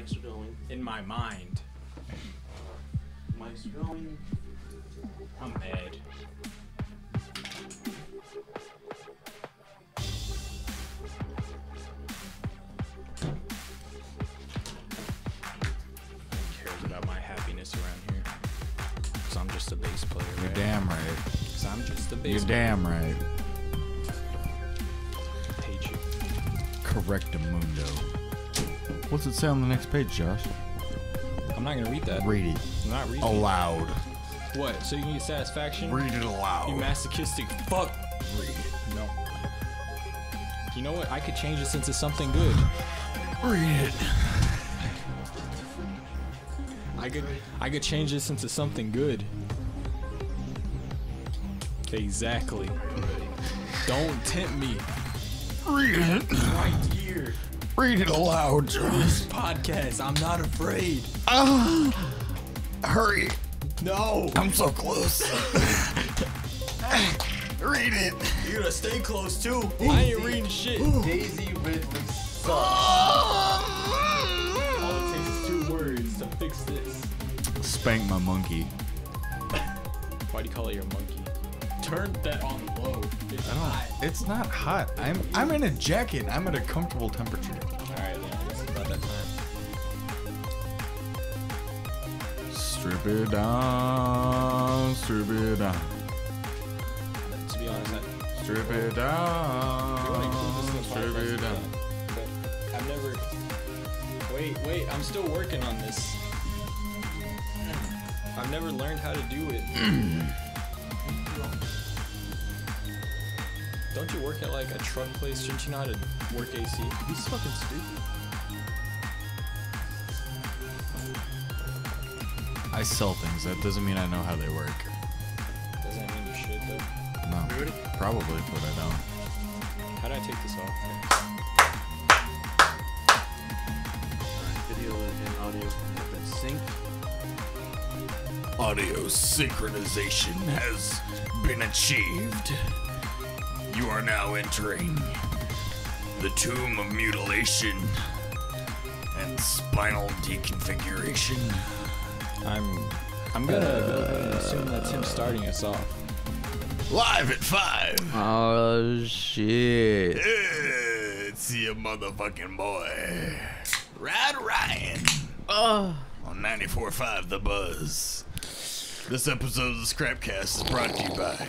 Mics are going. In my mind. Mics are going. I'm mad. Who cares about my happiness around here? Because I'm just a bass player. You're right? damn right. Because I'm just a bass You're player. damn right. I hate you. Correctamundo. What's it say on the next page, Josh? I'm not going to read that. Read it. I'm not reading Aloud. it. What? So you can get satisfaction? Read it aloud. You masochistic fuck. Read it. No. You know what? I could change this into something good. Read it. I could change this into something good. Exactly. Don't tempt me. Read it. Right here. Read it aloud, Josh. This podcast. I'm not afraid. Hurry. No. I'm so close. Read it. You gotta stay close too. I ain't reading shit. Daisy Ridley sucks. All it takes is 2 words to fix this. Spank my monkey. Why do you call it your monkey? Turn that on low. It's hot. It's not hot. I'm in a jacket. I'm at a comfortable temperature. Alright, then. It's about that time. Strip it down. Strip it down. To be honest, I Strip it want to include down. this in the Strip podcast, it down. but I've never. Wait, I'm still working on this. I've never learned how to do it. Don't you work at like a truck place? Shouldn't you know how to work AC? He's fucking stupid. I sell things. That doesn't mean I know how they work. Doesn't that mean you should though? No. Probably, but I don't. How do I take this off? Video and audio have been synced. Audio synchronization has been achieved. You are now entering the tomb of mutilation and spinal deconfiguration. I'm gonna go ahead and assume that's him starting us off. Live at 5. Oh shit. It's your motherfucking boy, Rad Ryan, Oh. on 94.5 The Buzz. This episode of the Scrapcast is brought to you by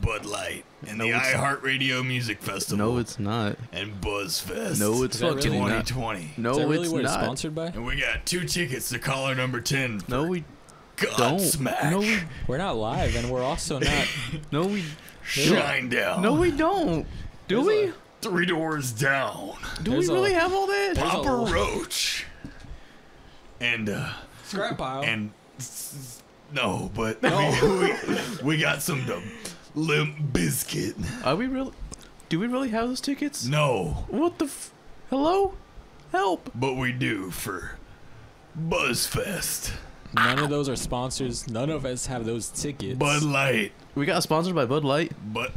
Bud Light and the iHeartRadio Music Festival. No, it's not. And BuzzFest. No, it's Is that fucking really not. 2020. No, Is that really it's what it's not. sponsored by? And we got 2 tickets to caller number 10. For No, we don't. Godsmack. No, we. We're not live, and we're also not. No, we. Shine down. No, we don't. Do There's we? 3 doors down. Do we there's really a- have all that? there's a Papa lot. Roach. And Scrap pile. and no, but we got some Limp Bizkit. Are we really? Do we really have those tickets? No, What the? Hello? Help! but we do for BuzzFest. None of those are sponsors. None of us have those tickets. Bud Light. We got sponsored by Bud Light. But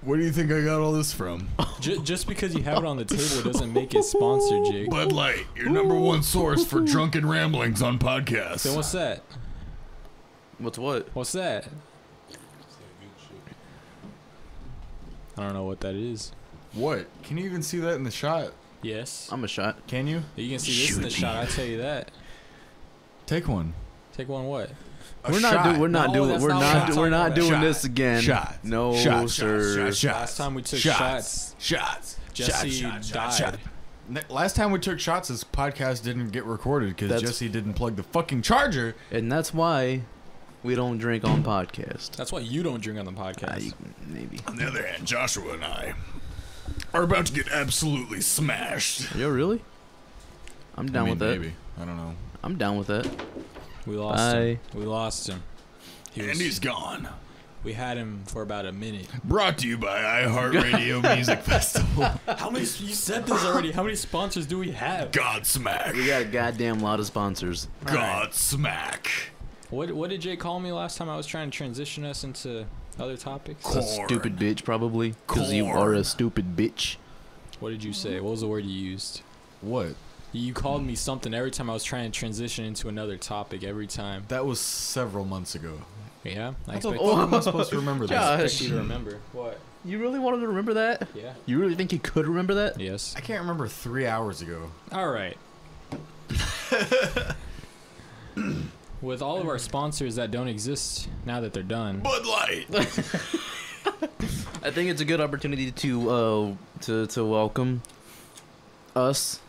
where do you think I got all this from? Just because you have it on the table doesn't make it sponsored, Jake. Bud Light, your number 1 source for drunken ramblings on podcasts. So what's that? What's what? What's that? I don't know what that is. What? Can you even see that in the shot? Yes. I'm a shot. Can you? You can see this in the Shoot shot. me. I tell you that. Take one. Take one. What? A We're shot. not. We're not No, doing. that's We're not what not. I'm We're talking not about. doing Shot. this again. Shot. No, Shot, sir. Shot. Last time we took shots. Jesse died. Last time we took shots, this podcast didn't get recorded because That's- Jesse didn't plug the fucking charger. And that's why we don't drink on podcast. That's why you don't drink on the podcast. Maybe. On the other hand, Joshua and I are about to get absolutely smashed. Yo, really? I'm down with that. Maybe. I don't know. I'm down with that. We lost Bye. him. We lost him. And he's gone. We had him for about a minute. Brought to you by iHeartRadio Music Festival. How many? You said this already. How many sponsors do we have? Godsmack. We got a goddamn lot of sponsors. Godsmack. What did Jay call me last time? I was trying to transition us into other topics. Corn. A stupid bitch, probably. Because you Corn. are a stupid bitch. What did you say? What was the word you used? What? You called me something every time I was trying to transition into another topic. Every time. That was several months ago. Yeah, I How the expect, fuck am I supposed to remember that? I Josh. expect you to remember. What? You really wanted to remember that? Yeah. You really think you could remember that? Yes. I can't remember 3 hours ago. All right. With all of our sponsors that don't exist now that they're done. Bud Light. I think it's a good opportunity to welcome us,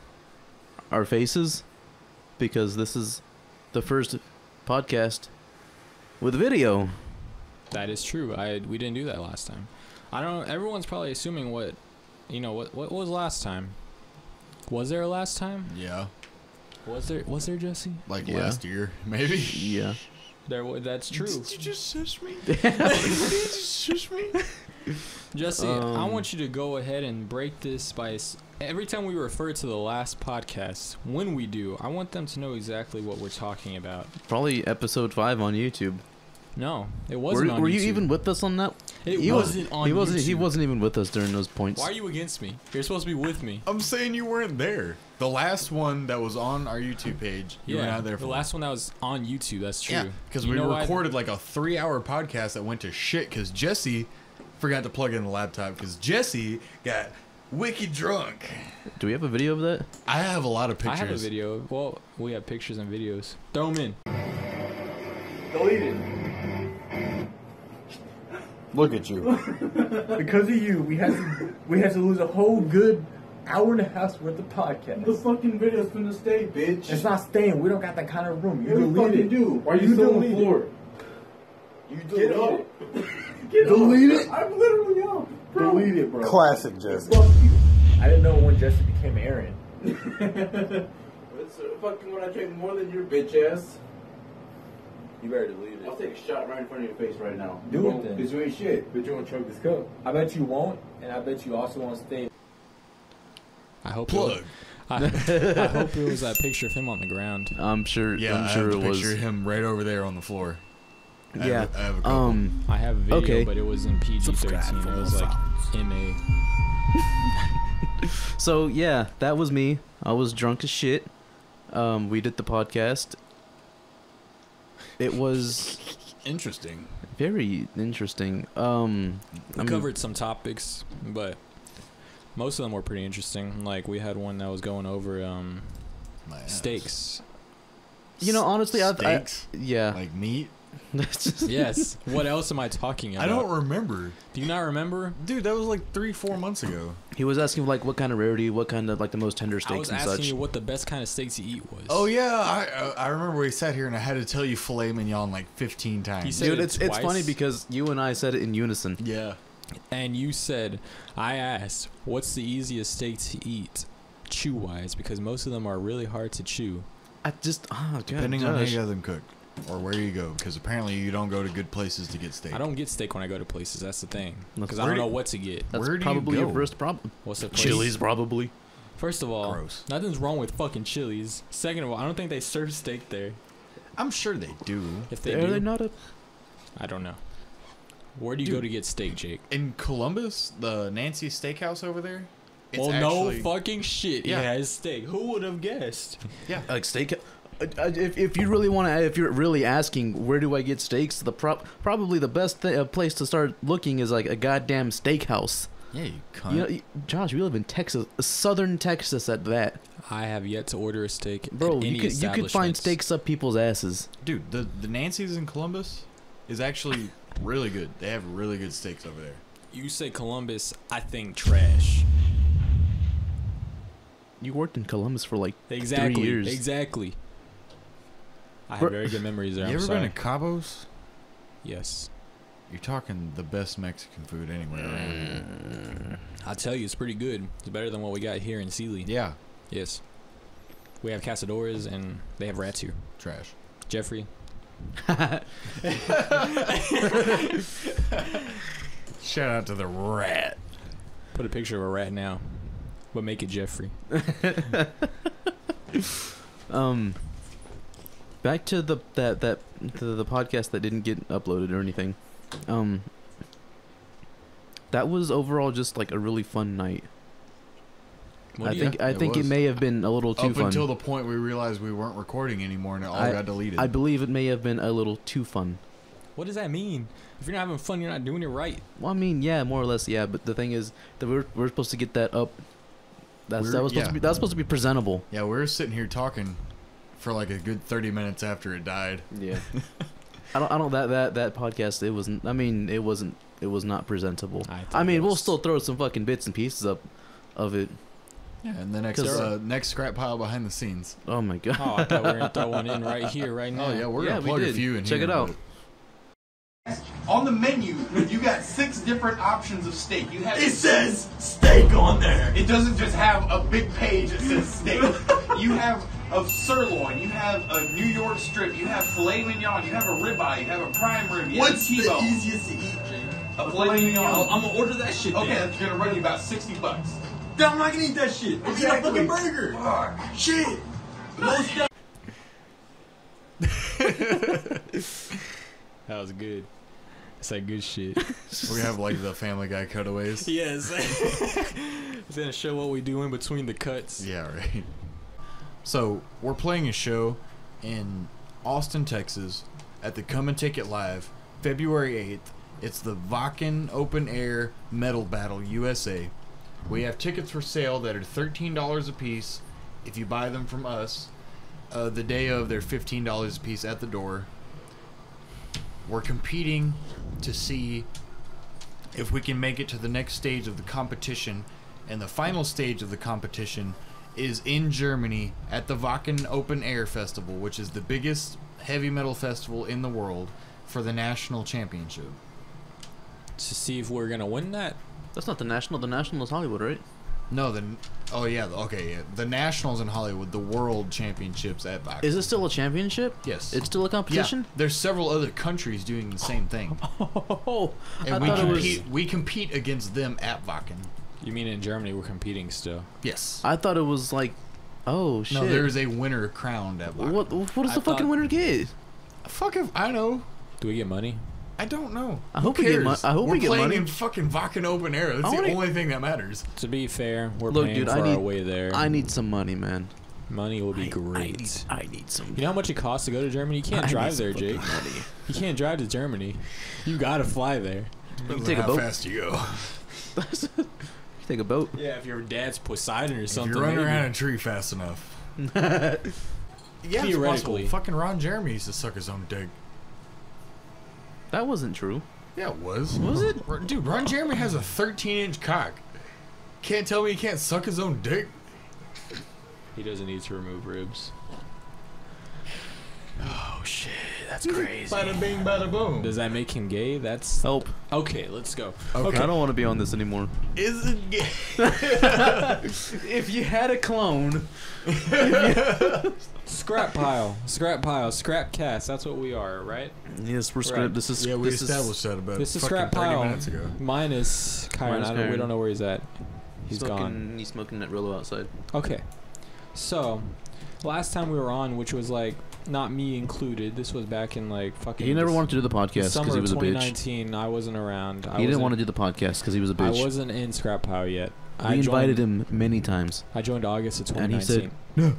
our faces, because this is the first podcast with video. That is true. We didn't do that last time. I don't know. Everyone's probably assuming what was last time. Was there a last time? Yeah. Was there, Jesse? Like Yeah. last year, maybe. Yeah. That's true. Did you just shush me? Did you just shush me? Jesse, I want you to go ahead and break this by every time we refer to the last podcast. When we do, I want them to know exactly what we're talking about. Probably episode 5 on YouTube. No, it wasn't on YouTube. Were you even with us on that? It wasn't on YouTube. He wasn't even with us during those points. Why are you against me? You're supposed to be with me. I'm saying you weren't there. The last one that was on our YouTube page, you were not there for. The last one that was on YouTube, that's true. Yeah, because we recorded like a 3-hour podcast that went to shit because Jesse forgot to plug in the laptop because Jesse got wicked drunk. Do we have a video of that? I have a lot of pictures. I have a video. Well, we have pictures and videos. Throw them in. Delete it. Look at you. Because of you, we had to lose a whole good hour and a half's worth of podcast. The fucking video's gonna stay, bitch. It's not staying. We don't got that kind of room. You Yeah, we delete fucking it. do. Why are you still on the delete floor? You Get delete up. it. Get Delete up. it. I'm literally up. Bro. Delete it, bro. Classic Jesse. Fuck you. I didn't know when Jesse became Aaron. It's fucking when I drink more than your bitch ass. You better delete it. I'll take a shot right in front of your face right now. Do it then. Because you ain't shit. But you won't choke this cup. I bet you won't, and I bet you also won't stay. I hope Plug. I hope it was that picture of him on the ground. I'm sure. Yeah, I'm I sure have it the was. picture of him right over there on the floor. Yeah. I have a couple. I have a video, Okay. but it was in PG-13. It was like MA. So yeah, that was me. I was drunk as shit. We did the podcast. It was Interesting. very interesting. We covered some topics, but most of them were pretty interesting. Like we had one that was going over My ass. steaks. You know, honestly, Steaks? yeah. Like meat? Yes. What else am I talking about? I don't remember. Do you not remember? Dude, that was like 3-4 months ago. He was asking like what kind of rarity, what kind of like the most tender I steaks was and asking such. you what the best kind of steak to eat was. Oh yeah, I remember we sat here and I had to tell you filet mignon like 15 times. You said Dude, it it's twice. funny because you and I said it in unison. Yeah. And you said, I asked, what's the easiest steak to eat, chew-wise? Because most of them are really hard to chew. I just God, Depending on how Josh. you have them cooked. Or where you go, because apparently you don't go to good places to get steak. I don't get steak when I go to places. That's the thing. Because I Where don't do- know what to get. That's Where do you probably your go? first problem. What's the place? Chili's probably. First of all, Gross. nothing's wrong with fucking Chili's. Second of all, I don't think they serve steak there. I'm sure they do. If they Are do, they not a? I don't know. Where do you go to get steak, Jake? In Columbus, the Nancy Steakhouse over there. It's Well, actually, no fucking shit. Yeah. It has steak. Who would have guessed? Like steak. If you really want to, if you're really asking where do I get steaks, probably the best place to start looking is like a goddamn steakhouse. Yeah, you cunt. You know, Josh, we live in Texas, southern Texas at that. I have yet to order a steak. Bro, at any you could find establishments. steaks up people's asses. Dude, the Nancy's in Columbus is actually really good. They have really good steaks over there. You say Columbus, I think trash. You worked in Columbus for like Exactly. 3 years. Exactly. I Bro- have very good memories there. You I'm ever sorry. been to Cabos? Yes. You're talking the best Mexican food anywhere around. I'll tell you, it's pretty good. It's better than what we got here in Sealy. Yeah, Yes. We have Casadores, and they have rats here. trash. Jeffrey. Shout out to the rat. Put a picture of a rat now, but make it Jeffrey. Back to the podcast that didn't get uploaded or anything. That was overall just like a really fun night. I think it may have been a little too up fun. until the point we realized we weren't recording anymore and it all got deleted. I believe it may have been a little too fun. What does that mean? If you're not having fun, you're not doing it right. Well, I mean, yeah, more or less, yeah. But the thing is that we're supposed to get that up. That's supposed to be presentable. Yeah, we were sitting here talking for like a good 30 minutes after it died. Yeah. I don't that podcast. It wasn't. I mean, it wasn't. It was not presentable. I mean, we'll still throw some fucking bits and pieces up of it. Yeah, and the next scrap pile behind the scenes. Oh my god. Oh, I thought we were gonna throw one in right here, right now. Oh yeah, we're gonna plug a few in. Check here, it out. On the menu, you got 6 different options of steak. You have It says steak on there. It doesn't just have a big page that says steak. You have a sirloin, you have a New York strip, you have filet mignon, you have a ribeye, you have a prime rib, you What's have a the T-bone. easiest to eat, Jay? A filet mignon. I'm gonna order that shit. Okay, then. that's gonna run you about $60. Then I'm not gonna eat that shit. I'm gonna eat a fucking burger. Shit. That was good. It's like good shit. We have like the Family Guy cutaways. Yes. It's gonna show what we do in between the cuts. Yeah, right. So we're playing a show in Austin, Texas, at the Come and Take It Live, February 8th. It's the Vakken Open Air Metal Battle USA. We have tickets for sale that are $13 a piece if you buy them from us. The day of, they're $15 a piece at the door. We're competing to see if we can make it to the next stage of the competition, and the final stage of the competition is in Germany at the Wacken Open Air Festival, which is the biggest heavy metal festival in the world, for the national championship. To see if we're gonna win that. That's not the national. The national is Hollywood, right? No, the nationals in Hollywood, the world championships at Wacken. Is it still a championship? Yes. It's still a competition? Yeah, there's several other countries doing the same thing. Oh, And I thought it was. we compete against them at Wacken. You mean in Germany we're competing still? Yes. I thought it was like, oh shit. No, there's a winner crowned at Wacken. What does the fucking winner get? Fuck if I know. Do we get money? I don't know. I hope we get money. I hope We're we get playing money. in fucking Wacken Open Air. That's I the wanna- only thing that matters. To be fair, we're Look, paying dude, for I our need- way there. I need some money, man. Money will be great. I need some. You know how much it costs to go to Germany? You can't I drive need there, some Jake. fucking money. You can't drive to Germany. You gotta fly there. You can take a How boat. fast you go. You take a boat. Yeah, if your dad's Poseidon or If something. you're running maybe. around a tree fast enough. Yeah, it's Theoretically. possible. Fucking Ron Jeremy used to suck his own dick. That wasn't true. Yeah, it was. Was it? Dude, Ron Jeremy has a 13-inch cock. Can't tell me he can't suck his own dick. He doesn't need to remove ribs. Oh shit, that's crazy. Bada bing, bada boom. Does that make him gay? That's Help. okay. Let's go. Okay. I don't want to be on this anymore. Is it gay? If you had a clone, Scrap pile, scrap cast. That's what we are, right? yes, we're Right. script. This is Yeah, we this established that about This is fucking scrap 30 pile. minutes ago. Minus Kyron. Minus We Kyron. don't know where he's at. He's smoking, gone. He's smoking that Rillo outside. Okay. So, last time we were on, which was like not me included. This was back in like fucking. He never wanted to do the podcast because summer he of was a bitch. 2019. I wasn't around. He didn't want to do the podcast because he was a bitch. I wasn't in Scrap Pile yet. We invited him many times. I joined August of And he 2019. said, "No."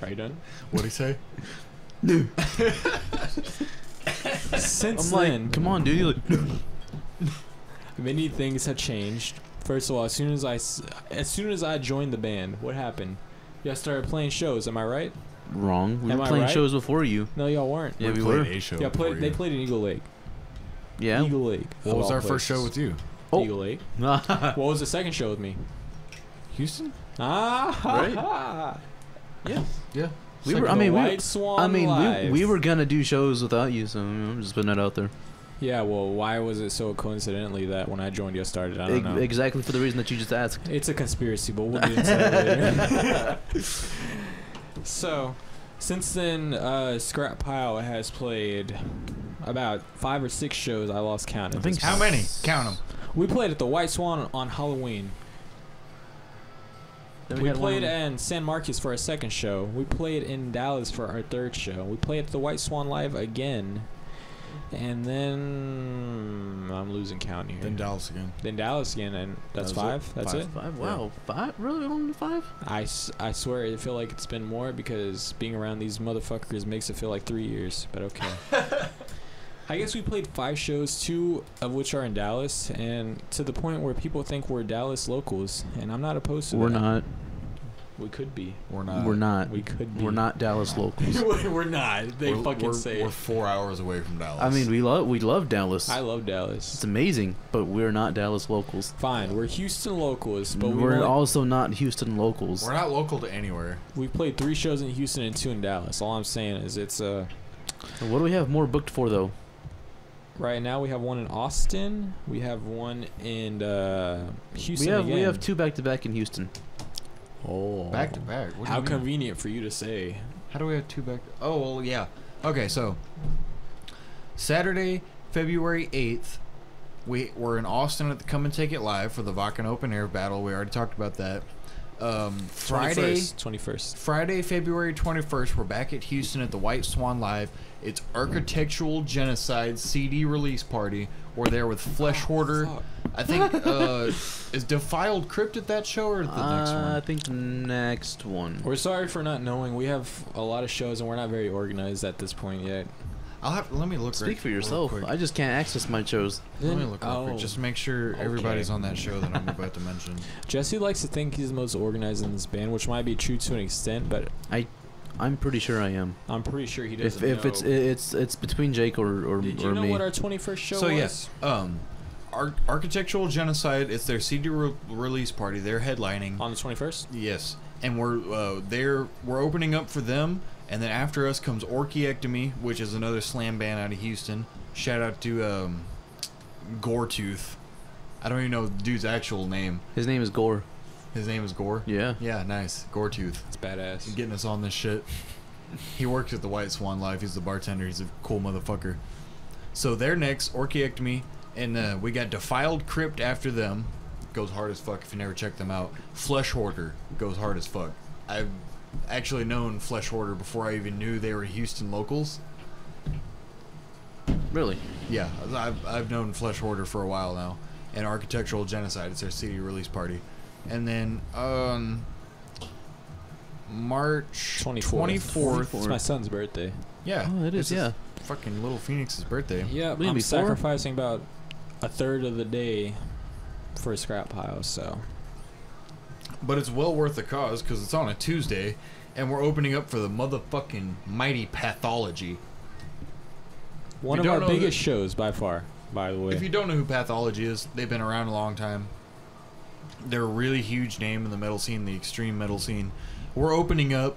Are you done? What'd he say? Since I'm then, like, come on, dude. You're like, "No." many things have changed. First of all, as soon as I joined the band, what happened? Y'all started playing shows. Am I right? Wrong. We Am were I playing right? shows before you. No, y'all weren't. Yeah, we played were. a show. Yeah, before they you. played in Eagle Lake. Yeah. Eagle Lake. What of was all our first show places. with you? Oh. Eagle Lake. What was the second show with me? Houston? Ah, Yeah. Yeah. We were. The I mean, White Swan Live. we were gonna do shows without you, so I'm just putting that out there. Yeah, well, why was it so coincidentally that when I joined you started? I don't know. Exactly for the reason that you just asked. It's a conspiracy, but we'll get into that later. So, since then, Scrap Pile has played about 5 or 6 shows. I lost count. I think How many? Count them. We played at the White Swan on Halloween. Then We had played one- in San Marcos for our second show. We played in Dallas for our third show. We played at the White Swan Live again. And then I'm losing count here. Then Dallas again. Then Dallas again, and that's That was 5. That's it. 5. Wow, 5? Really? Only 5? I swear I feel like it's been more because being around these motherfuckers makes it feel like 3 years. But okay. I guess we played 5 shows, 2 of which are in Dallas, and to the point where people think we're Dallas locals, and I'm not opposed to We're that. not. We could be. We're not. We're not. We could be. We're not Dallas locals. We're not. They fucking say We're it. 4 hours away from Dallas. I mean, we love Dallas. I love Dallas. It's amazing, but we're not Dallas locals. Fine, we're Houston locals, but We're also not Houston locals. we're not local to anywhere. we played 3 shows in Houston and 2 in Dallas. All I'm saying is it's What do we have more booked for, though? right now we have one in Austin, we have one in Houston. We have 2 back-to-back in Houston. Oh, Back to back. What do how you mean? convenient for you to say. How do we have 2 back? Oh, well, yeah. Okay, so Saturday, February 8th, we're in Austin at the Come and Take It Live for the Vakken Open Air Battle. We already talked about that. Friday, 21st. Friday, February 21st, we're back at Houston at the White Swan Live. It's Architectural Genocide CD release party. We're there with Flesh Hoarder. fuck. I think is Defiled Crypt at that show or the next I one? think next one. We're sorry for not knowing. We have a lot of shows and we're not very organized at this point yet. Let me look. Speak for real yourself. quick. I just can't access my shows. Let me look real quick, Oh. just to make sure Okay. everybody's on that show that I'm about to mention. Jesse likes to think he's the most organized in this band, which might be true to an extent, but I'm pretty sure I am. I'm pretty sure he If doesn't if know. it's between Jake or Did you know me. what our 21st show So was? yes, Architectural Genocide. It's their CD release party. They're headlining. On the 21st? Yes, and we're opening up for them, and then after us comes Orchiectomy, which is another slam band out of Houston. Shout out to Goretooth. I don't even know the dude's actual name. His name is Gore. His name is Gore. Yeah. Yeah, nice. Goretooth. It's badass. Getting us on this shit. He works at the White Swan Live. He's the bartender. He's a cool motherfucker. So they're next, Orchiectomy, and we got Defiled Crypt after them. Goes hard as fuck if you never check them out. Flesh Hoarder goes hard as fuck. I've actually known Flesh Hoarder before I even knew they were Houston locals. Really? Yeah, I've known Flesh Hoarder for a while now. And Architectural Genocide, it's their CD release party. And then March 24th. It's my son's birthday. Yeah. Oh, it is, this yeah. Fucking little Phoenix's birthday. Yeah, Maybe I'm 4? sacrificing about a third of the day for a scrap pile, so. But it's well worth the cause because it's on a Tuesday, and we're opening up for the motherfucking mighty Pathology. One you of don't our know biggest shows by far, by the way. If you don't know who Pathology is, they've been around a long time. They're a really huge name in the metal scene, the extreme metal scene. We're opening up.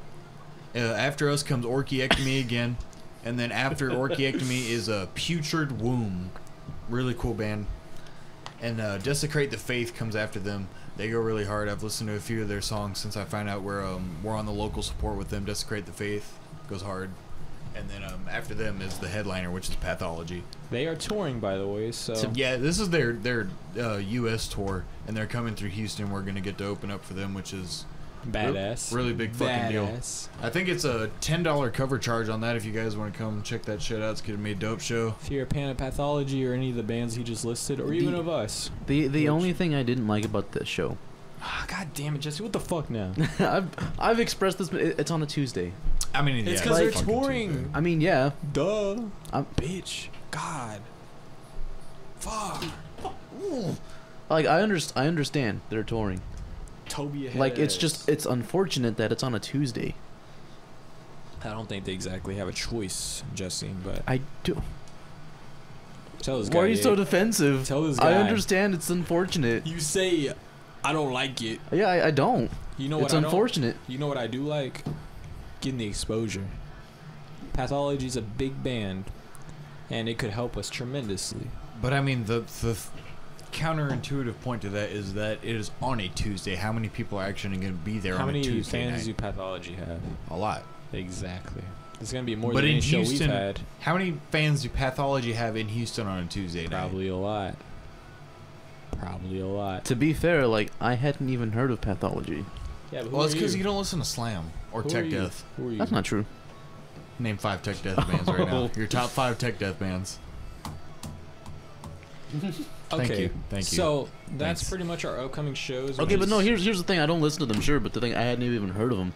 After us comes Orchiectomy again, and then after Orchiectomy is a Putrid Womb. Really cool band. And Desecrate the Faith comes after them. They go really hard. I've listened to a few of their songs since I found out we're on the local support with them. Desecrate the Faith goes hard. And then after them is the headliner, which is Pathology. They are touring, by the way, so. Yeah, this is their U.S. tour, and they're coming through Houston. We're going to get to open up for them, which is Badass. really big fucking deal. Badass. I think it's a $10 cover charge on that if you guys want to come check that shit out. It's going to be a dope show. If you're a fan of Pathology or any of the bands he just listed, or even of us. The only thing I didn't like about this show, Ah, God damn it, Jesse, what the fuck now? I've expressed this. It's on a Tuesday. I mean, It's yeah, because they're fucking touring. Tuesday. I mean, yeah. Duh. I'm- Bitch. God. Fuck. Like I understand they're touring. Toby Like it's Hess. it's unfortunate that it's on a Tuesday. I don't think they exactly have a choice, Jesse, but I do. tell this guy. Why are you so yeah. defensive? Tell this I guy. understand it's unfortunate. You say, I don't like it. Yeah, I don't. You know what It's I don't? unfortunate. You know what I do like? Getting the exposure. Pathology's a big band, and it could help us tremendously. But I mean, the counterintuitive point to that is that it is on a Tuesday. How many people are actually going to be there How on a many Tuesday fans do night? Pathology have? A lot. Exactly. It's gonna be more But than in any show Houston, we've had. how many fans do Pathology have in Houston on a Tuesday night? Probably a lot. Probably a lot. To be fair, like I hadn't even heard of Pathology. Yeah, but Well, it's because you don't listen to Slam or Who are Tech you? Death. Who are you? That's not true. Name 5 Tech Death bands right now. Oh. Your top 5 Tech Death bands. Okay. Thank you. So that's Thanks. pretty much our upcoming shows. Okay, which but no. is- Here's the thing. I don't listen to them, sure, but the thing I hadn't even heard of them.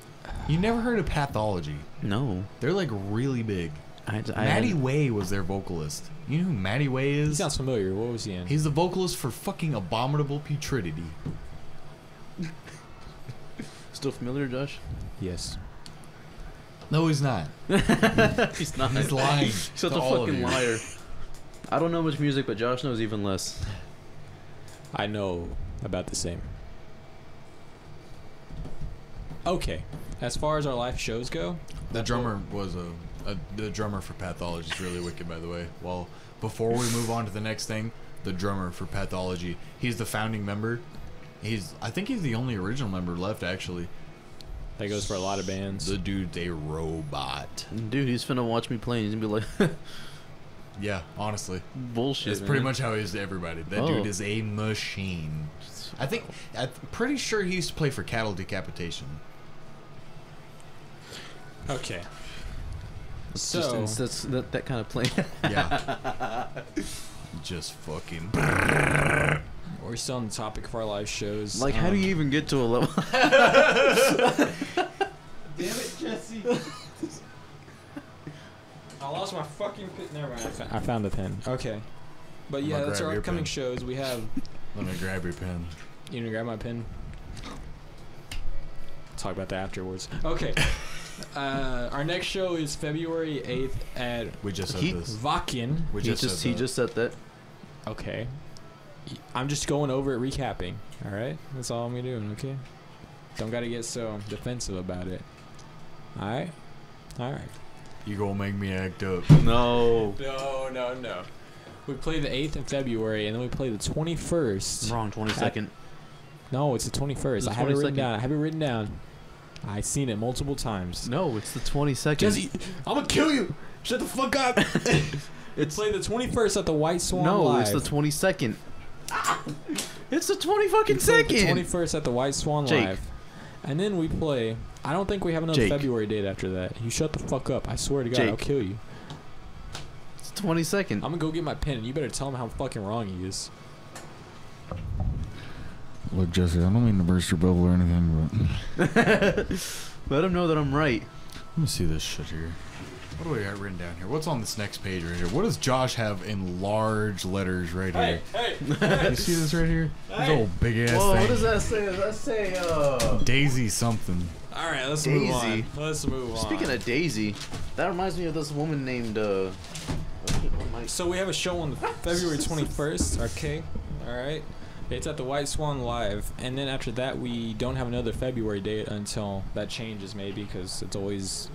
You never heard of Pathology? No. They're like really big. I Maddie Way was their vocalist. You know who Maddie Way He is? sounds familiar. What was he in? He's the vocalist for fucking Abominable Putridity. Still familiar, Josh? Yes. No, he's not. He's not. He's lying. Such to a all of fucking you. liar. I don't know much music, but Josh knows even less. I know about the same. Okay. As far as our live shows go, The that's drummer was the drummer for Pathology is really wicked, by the way. Well, before we move on to the next thing, the drummer for Pathology, he's the founding member. I think he's the only original member left, actually. that goes for a lot of bands. The dude's a robot. Dude, he's finna watch me play and he's gonna be like, Yeah, honestly, bullshit. that's pretty much how he is to everybody. That Oh. dude is a machine. I'm pretty sure he used to play for Cattle Decapitation. Okay. It's So just, it's that kind of play. Yeah. Just fucking. we're still on the topic of our live shows. Like, how do you even get to a level? Damn it, Jesse. I lost my fucking pen. Never mind. I found the pen. Okay. But I'm yeah, gonna that's grab our your upcoming pen. shows. We have. Let me grab your pen. You gonna grab my pen? Talk about that afterwards. Okay. Our next show is February 8th at We just said He- this. Vakin. We he just said that. just said that. Okay. I'm just going over it, recapping. All right, that's all I'm doing. Okay. Don't gotta get so defensive about it. All right. All right. You gonna make me act up. No. No. We play the 8th in February, and then we play the 21st. Wrong. 22nd. No, it's the 21st. The I have it written 22nd. down. I have it written down. I've seen it multiple times. No, it's the 22nd. Jesse, I'm gonna kill you. Shut the fuck up. It's Play the 21st at the White Swan no, Live. it's the 22nd. It's the 20 We fucking play the second. 21st at the White Swan Jake. Live. And then we play. I don't think we have another Jake. February date after that. You shut the fuck up. I swear to God, I'll Jake. kill you. It's the 22nd. I'm gonna go get my pen, and you better tell him how fucking wrong he is. Look, Jesse, I don't mean to burst your bubble or anything, but Let him know that I'm right. let me see this shit here. What do we got written down here? What's on this next page right here? What does Josh have in large letters right here? hey. You see this right here? This old big ass Whoa, thing. what does that say? Does that say, Daisy something. All right, let's move on. Daisy. Let's move on. Speaking of Daisy, that reminds me of this woman named, So we have a show on February 21st. Okay. All right. It's at the White Swan Live, and then after that we don't have another February date until that changes, maybe, because it's always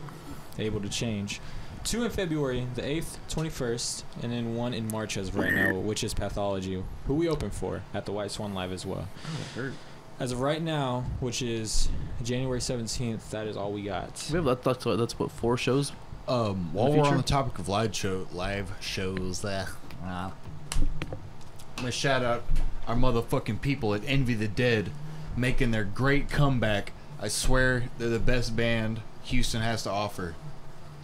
able to change. 2 in February, the 8th, 21st, and then 1 in March as of right now, which is Pathology, who we open for at the White Swan Live as well. As of right now, which is January 17th, that is all we got. we have, that's what, 4 shows? While The we're future? on the topic of live shows, I'm gonna shout out our motherfucking people at Envy the Dead, making their great comeback. I swear they're the best band Houston has to offer.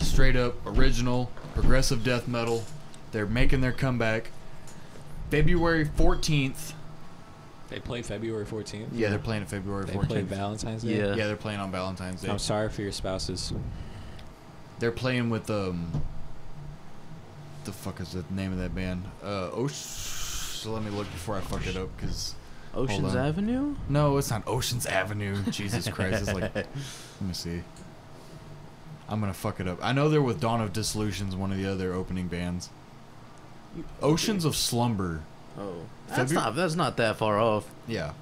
Straight up original progressive death metal. They're making their comeback. February 14th. They play February 14th. Yeah, they're playing it February They 14th. play Valentine's Day. Yeah. Yeah, they're playing on Valentine's Day. I'm sorry for your spouses. They're playing with the fuck is the name of that band? So let me look before I fuck it up, cause Oceans on. Avenue? no, it's not Ocean's Avenue. Jesus Christ, it's like, let me see. I'm gonna fuck it up. I know they're with Dawn of Dissolution's one of the other opening bands. Oceans of Slumber. Oh. February- That's not that far off. Yeah,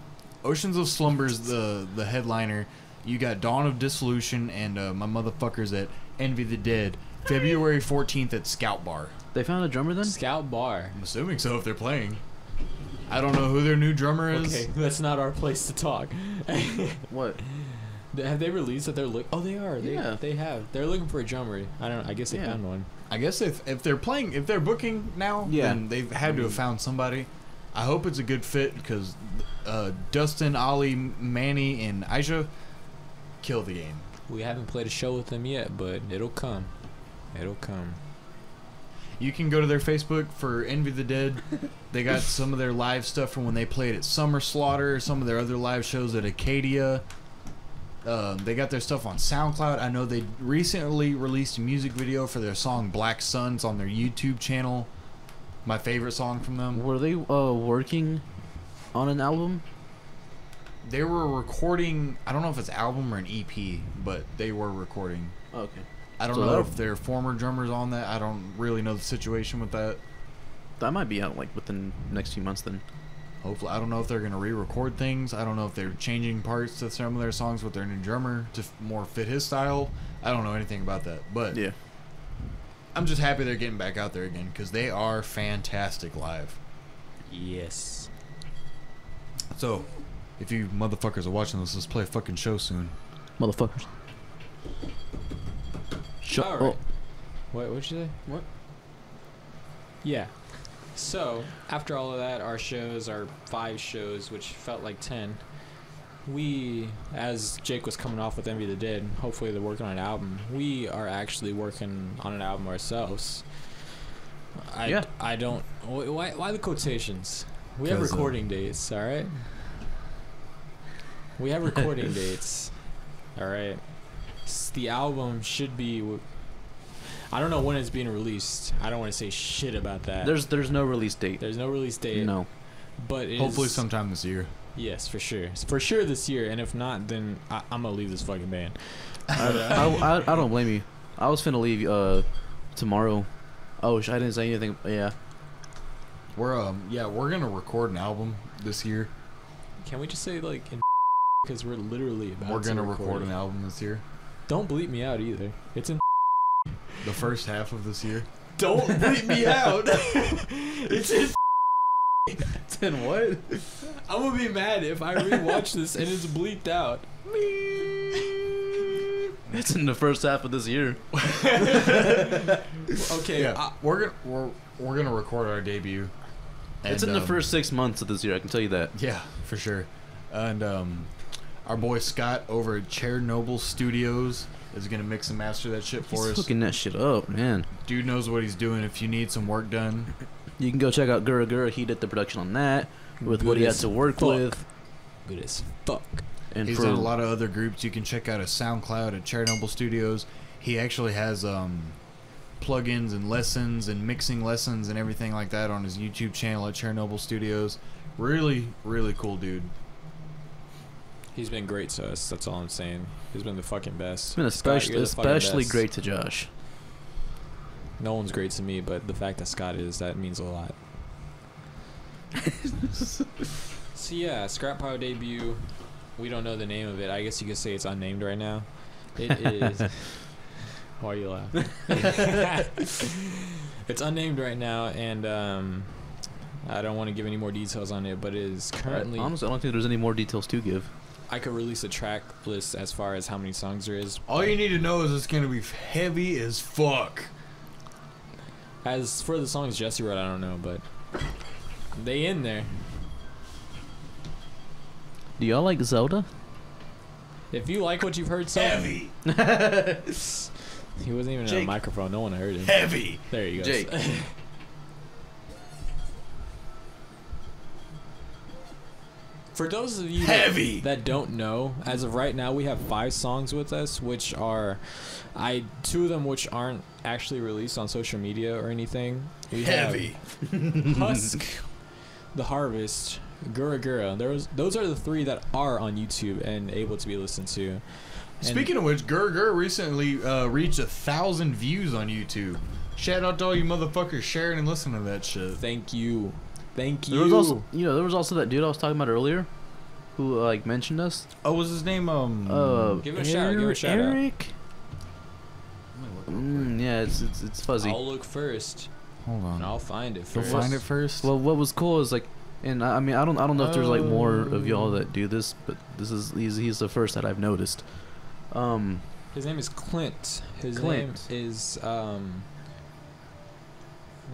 Oceans of Slumber's the headliner. You got Dawn of Dissolution and my motherfuckers at Envy the Dead. February 14th at Scout Bar. They found a drummer then? Scout Bar. I'm assuming so if they're playing. I don't know who their new drummer is. Okay, that's not our place to talk. What? Have they released that they're look? Oh, they are. Yeah. They have. They're looking for a drummer. I don't know. I guess they Yeah. found one. I guess if they're playing, if they're booking now, Yeah. then they've had to have found somebody. I hope it's a good fit because Dustin, Ali, Manny, and Aisha kill the game. We haven't played a show with them yet, but it'll come. It'll come. You can go to their Facebook for Envy the Dead. They got some of their live stuff from when they played at Summer Slaughter, some of their other live shows at Acadia. They got their stuff on SoundCloud. I know they recently released a music video for their song Black Suns on their YouTube channel. My favorite song from them. Were they working on an album? They were recording, I don't know if it's album or an EP, but they were recording. Okay. I don't know if their former drummer's on that. I don't really know the situation with that. That might be out like within the next few months then. Hopefully. I don't know if they're going to re-record things. I don't know if they're changing parts to some of their songs with their new drummer to more fit his style. I don't know anything about that. But yeah, I'm just happy they're getting back out there again because they are fantastic live. Yes. So, if you motherfuckers are watching this, let's play a fucking show soon. Motherfuckers. Shut All right. up. What'd you say? What? Yeah. So, after all of that, our 5 shows, which felt like 10, we, as Jake was coming off with Envy the Dead, hopefully they're working on an album, we are actually working on an album ourselves. I don't... Why the quotations? We have recording dates, alright? We have recording dates, alright? The album should be... I don't know when it's being released. I don't want to say shit about that. There's no release date. There's no release date. No. But Hopefully sometime this year. Yes, for sure. For sure this year. And if not, then I'm going to leave this fucking band. I don't blame you. I was finna leave tomorrow. Oh, I didn't say anything. Yeah. We're gonna record an album this year. Can we just say like because we're literally about We're to gonna record an album this year. Don't bleep me out either. It's in The first half of this year. Don't bleep me out. It's in It's in what? I'm gonna be mad if I rewatch this and it's bleeped out. It's in the first half of this year. Okay, Yeah, we're gonna record our debut. It's in the first 6 months of this year. I can tell you that. Yeah, for sure. And our boy Scott over at Chernobyl Studios is gonna mix and master that shit for He's us. hooking that shit up, man. Dude knows what he's doing. If you need some work done, You can go check out Gura Gura. He did the production on that with Good what he had as to work fuck. with. Good as fuck. And he's for on a lot of other groups. You can check out his SoundCloud at Chernobyl Studios. He actually has plugins and lessons and mixing lessons and everything like that on his YouTube channel at Chernobyl Studios. Really, really cool dude. He's been great to us. That's all I'm saying. He's been the fucking best. it's been Scott, you're the fucking especially best. great to Josh. No one's great to me, but the fact that Scott is, that means a lot. So yeah, Scrap Pile debut. We don't know the name of it. I guess you could say it's unnamed right now. It is. Why are you laughing? It's unnamed right now, and I don't want to give any more details on it, but it is currently... Honestly, I don't think there's any more details to give. I could release a track list as far as how many songs there is. All you need to know is it's gonna be heavy as fuck. As for the songs Jesse wrote, I don't know, but they in there. Do y'all like Zelda? If you like what you've heard, so Heavy. he wasn't even on a Jake. microphone. No one heard him. Heavy. There you go. Jake. For those of you Heavy. that don't know, as of right now, we have 5 songs with us, which are, 2 of them which aren't actually released on social media or anything. We Heavy. have Husk, The Harvest, Gura Gura. Those are the 3 that are on YouTube and able to be listened to. And Speaking of which, Gur recently reached 1,000 views on YouTube. Shout out to all you motherfuckers sharing and listening to that shit. thank you. Thank you. There was also, there was also that dude I was talking about earlier, who like mentioned us. Oh, was his name Give him a shout out, give him a shout out. Eric. Yeah, it's fuzzy. I'll look first, Hold and on. I'll find it You'll first. find it first. Well, what was cool is like, and I mean, I don't know if there's like more of y'all that do this, but he's the first that I've noticed. His name is Clint. His Clint. name is Let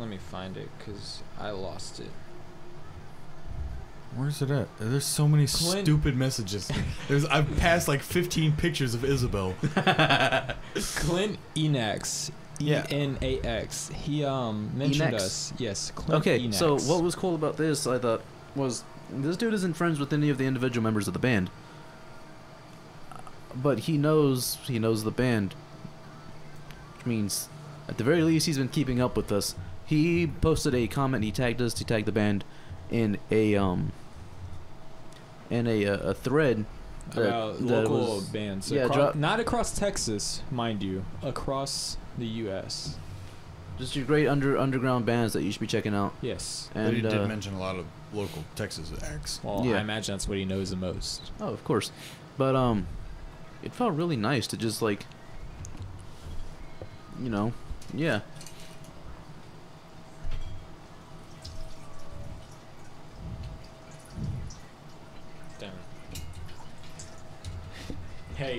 me find it because I lost it. Where's it at? There's so many Clint- stupid messages. I've passed like 15 pictures of Isabel. Clint Enax. Yeah. ENAX. He mentioned Enax? us. Yes. Clint Okay, Enax. so what was cool about this, I thought, was this dude isn't friends with any of the individual members of the band, but he knows the band, which means at the very least he's been keeping up with us. He posted a comment. He tagged us. He tagged the band in a thread about that local was- bands. yeah, Not across Texas, mind you. Across the U.S. just your great underground bands that you should be checking out. Yes. But he And did mention a lot of local Texas acts. Well, Yeah. I imagine that's what he knows the most. oh, of course, but it felt really nice to just like, yeah. Damn. Hey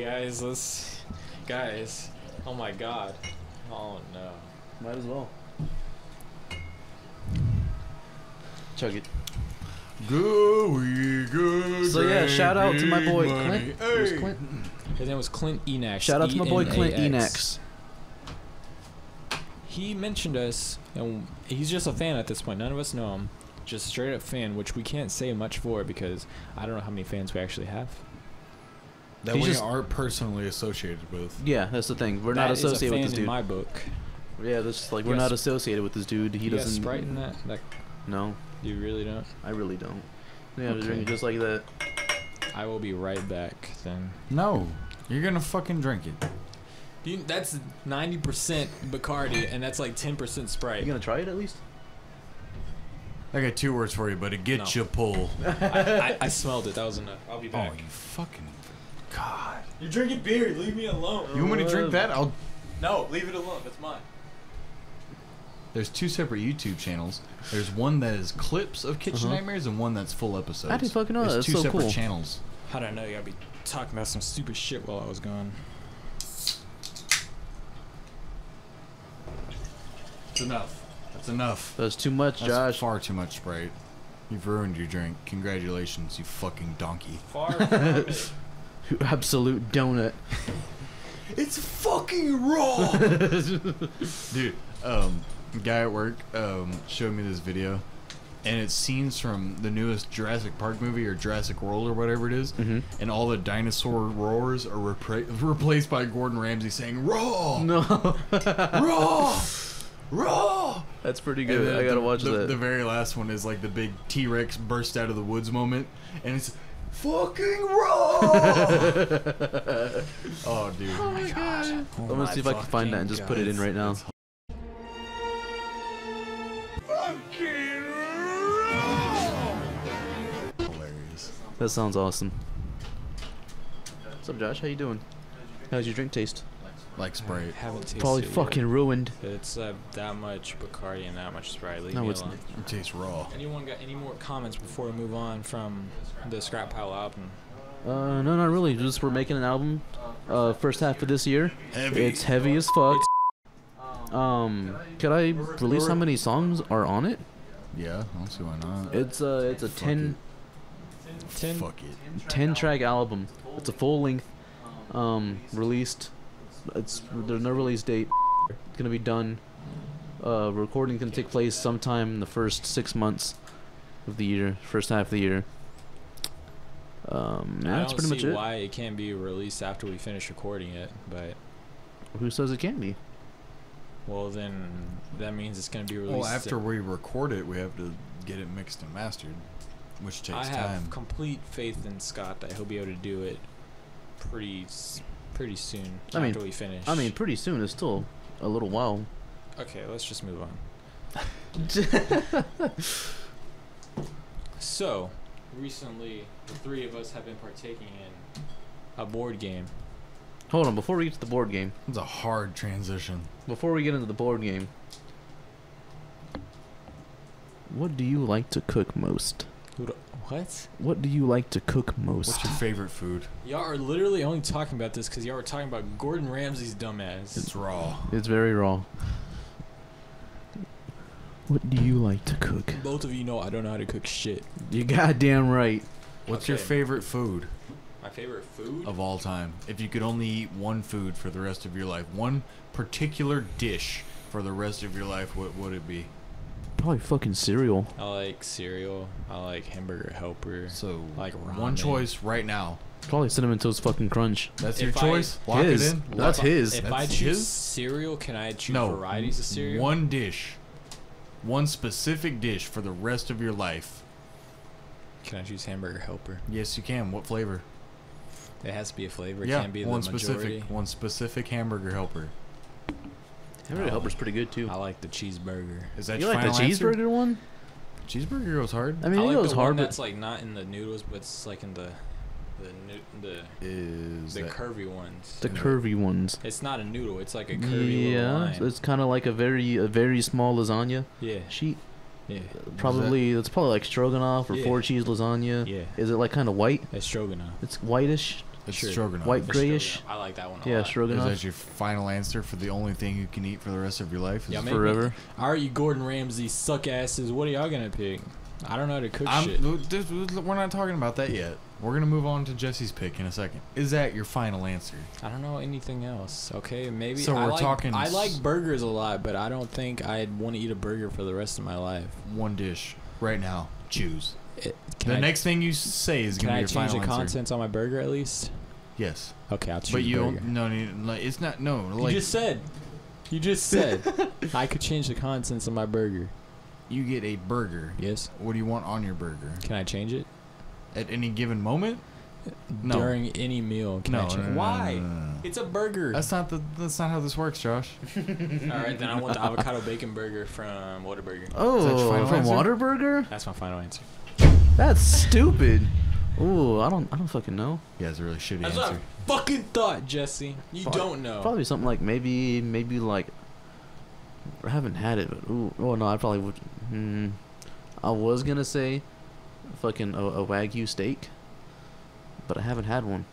guys. Oh my God. Oh no. Might as well. Chug it. Go, we go. So yeah, shout out to my boy money. Clint. Who's Hey. Clint? His name was Clint Enax. Shout out to my boy Clint ENAX. Enax. He mentioned us, and he's just a fan at this point. None of us know him. Just a straight up fan, which we can't say much for because I don't know how many fans we actually have. That He's we just- aren't personally associated with. Yeah, that's the thing. We're not That is associated a fan with this dude. in my book. Yeah, that's just like we're You got not Sp- associated with this dude. He You got doesn't. Sprite in that? No, You really don't? I really don't. Yeah, Okay. drink it just like that. I will be right back then. No, you're gonna fucking drink it. That's 90% Bacardi, and that's like 10% Sprite. You gonna try it at least? I got 2 words for you, but it gets No. you pull. I smelled it. That was enough. I'll be Oh, back. you fucking God! You're drinking beer. Leave me alone. You want me to drink that? I'll. No, leave it alone. It's mine. There's 2 separate YouTube channels. There's one that is clips of Kitchen Nightmares and one that's full episodes. I didn't fucking know that. There's That's 2 so separate cool. channels. How'd I know you gotta be talking about some stupid shit while I was gone? That's enough. That's enough. That's too much, That's Josh. far too much Sprite. You've ruined your drink. Congratulations, you fucking donkey. Far from it. Absolute donut. It's fucking raw. Dude, guy at work showed me this video, and it's scenes from the newest Jurassic Park movie or Jurassic World or whatever it is, and all the dinosaur roars are replaced by Gordon Ramsay saying "raw, No. raw, raw." That's pretty And good. then I gotta watch the, that. The very last one is like the big T-Rex burst out of the woods moment, and it's fucking raw. Oh, dude. Oh my god. I'm gonna see if I can find that and just put it in right now. Hilarious. That sounds awesome. What's up, Josh? How you doing? How's your drink taste? Like Sprite. Haven't tasted Probably it yet. fucking ruined. It's that much Bacardi and that much Sprite. Leave No, me it's alone. It tastes raw. Anyone got any more comments before we move on from the Scrap Pile album? No, not really. Just we're making an album. First half of this year. Heavy. It's heavy as fuck. Could I release how many songs are on it? Yeah, I don't see why not. It's a Fuck 10 Fuck it. 10 track album. It's a full length. Released. There's no release date. It's gonna be done. Recording's gonna take place sometime in the first 6 months of the year, first half of the year. I That's don't pretty much see it. why it can't be released after we finish recording it, but Who says it can't be? well then that means it's gonna be released. Well, after we record it, we have to get it mixed and mastered, which takes I have time. complete faith in Scott that he'll be able to do it pretty soon I mean- after we finish. I mean, pretty soon. It's still a little while. okay, let's just move on. So, recently, the 3 of us have been partaking in a board game. Hold on, before we get to the board game. It's a hard transition. Before we get into the board game. What do you like to cook most? What? What do you like to cook most? What's your favorite food? Y'all are literally only talking about this because y'all were talking about Gordon Ramsay's dumbass. It's raw. It's very raw. What do you like to cook? Both of you know I don't know how to cook shit. You goddamn right. What's your Okay. favorite food? My favorite food? of all time. If you could only eat one food for the rest of your life, one particular dish for the rest of your life, what would it be? Probably fucking cereal. I like cereal. I like hamburger helper. So, like one ramen. choice right now. Probably Cinnamon Toast fucking Crunch. That's If your choice? Lock His. it in? That's his. If That's I choose his? cereal, can I choose No. varieties of cereal? One dish. One specific dish for the rest of your life. Can I choose hamburger helper? Yes, you can. What flavor? It has to be a flavor. It Yeah, can't be the one majority. specific. One specific hamburger helper. Hamburger Helper's pretty good too. I like the cheeseburger. Is that You your like the final answer? cheeseburger one? Cheeseburger goes hard. I mean, I it like goes the hard, one but that's like not in the noodles, but it's like in the Is that curvy ones. the curvy ones. It's not a noodle. It's like a curvy little Yeah, line. it's kind of like a very small lasagna Yeah, sheet. yeah, Probably it's probably like stroganoff or Yeah. 4-cheese lasagna. yeah. Is it like kind of white? It's stroganoff. It's whitish, it's Sure. stroganoff? white It's grayish. stroganoff. I like that one a Yeah, lot. Is stroganoff. that your final answer for the only thing you can eat for the rest of your life? Is Yeah, maybe. Forever. All right, you Gordon Ramsay suck asses. What are y'all gonna pick? I don't know how to cook shit. We're not talking about that yet. We're gonna move on to Jesse's pick in a second. Is that your final answer? I don't know anything else. Okay, maybe. So I we're like, talking I s- like burgers a lot, but I don't think I'd want to eat a burger for the rest of my life. One dish right now. Choose. Can The I, next thing you say is can gonna I be your change final the answer. contents on my burger at least? Yes, Okay, I'll choose but a you burger. don't. No, it's not. No, You like just said. You just said I could change the contents of my burger. you get a burger. Yes. What do you want on your burger? Can I change it At any given moment? No. during any meal? Can No, I change? no, no, Why? no, no, no. It's a burger. That's not how this works, Josh. All right, then I want the avocado bacon burger from Whataburger. Is that your Oh, final from answer? Whataburger? That's my final answer. That's stupid. Ooh, I don't fucking know. Yeah, it's a really shitty That's what answer. I fucking thought, Jesse. You don't know. Probably something like maybe like I haven't had it, but ooh, oh no, I probably would. I was gonna say fucking a Wagyu steak, but I haven't had one.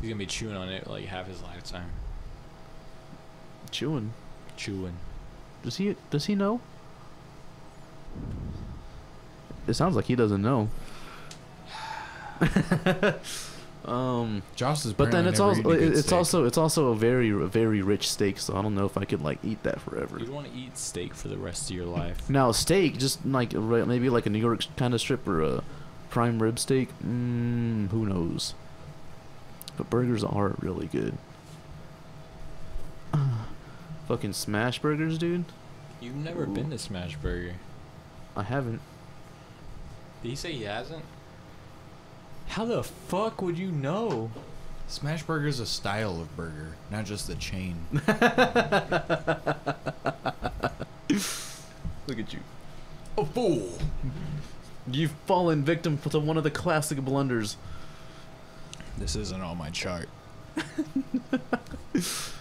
He's gonna be chewing on it like half his lifetime. Chewing. Chewing. Does he know? It sounds like he doesn't know. Josh is. But then it's also also. it's also a very rich steak, so I don't know if I could like eat that forever. You'd want to eat steak for the rest of your life. Now steak, just like maybe like a New York kind of strip or a prime rib steak. Who knows? But burgers are really good. Fucking smash burgers, dude. You've never been to Smash Burger. I haven't. Did he say he hasn't? How the fuck would you know? Smash burger is a style of burger, not just the chain. Look at you. A fool. You've fallen victim to one of the classic blunders. This isn't on my chart.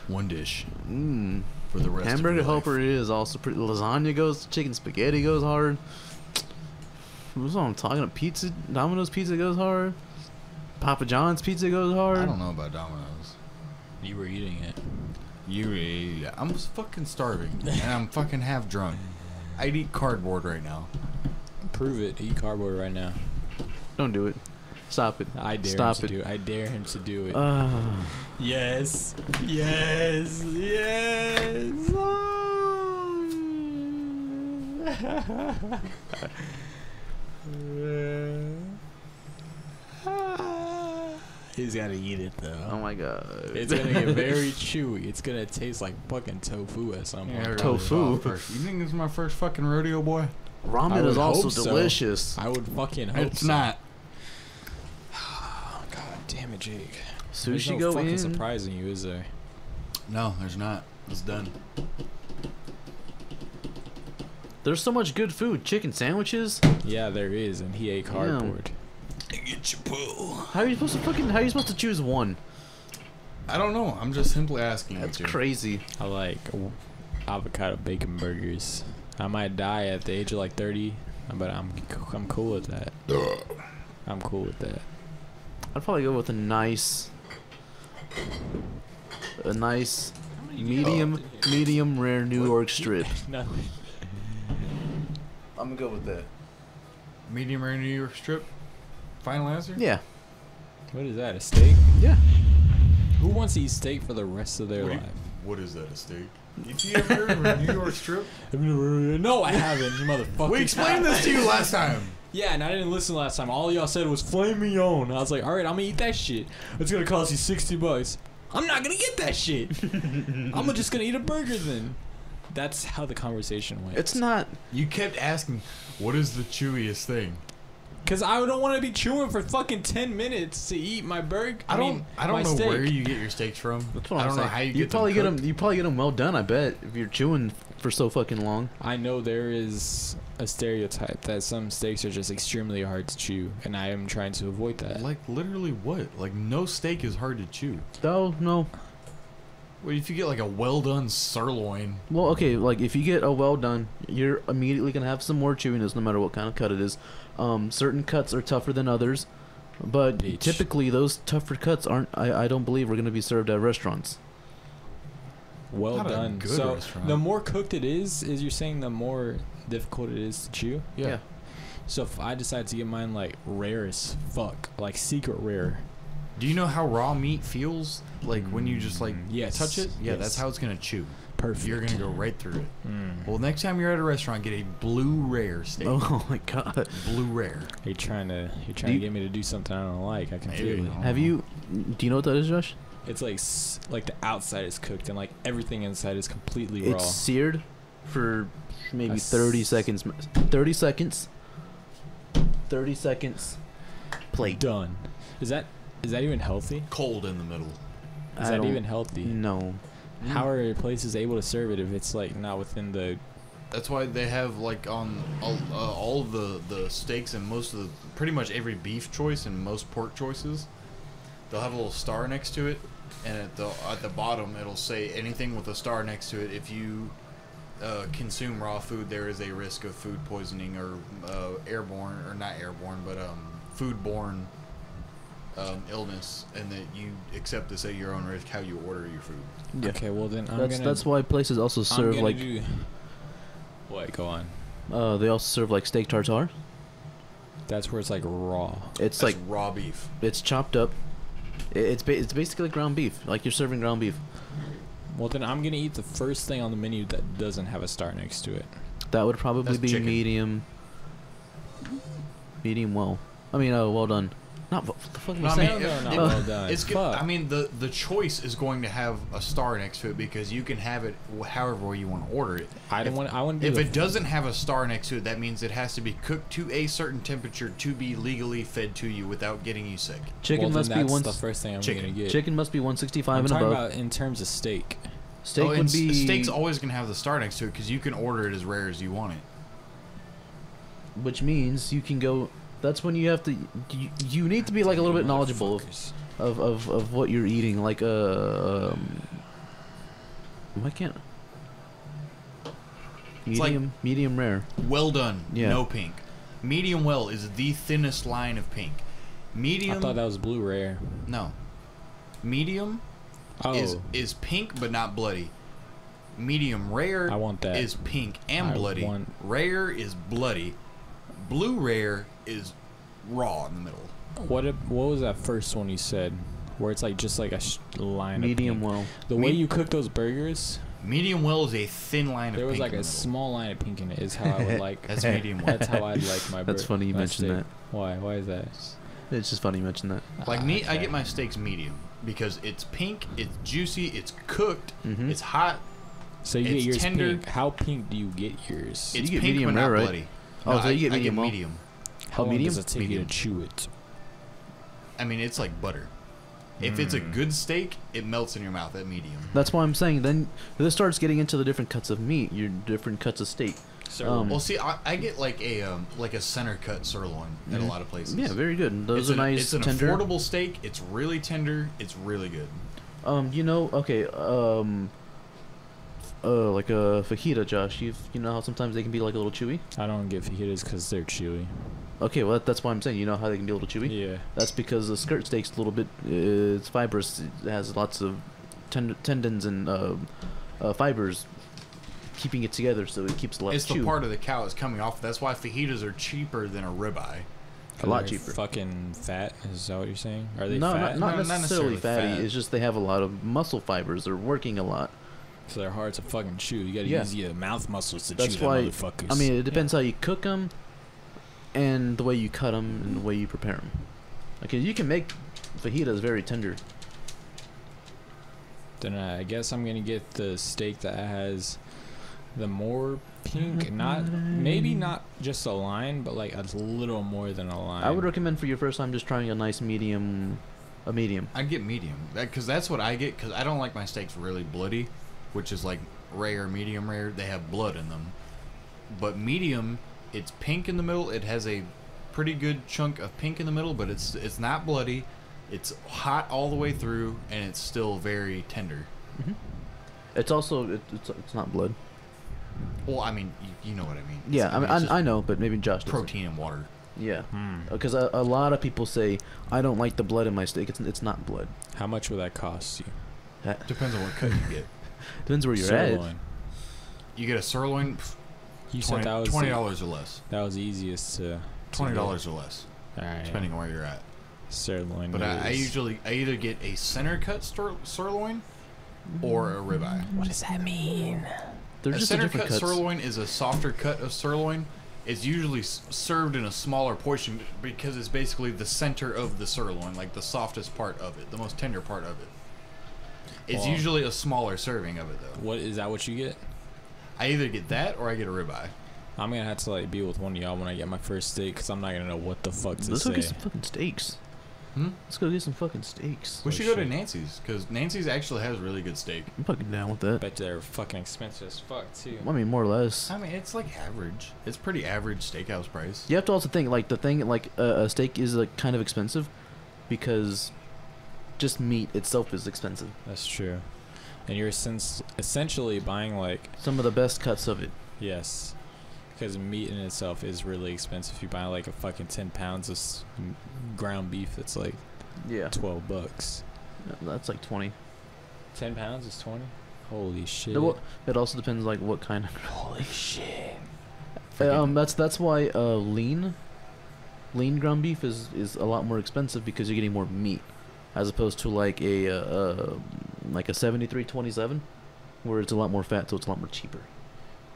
One dish Mmm. for the rest. Hamburger of your life. helper is also pretty. Lasagna goes. Chicken spaghetti goes hard. What's what I'm talking about? Pizza. Domino's pizza goes hard. Papa John's pizza goes hard. I don't know about Domino's. You were eating it. I'm fucking starving and I'm fucking half drunk. I'd eat cardboard right now. Prove it. Eat cardboard right now. Don't do it. Stop it. I dare Stop him it. to do it. I dare him to do it. Yes. Yes. Yes. He's gotta eat it though. Oh my god. It's gonna get very chewy. It's gonna taste like fucking tofu at some point. really Tofu. thought first. You think this is my first fucking rodeo, boy? I Ramen would is also hope so. delicious. I would fucking hope It's so. not. Oh, God damn it, Jake. Sushi There's no go fucking in. surprising you, is there? No, there's not. It's done. There's so much good food. Chicken sandwiches. Yeah, there is, and he ate cardboard. Get your pull. How are you supposed to choose one? I don't know. I'm just simply asking. That's you to. crazy. I like avocado bacon burgers. I might die at the age of like 30, but I'm cool with that. I'm cool with that. I'd probably go with a nice medium rare New York strip. No. I'm gonna go with that. Medium rare New York strip. Final answer? Yeah. What is that? A steak? Yeah. Who wants to eat steak for the rest of their life? What is that, a steak? If you ever heard of a New York strip? No, I haven't, you motherfucker. We explained this to you last time. Yeah, and I didn't listen last time. All y'all said was filet mignon. I was like, all right, I'm gonna eat that shit. It's gonna cost you $60. I'm not gonna get that shit. I'm just gonna eat a burger then. That's how the conversation went. It's not. You kept asking, what is the chewiest thing? Cause I don't want to be chewing for fucking 10 minutes to eat my burger. I don't know steak. where you get your steaks from. That's what I I'm don't know saying. how you You get probably get them. them. You probably get them well done. I bet if you're chewing for so fucking long. I know there is a stereotype that some steaks are just extremely hard to chew, and I am trying to avoid that. Like literally what? Like no steak is hard to chew. Oh no. Well, if you get like a well done sirloin, Well, okay, like if you get a well done, you're immediately gonna have some more chewiness, no matter what kind of cut it is. Certain cuts are tougher than others, but Bitch. typically those tougher cuts aren't. I don't believe are gonna be served at restaurants. Well Not a done. good So restaurant. the more cooked it is you're saying the more difficult it is to chew? yeah. So if I decide to get mine like rare as fuck, like secret rare, Do you know how raw meat feels? Like when you just like Yes. touch it? Yeah, Yes. that's how it's gonna chew. perfect. You're gonna go right through it. Mm. Well, next time you're at a restaurant, get a blue rare steak. Oh my god. Blue rare. You're trying to you- get me to do something I don't like. I can Maybe. feel it. Have you? Do you know what that is, Josh? It's like the outside is cooked and like everything inside is completely raw. It's seared for maybe That's- 30 seconds. 30 seconds. 30 seconds. Plate. Done. Is that even healthy? Cold in the middle. Is I that don't- even healthy? No. How are places able to serve it if it's like not within the? That's why they have like on all of the steaks and most of the pretty much every beef choice and most pork choices, they'll have a little star next to it, and at the bottom it'll say anything with a star next to it. If you consume raw food, there is a risk of food poisoning or airborne or not airborne, but foodborne illness, and that you accept this at your own risk how you order your food. Yeah. Okay, well then That's why places also serve like What? Go on. they also serve like steak tartare. That's where it's like raw. It's That's like raw beef. it's chopped up. It's basically ground beef. Like you're serving ground beef. Well then I'm gonna eat the first thing on the menu that doesn't have a star next to it. That would probably That's be chicken. medium well. I mean, well done. Not what the fuck am No, I I saying? mean, No, if- no, if- well done. It's good. Fuck. I mean, the choice is going to have a star next to it because you can have it however you want to order it. I want to. If it doesn't have a star next to it, that means it has to be cooked to a certain temperature to be legally fed to you without getting you sick. Chicken well, must then be that's one. the first thing I'm chicken. gonna get. Chicken must be 165 I'm and talking above. about in terms of steak. Steak and would be steak's always going to have the star next to it because you can order it as rare as you want it. which means you can go. That's when you have to. You need to be like a little bit knowledgeable Motherfuckers. of what you're eating. Like why can't It's like- medium rare. Well done. Yeah. No pink. Medium well is the thinnest line of pink. Medium. I thought that was blue rare. No. Medium Oh, is pink but not bloody. Medium rare I want that. is pink and I bloody. want- Rare is bloody. Blue rare is raw in the middle. what was that first one you said? Where it's like just like a line Medium of pink? well. The way you cook those burgers, Medium well is a thin line of there was pink like in a the middle. small line of pink in it. Is how I would like. That's medium well. That's how I'd like my. That's funny you my mentioned steak. that. Why? Why is that? It's just funny you mentioned that. Like me, I okay. get my steaks medium because it's pink, it's juicy, it's cooked, Mhm. it's hot, So you get It's yours tender. pink. How pink do you get yours? it's get pink medium but not rare, right? bloody. Oh, so you get I medium well. medium. How long medium? does it take you Medium. to chew it? I mean, it's like butter. If it's a good steak, it melts in your mouth at medium. That's why I'm saying then this starts getting into the different cuts of meat, your different cuts of steak. Well, see, I get like a center cut sirloin at a lot of places. Yeah, very good. Those It's are an, nice, It's an tender. affordable steak. It's really tender. It's really good. Okay, like a fajita, Josh. You know how sometimes they can be like a little chewy. I don't get fajitas because they're chewy. Okay, well that's why I'm saying. You know how they can be a little chewy. Yeah. That's because the skirt steak's a little bit. It's fibrous. It has lots of tendons and fibers, keeping it together, so it keeps less It's chew. the part of the cow it's coming off. That's why fajitas are cheaper than a ribeye. A lot cheaper. Fucking fat? Is that what you're saying? Are they No, fat? not No, necessarily fatty. fat. It's just they have a lot of muscle fibers. They're working a lot. So they're hard to fucking chew. You gotta Yeah. use your mouth muscles to That's chew why. them motherfuckers. I mean, it depends how you cook them, and the way you cut them, and the way you prepare them. Okay, you can make fajitas very tender. Then I guess I'm gonna get the steak that has the more pink, maybe not just a line, but like a little more than a line. I would recommend for your first time just trying a nice medium, a medium. I'd get medium, because that's what I get, because I don't like my steaks really bloody, which is like rare, medium rare. They have blood in them. But medium, it's pink in the middle. It has a pretty good chunk of pink in the middle, but it's not bloody. It's hot all the way through, and it's still very tender. It's also it's not blood. Well, I mean, you know what I mean. Yeah, It's- I mean it's just I know, but maybe Josh doesn't. protein and water. Yeah, Hmm. because a lot of people say I don't like the blood in my steak. It's not blood. How much would that cost you? Depends on what cut you get. Depends where you're at. Sirloin. You get a sirloin, You said that was $20 or less. that was easiest to $20 or less, All right. depending on where you're at. Sirloin. But I is- either get a center cut sirloin or a ribeye. What does that mean? They're A just center different cut cuts. sirloin is a softer cut of sirloin. It's usually served in a smaller portion because it's basically the center of the sirloin, like the softest part of it, the most tender part of it. It's Wow. usually a smaller serving of it, though. What is that? What you get? I either get that or I get a ribeye. I'm gonna have to like be with one of y'all when I get my first steak, cause I'm not gonna know what the fuck to Let's go say. get some fucking steaks. Let's go get some fucking steaks. We should go to shit. Nancy's, because Nancy's actually has really good steak. I'm fucking down with that. Bet they're fucking expensive as fuck too. I mean, more or less. I mean, it's like average. It's pretty average steakhouse price. You have to also think like the thing like a steak is like kind of expensive because just meat itself is expensive. That's true. And you're essentially buying like Some of the best cuts of it. yes, because meat in itself is really expensive. If you buy like a fucking 10 pounds of ground beef, it's like Yeah, $12. that's like 20. 10 pounds is 20. Holy shit. It also depends like what kind of. Holy shit. That's why lean ground beef is a lot more expensive because you're getting more meat, as opposed to like a 73-27, where it's a lot more fat, so it's a lot more cheaper.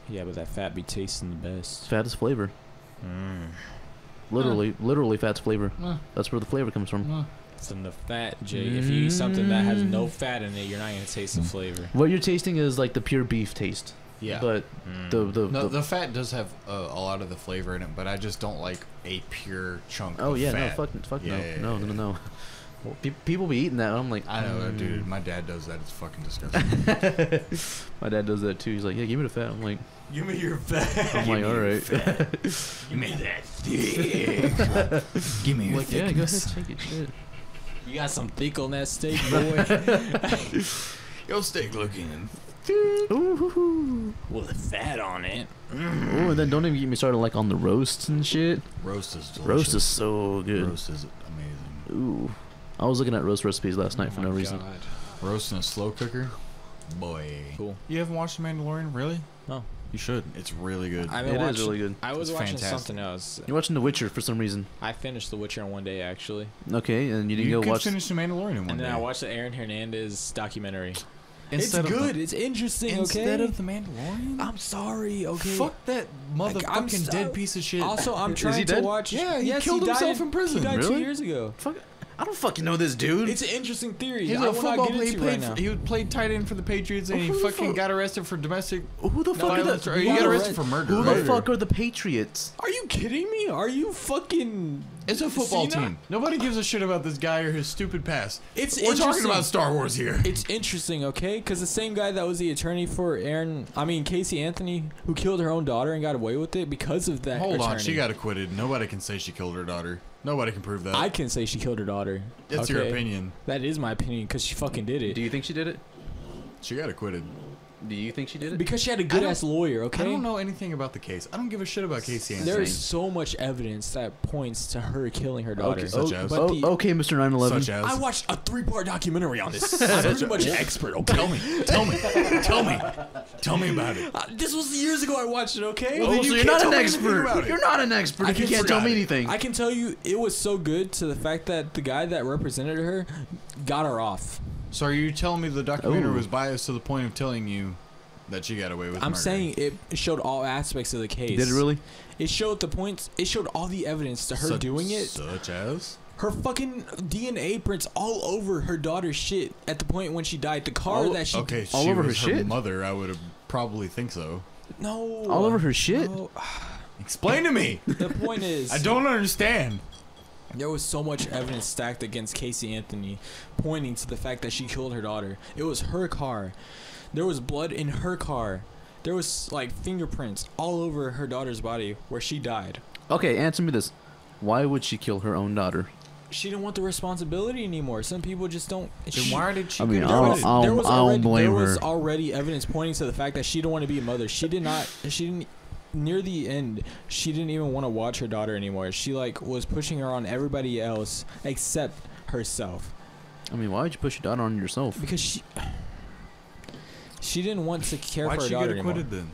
Yeah, but that fat be tasting the best. Fat is flavor. Mm. Literally, fat's flavor. That's where the flavor comes from. From the fat, Jay. If you eat something that has no fat in it, you're not gonna taste the flavor. What you're tasting is like the pure beef taste. Yeah. But The fat does have a lot of the flavor in it, but I just don't like a pure chunk oh of yeah, fat. no, fuck Yeah, no, yeah, no, yeah. no, no. Well, people be eating that. And I'm like, I know, dude. My dad does that. It's fucking disgusting. My dad does that too. He's like, yeah, give me the fat. I'm like, Give me your fat. I'm like, all right. Give me that thick. Give me your Like, yeah, go ahead, thickness. take it. Shit. You got some thick on that steak, boy. Your steak looking. Ooh, With fat on it. and then don't even get me started like on the roasts and shit. Roast is delicious. Roast is so good. Roast is amazing. Ooh, I was looking at roast recipes last night for no reason. Roast in a slow cooker. Boy. Cool. You haven't watched The Mandalorian? Really? No. You should. It's really good. I've It been is watching, really good. I was It's watching fantastic. something else. You're watching The Witcher for some reason. I finished The Witcher in one day, actually. Okay, and you didn't You go could watch. finish The Mandalorian in one And then day. I watched the Aaron Hernandez documentary. Instead it's of good. The, It's interesting, instead okay? of The Mandalorian? I'm sorry, okay? Fuck that motherfucking dead piece of shit. Also, I'm Is trying he to dead? watch... Yeah, he yes, killed himself died- in prison. He died 2 Really? years ago. Fuck, I don't fucking know this dude. It's an interesting theory. He's I a will not football get player. into right now. He played tight end for the Patriots, and he Who the fucking fuck- got arrested for domestic Who the fuck are violence. the? Or he got arrested for murder. Who right? the fuck are the Patriots? Are you kidding me? Are you fucking... It's a football Cena? team. Nobody gives a shit about this guy or his stupid past. It's We're talking interesting. about Star Wars here. It's interesting, okay? Because the same guy that was the attorney for Casey Anthony, who killed her own daughter and got away with it because of that Hold on, attorney. she got acquitted. Nobody can say she killed her daughter. Nobody can prove that. I can say she killed her daughter. It's your okay? opinion. That is my opinion because she fucking did it. Do you think she did it? She got acquitted. Do you think she did it? Because she had a good ass lawyer, okay? I don't know anything about the case. I don't give a shit about Casey Anthony. There is so much evidence that points to her killing her daughter. Okay, Such as? But okay, Mr. 9/11. Such as? I watched a 3-part documentary on this. I'm pretty much an expert, okay? Tell me about it. This was years ago I watched it, okay? Well, then so you you're can't not tell an me anything expert. about it. You're not an expert if you can't tell me anything. I can tell you it was so good to the fact that the guy that represented her got her off. So are you telling me the documentary Ooh. was biased to the point of telling you that she got away with I'm murder? saying it showed all aspects of the case. Did it really? It showed the points. It showed all the evidence to her doing it. Such as? Her fucking DNA prints all over her daughter's shit at the point when she died. The car that she... Okay, all she over her was her shit? mother. I would have probably think so. No. All over her shit? No. Explain to me. The point is... I don't understand. There was so much evidence stacked against Casey Anthony, pointing to the fact that she killed her daughter. It was her car. There was blood in her car. There was like fingerprints all over her daughter's body where she died. Okay, answer me this. Why would she kill her own daughter? She didn't want the responsibility anymore. Some people just don't. Then why did she I mean, get I acquitted? don't blame there was her. already evidence pointing to the fact that she didn't want to be a mother. She didn't. Near the end, she didn't even want to watch her daughter anymore. She like was pushing her on everybody else except herself. I mean, why would you push your daughter on yourself? Because she didn't want to care Why'd for her she daughter get anymore. acquitted then?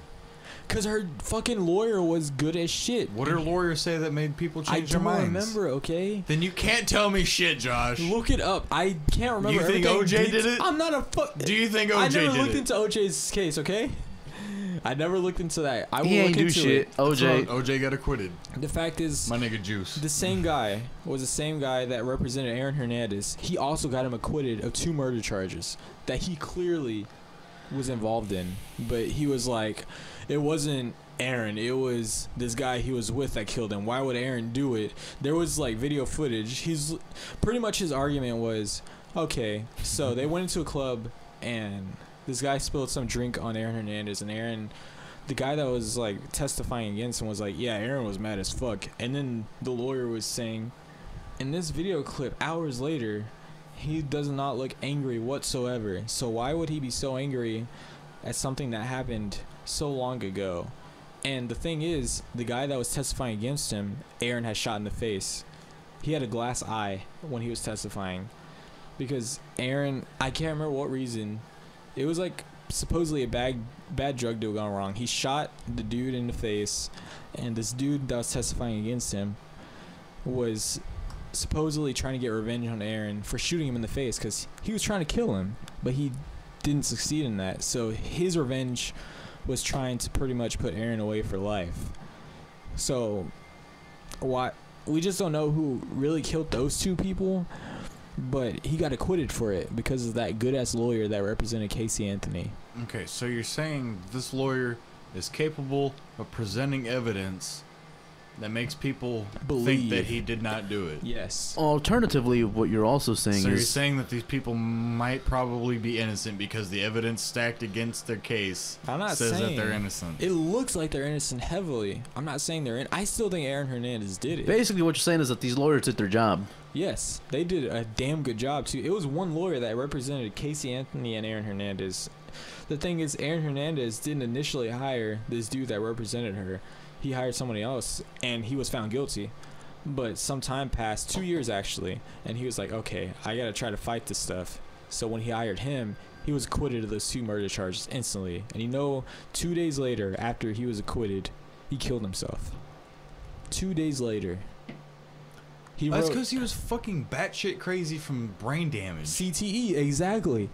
Because her fucking lawyer was good as shit. What did her lawyer say that made people I change their don't minds? remember, okay? Then you can't tell me shit, Josh. Look it up. I can't remember You think everything. OJ did it? I'm not a fuck. Do you think I OJ never did looked it? into OJ's case, okay? I never looked into that. I will He ain't look do into shit. it. OJ. OJ got acquitted. The fact is, My nigga Juice. the same guy was the same guy that represented Aaron Hernandez. He also got him acquitted of 2 murder charges that he clearly was involved in. But he was like, it wasn't Aaron, it was this guy he was with that killed him. Why would Aaron do it? There was like video footage. He's pretty much, his argument was, okay, so they went into a club and this guy spilled some drink on Aaron Hernandez, and Aaron, the guy that was like testifying against him, was like, yeah, Aaron was mad as fuck. And then the lawyer was saying, in this video clip, hours later, he does not look angry whatsoever. So why would he be so angry at something that happened so long ago? And the thing is, the guy that was testifying against him, Aaron had shot in the face. He had a glass eye when he was testifying. Because Aaron, I can't remember what reason, it was like supposedly a bad drug deal gone wrong. He shot the dude in the face, and this dude that was testifying against him was supposedly trying to get revenge on Aaron for shooting him in the face because he was trying to kill him, but he didn't succeed in that. So his revenge was trying to pretty much put Aaron away for life. So we just don't know who really killed those 2 people, but he got acquitted for it because of that good ass lawyer that represented Casey Anthony. Okay, so you're saying this lawyer is capable of presenting evidence that makes people think Believe. that he did not do it. Yes. Alternatively, what you're also saying So you're is saying that these people might probably be innocent because the evidence stacked against their case I'm not says saying that they're innocent. It looks like they're innocent heavily. I'm not saying they're in. I still think Aaron Hernandez did it. basically what you're saying is that these lawyers did their job. Yes, they did a damn good job too. It was one lawyer that represented Casey Anthony and Aaron Hernandez. The thing is, Aaron Hernandez didn't initially hire this dude that represented her. He hired somebody else, and he was found guilty. But some time passed, 2 years actually, and he was like, okay, I gotta try to fight this stuff. So when he hired him, he was acquitted of those 2 murder charges instantly. And 2 days later, after he was acquitted, he killed himself. 2 days later. That's because he was fucking batshit crazy from brain damage. CTE, exactly.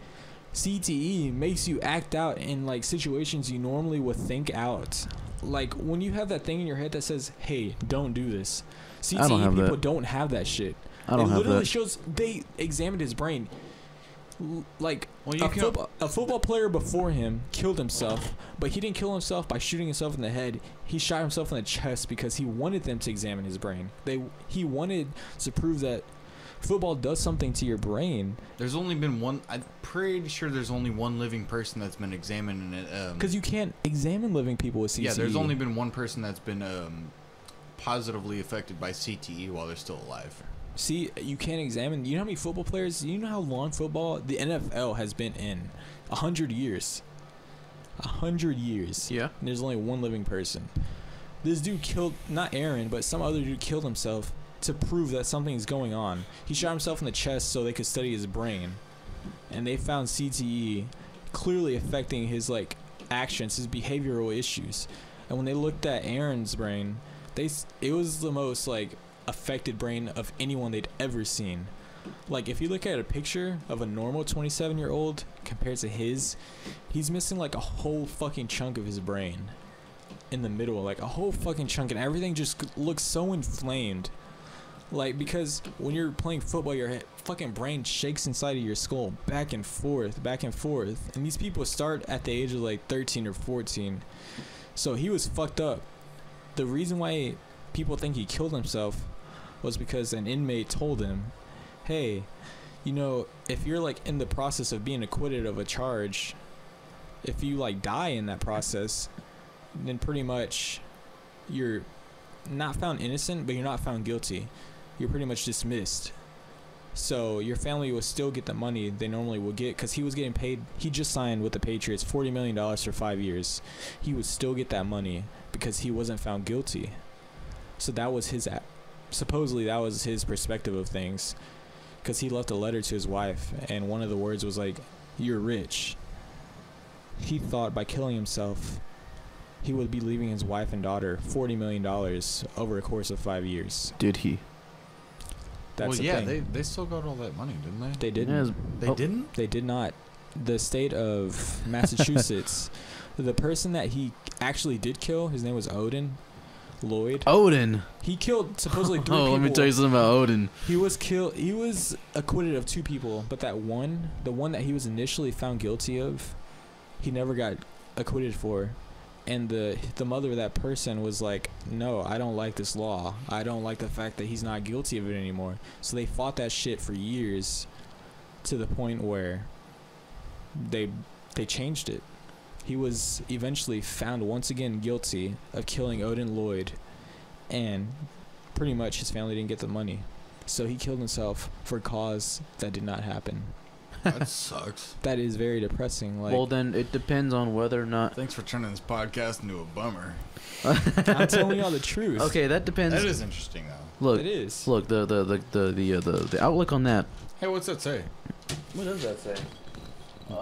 CTE makes you act out in like situations you normally would think out. Like when you have that thing in your head that says, hey, don't do this. CTE I don't have people that. don't have that shit. I don't it have literally that. shows they examined his brain. Like Well, you a football player before him killed himself, but he didn't kill himself by shooting himself in the head. He shot himself in the chest because he wanted them to examine his brain. He wanted to prove that football does something to your brain. There's only been one. I'm pretty sure there's only one living person that's been examined in it. Because you can't examine living people with CTE. Yeah, there's only been one person that's been positively affected by CTE while they're still alive. See, you can't examine. You know how many football players? You know how long football, the NFL has been in 100 years. 100 years. Yeah. And there's only one living person. This dude killed, not Aaron, but some other dude killed himself to prove that something's going on. He shot himself in the chest so they could study his brain. And they found CTE clearly affecting his like actions, his behavioral issues. And when they looked at Aaron's brain, it was the most like affected brain of anyone they'd ever seen. Like if you look at a picture of a normal 27-year-old compared to his, he's missing like a whole fucking chunk of his brain in the middle, like a whole fucking chunk, and everything just looks so inflamed. Like, because when you're playing football, your fucking brain shakes inside of your skull back and forth, and these people start at the age of like 13 or 14. So he was fucked up. The reason why people think he killed himself was because an inmate told him, hey, you know, if you're like in the process of being acquitted of a charge, if you like die in that process, then pretty much you're not found innocent, but you're not found guilty. You're pretty much dismissed. So your family will still get the money they normally would get, because he was getting paid. He just signed with the Patriots $40 million for 5 years. He would still get that money because he wasn't found guilty. So that was supposedly that was his perspective of things, because he left a letter to his wife, and one of the words was like, "You're rich." He thought by killing himself he would be leaving his wife and daughter $40 million over a course of 5 years. Did he? That's well, yeah, thing. they still got all that money, didn't they? They didn't. Yeah, They didn't? They did not. The state of Massachusetts, the person that he actually did kill, his name was Odin Lloyd. Odin. He killed supposedly 3 people. Oh, let me tell you something about Odin. He was acquitted of 2 people, but the one that he was initially found guilty of, he never got acquitted for. And the mother of that person was like, no, I don't like this law. I don't like the fact that he's not guilty of it anymore. So they fought that shit for years, to the point where they changed it. He was eventually found once again guilty of killing Odin Lloyd, and pretty much his family didn't get the money. So he killed himself for a cause that did not happen. That sucks. That is very depressing. Like, Well, then it depends on whether or not. Thanks for turning this podcast into a bummer. I'm telling y'all the truth. Okay, that depends. That is interesting, though. Look, It is. look, the outlook on that. Hey, what's that say? What does that say?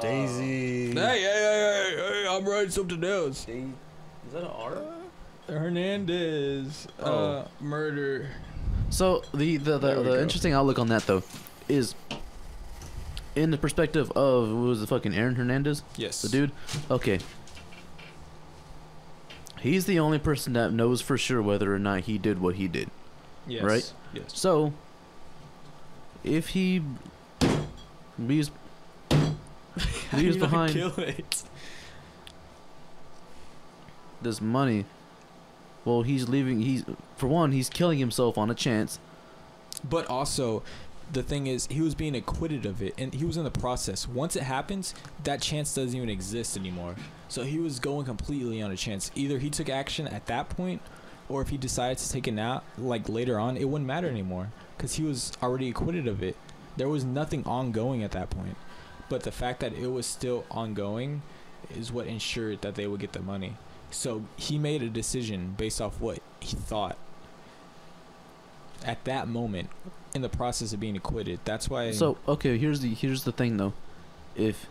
Daisy. Hey, I'm writing something else. Is that an R? Hernandez, Oh. murder. So the There we go. interesting outlook on that though is in the perspective of, what was the fucking Aaron Hernandez, Yes. the dude. Okay, he's the only person that knows for sure whether or not he did what he did. Yes. Right? Yes. So if he leaves behind Kill it. this money, well, he's leaving. He's killing himself on a chance. But also, the thing is, he was being acquitted of it, and he was in the process. Once it happens, that chance doesn't even exist anymore. So he was going completely on a chance. Either he took action at that point, or if he decided to take it now, like later on, it wouldn't matter anymore, because he was already acquitted of it. There was nothing ongoing at that point. But the fact that it was still ongoing is what ensured that they would get the money. So he made a decision based off what he thought at that moment in the process of being acquitted. That's why. So okay, here's the thing though, if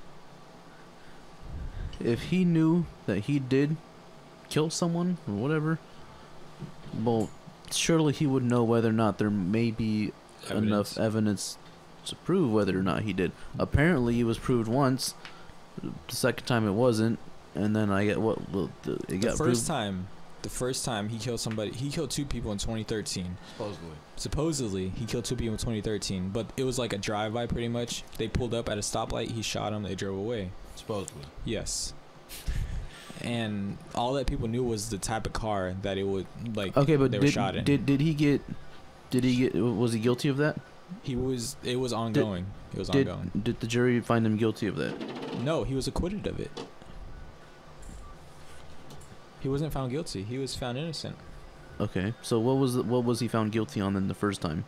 he knew that he did kill someone or whatever, well, surely he would know whether or not there may be enough evidence to prove whether or not he did. Apparently, it was proved once. The second time it wasn't, and then I get what? Well, it got proved. The first time he killed somebody, he killed 2 people in 2013. Supposedly, he killed 2 people in 2013, but it was like a drive-by pretty much. They pulled up at a stoplight, he shot them, they drove away. Supposedly. Yes. And all that people knew was the type of car that it would, like, Okay, but they were shot in. did he get? Was he guilty of that? It was ongoing. It was ongoing. Did the jury find him guilty of that? No, he was acquitted of it. He wasn't found guilty. He was found innocent. Okay, so what was he found guilty on then the first time?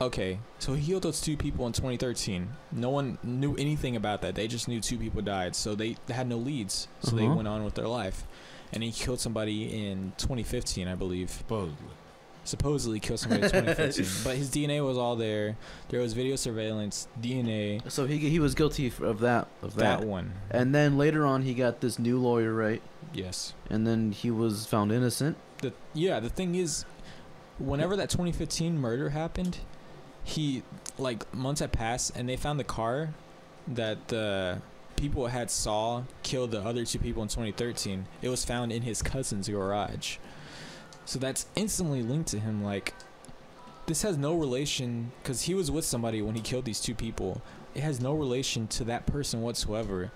Okay, so he killed those 2 people in 2013. No one knew anything about that. They just knew 2 people died, so they had no leads. So they went on with their life. And he killed somebody in 2015, I believe. Supposedly killed somebody in 2015. But his DNA was all there. There was video surveillance, DNA. So he was guilty of that. That one. And then later on, he got this new lawyer, right? Yes. And then he was found innocent. The thing is, whenever that 2015 murder happened, months had passed, and they found the car that the people saw kill the other 2 people in 2013. It was found in his cousin's garage. So that's instantly linked to him. Like, this has no relation, because he was with somebody when he killed these 2 people. It has no relation to that person whatsoever.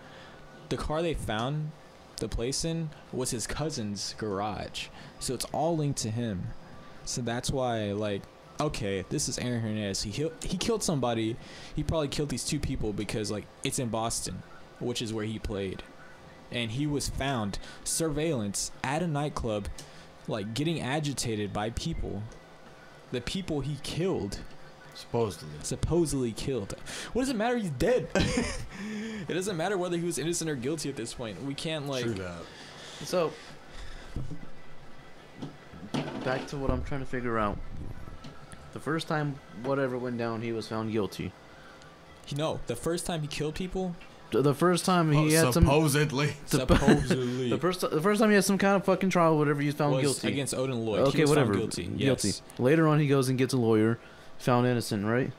The car they found the place in was his cousin's garage. So it's all linked to him. So that's why, like, okay, this is Aaron Hernandez. He killed somebody. He probably killed these 2 people because, like, it's in Boston, which is where he played. And he was found surveillance at a nightclub, like, getting agitated by people. The people he killed. Supposedly killed. What does it matter? He's dead. It doesn't matter whether he was innocent or guilty at this point. We can't, like... True that. So, back to what I'm trying to figure out. The first time whatever went down, he was found guilty. No, the first time he killed people... The first time he had supposedly. Supposedly. The first time he had some kind of fucking trial, whatever, he was found guilty. Against Odin Lloyd. Okay, he was whatever. Found guilty. Guilty. Yes. Later on, he goes and gets a lawyer, found innocent, right?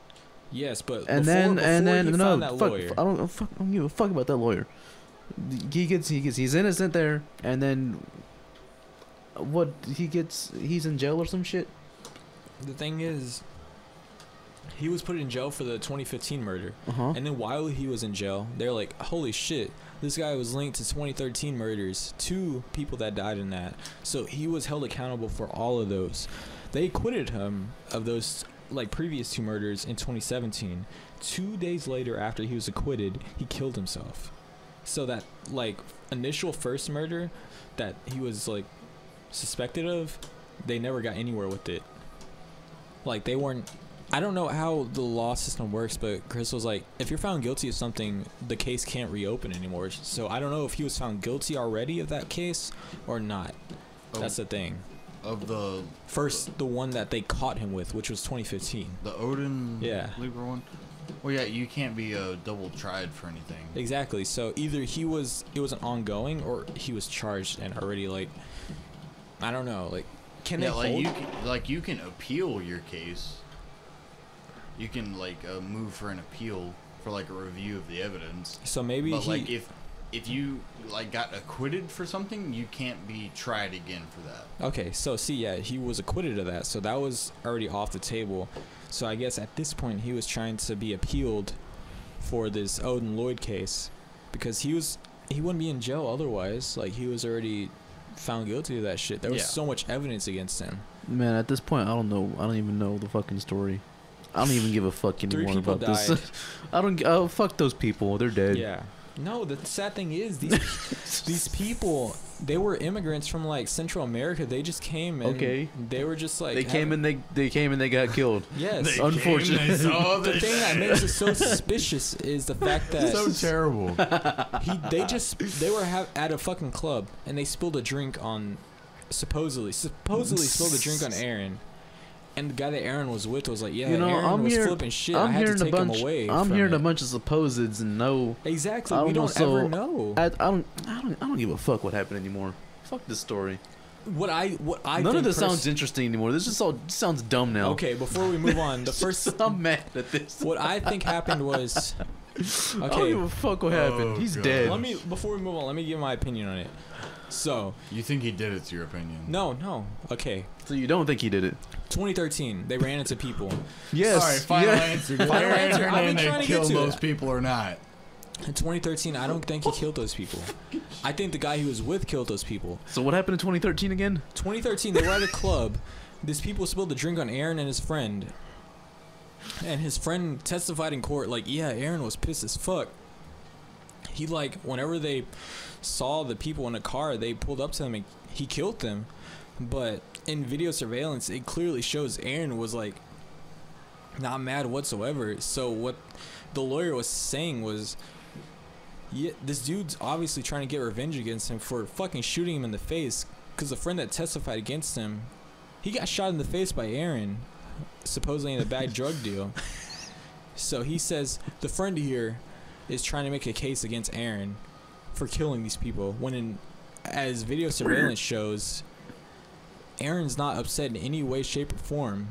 Yes, but and before he found that fuck, lawyer. I don't give a fuck about that lawyer. He's innocent there, and then he's in jail or some shit. The thing is, he was put in jail for the 2015 murder. And then while he was in jail, they're like, holy shit, this guy was linked to 2013 murders, 2 people that died in that. So he was held accountable for all of those. They acquitted him of those, like, previous 2 murders in 2017. 2 days later, after he was acquitted, he killed himself. So that, like, initial first murder that he was, like, suspected of, they never got anywhere with it. Like, they weren't... I don't know how the law system works, but Chris was like, if you're found guilty of something, the case can't reopen anymore. So I don't know if he was found guilty already of that case or not. That's the thing. Of the one that they caught him with, which was 2015. The Odin Lieber one? Well, yeah, you can't be double tried for anything. Exactly. So either it was an ongoing, or he was charged and already, like, I don't know, like, can they hold? You can appeal your case. You can, like, move for an appeal for, like, a review of the evidence. So maybe like, if you, like, got acquitted for something, you can't be tried again for that. Okay, so see, yeah, he was acquitted of that, so that was already off the table. So I guess at this point he was trying to be appealed for this Odin Lloyd case, because he wouldn't be in jail otherwise. Like, he was already found guilty of that shit. There was so much evidence against him. Man, at this point, I don't know. I don't even know the fucking story. I don't even give a fuck anymore about this. I don't. Oh, fuck those people. They're dead. Yeah. No, the sad thing is these people, they were immigrants from, like, Central America. They just came and they were just like they came and they got killed. Yes. Unfortunately. The thing that makes it so suspicious is the fact that so terrible. They were at a fucking club and they spilled a drink on supposedly spilled a drink on Aaron. And the guy that Aaron was with was like, yeah, Aaron was flipping shit. I had to take him away. I'm hearing a bunch of supposeds and no. Exactly. We don't ever know. I don't give a fuck what happened anymore. Fuck this story. What I None of this sounds interesting anymore. This just all sounds dumb now. Okay, before we move on, the first I'm mad at this. What I think happened was I don't give a fuck what happened. He's dead. Before we move on, let me give my opinion on it. So you think he did it? It's your opinion. No. Okay. So you don't think he did it? 2013, they ran into people. Yes. All right, final answer. Did Aaron I've been trying Hernandez to kill get to those it. people or not? In 2013, I don't think he killed those people. I think the guy he was with killed those people. So what happened in 2013 again? 2013, they were at a club. These people spilled a drink on Aaron and his friend. And his friend testified in court, like, yeah, Aaron was pissed as fuck. He, like, whenever they saw the people in a car, they pulled up to them and he killed them. But in video surveillance, it clearly shows Aaron was, like, not mad whatsoever. So what the lawyer was saying was, yeah, this dude's obviously trying to get revenge against him for fucking shooting him in the face, because the friend that testified against him, he got shot in the face by Aaron, supposedly in a bad drug deal. So he says the friend here is trying to make a case against Aaron for killing these people, when as video surveillance shows, Aaron's not upset in any way, shape, or form,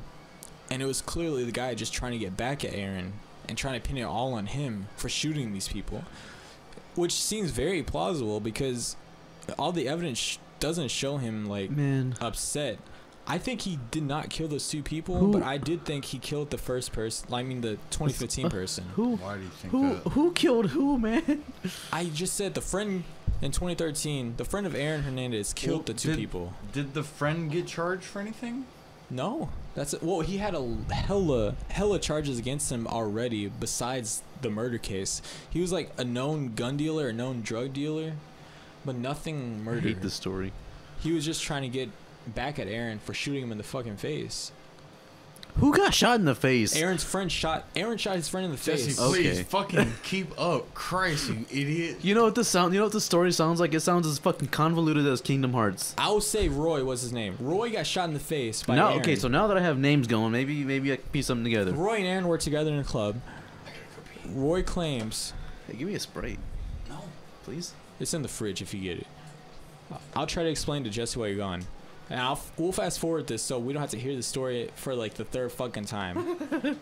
and it was clearly the guy just trying to get back at Aaron and trying to pin it all on him for shooting these people, which seems very plausible because all the evidence doesn't show him like upset. I think he did not kill those two people, but I did think he killed the first person. I mean, the 2015 person. Why do you think that? Who killed who, man? I just said the friend in 2013, the friend of Aaron Hernandez killed the two people. Did the friend get charged for anything? No, that's it. Well, he had a hella charges against him already. Besides the murder case, he was like a known gun dealer, a known drug dealer, but nothing murder. I hate this story. He was just trying to get back at Aaron for shooting him in the fucking face. Who got shot in the face? Aaron shot his friend in the Jesse, face. please fucking keep up. Christ, you idiot. You know what this story sounds like? It sounds as fucking convoluted as Kingdom Hearts. I will say Roy was his name. Roy got shot in the face by Aaron. Okay, so now that I have names going, maybe I can piece something together. Roy and Aaron were together in a club. Roy claims... Hey, give me a Sprite. No. Please? It's in the fridge if you get it. I'll try to explain to Jesse while you're gone. And we'll fast forward this so we don't have to hear the story for like the third fucking time.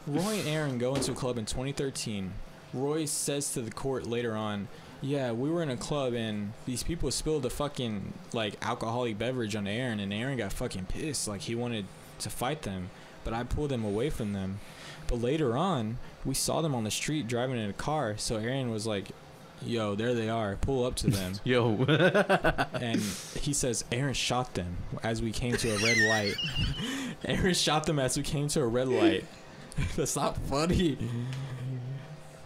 Roy and Aaron go into a club in 2013. Roy says to the court later on, yeah, we were in a club and these people spilled a fucking like alcoholic beverage on Aaron, and Aaron got fucking pissed. Like he wanted to fight them, but I pulled him away from them. But later on, we saw them on the street driving in a car, so Aaron was like, yo, there they are, pull up to them. Yo. And he says Aaron shot them as we came to a red light. Aaron shot them as we came to a red light. That's not funny.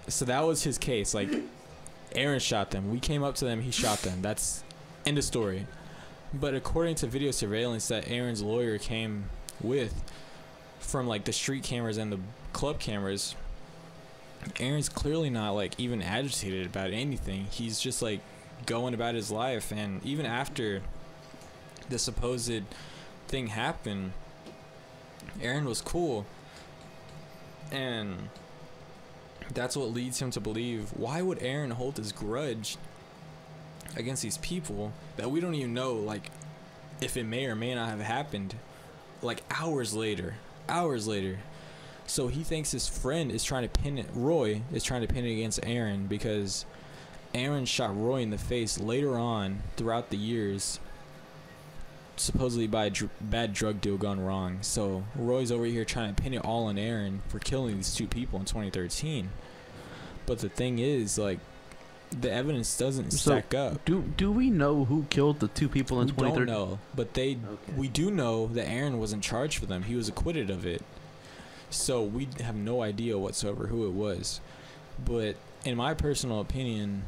So that was his case. Like, Aaron shot them. We came up to them, he shot them. That's end of story. But according to video surveillance that Aaron's lawyer came with from like the street cameras and the club cameras, Aaron's clearly not like even agitated about anything. He's just like going about his life, and even after the supposed thing happened, Aaron was cool. And that's what leads him to believe, why would Aaron hold his grudge against these people that we don't even know like if it may or may not have happened like hours later. So he thinks his friend is trying to pin it, Roy is trying to pin it against Aaron because Aaron shot Roy in the face later on throughout the years, supposedly by a bad drug deal gone wrong. So Roy's over here trying to pin it all on Aaron for killing these two people in 2013. But the thing is, like, the evidence doesn't stack up. Do we know who killed the two people in 2013? We don't know, but we do know that Aaron wasn't charged for them. He was acquitted of it. So we have no idea whatsoever who it was. But in my personal opinion,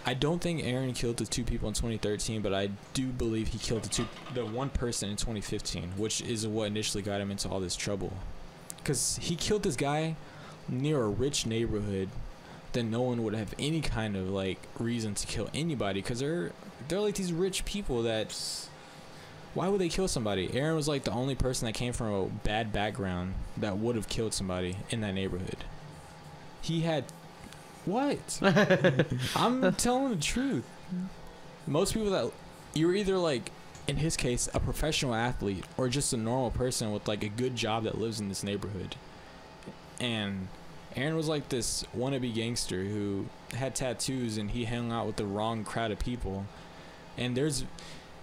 I don't think Aaron killed the two people in 2013, but I do believe he killed the one person in 2015, which is what initially got him into all this trouble. Because he killed this guy near a rich neighborhood that no one would have any kind of like reason to kill anybody, because they're like these rich people that... Why would they kill somebody? Aaron was like the only person that came from a bad background that would have killed somebody in that neighborhood. He had... What? I'm telling the truth. Most people that... You're either like, in his case, a professional athlete or just a normal person with like a good job that lives in this neighborhood. And Aaron was like this wannabe gangster who had tattoos and he hung out with the wrong crowd of people. And there's...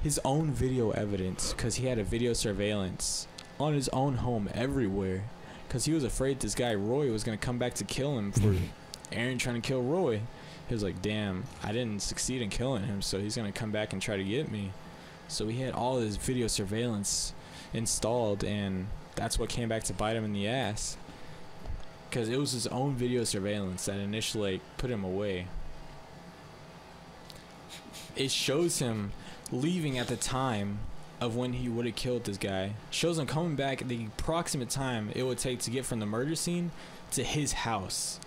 his own video evidence, because he had a video surveillance on his own home everywhere, because he was afraid this guy Roy was going to come back to kill him for Aaron trying to kill Roy. He was like, damn, I didn't succeed in killing him, so he's going to come back and try to get me. So he had all his video surveillance installed, and that's what came back to bite him in the ass, because it was his own video surveillance that initially like, put him away. It shows him leaving at the time of when he would have killed this guy. Shows him coming back at the approximate time it would take to get from the murder scene to his house.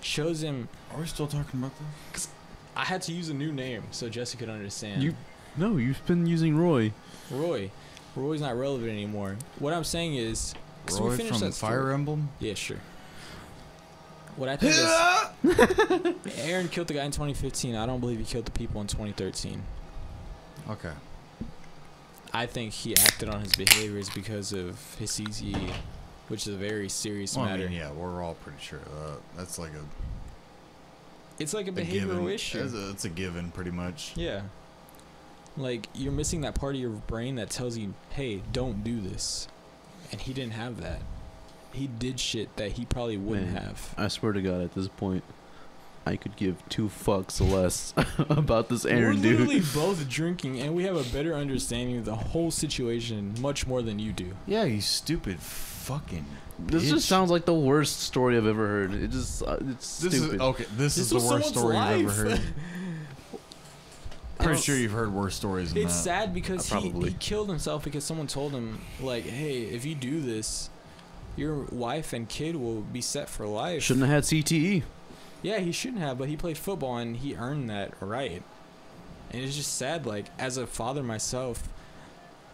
Shows him. Are we still talking about this? I had to use a new name so Jesse could understand. No, you've been using Roy. Roy's not relevant anymore. What I'm saying is, Roy from Fire Emblem? Yeah, sure. What I think is, Aaron killed the guy in 2015. I don't believe he killed the people in 2013. Okay. I think he acted on his behaviors because of his CTE, which is a very serious matter. I mean, yeah, we're all pretty sure that's like a. It's like a behavioral issue. It's a given, pretty much. Yeah. Like, you're missing that part of your brain that tells you, hey, don't do this. And he didn't have that. He did shit that he probably wouldn't have. I swear to God, at this point, I could give 2 fucks less about this Aaron dude. We're literally both drinking, and we have a better understanding of the whole situation much more than you do. Yeah, you stupid fucking This bitch. just sounds like the worst story I've ever heard. It just, it's stupid. This is the worst story you've ever heard. Pretty sure you've heard worse stories than It's that. sad because he killed himself because someone told him, like, hey, if you do this, your wife and kid will be set for life. Shouldn't have had CTE. Yeah, he shouldn't have, but he played football and he earned that right. And it's just sad, like, as a father myself,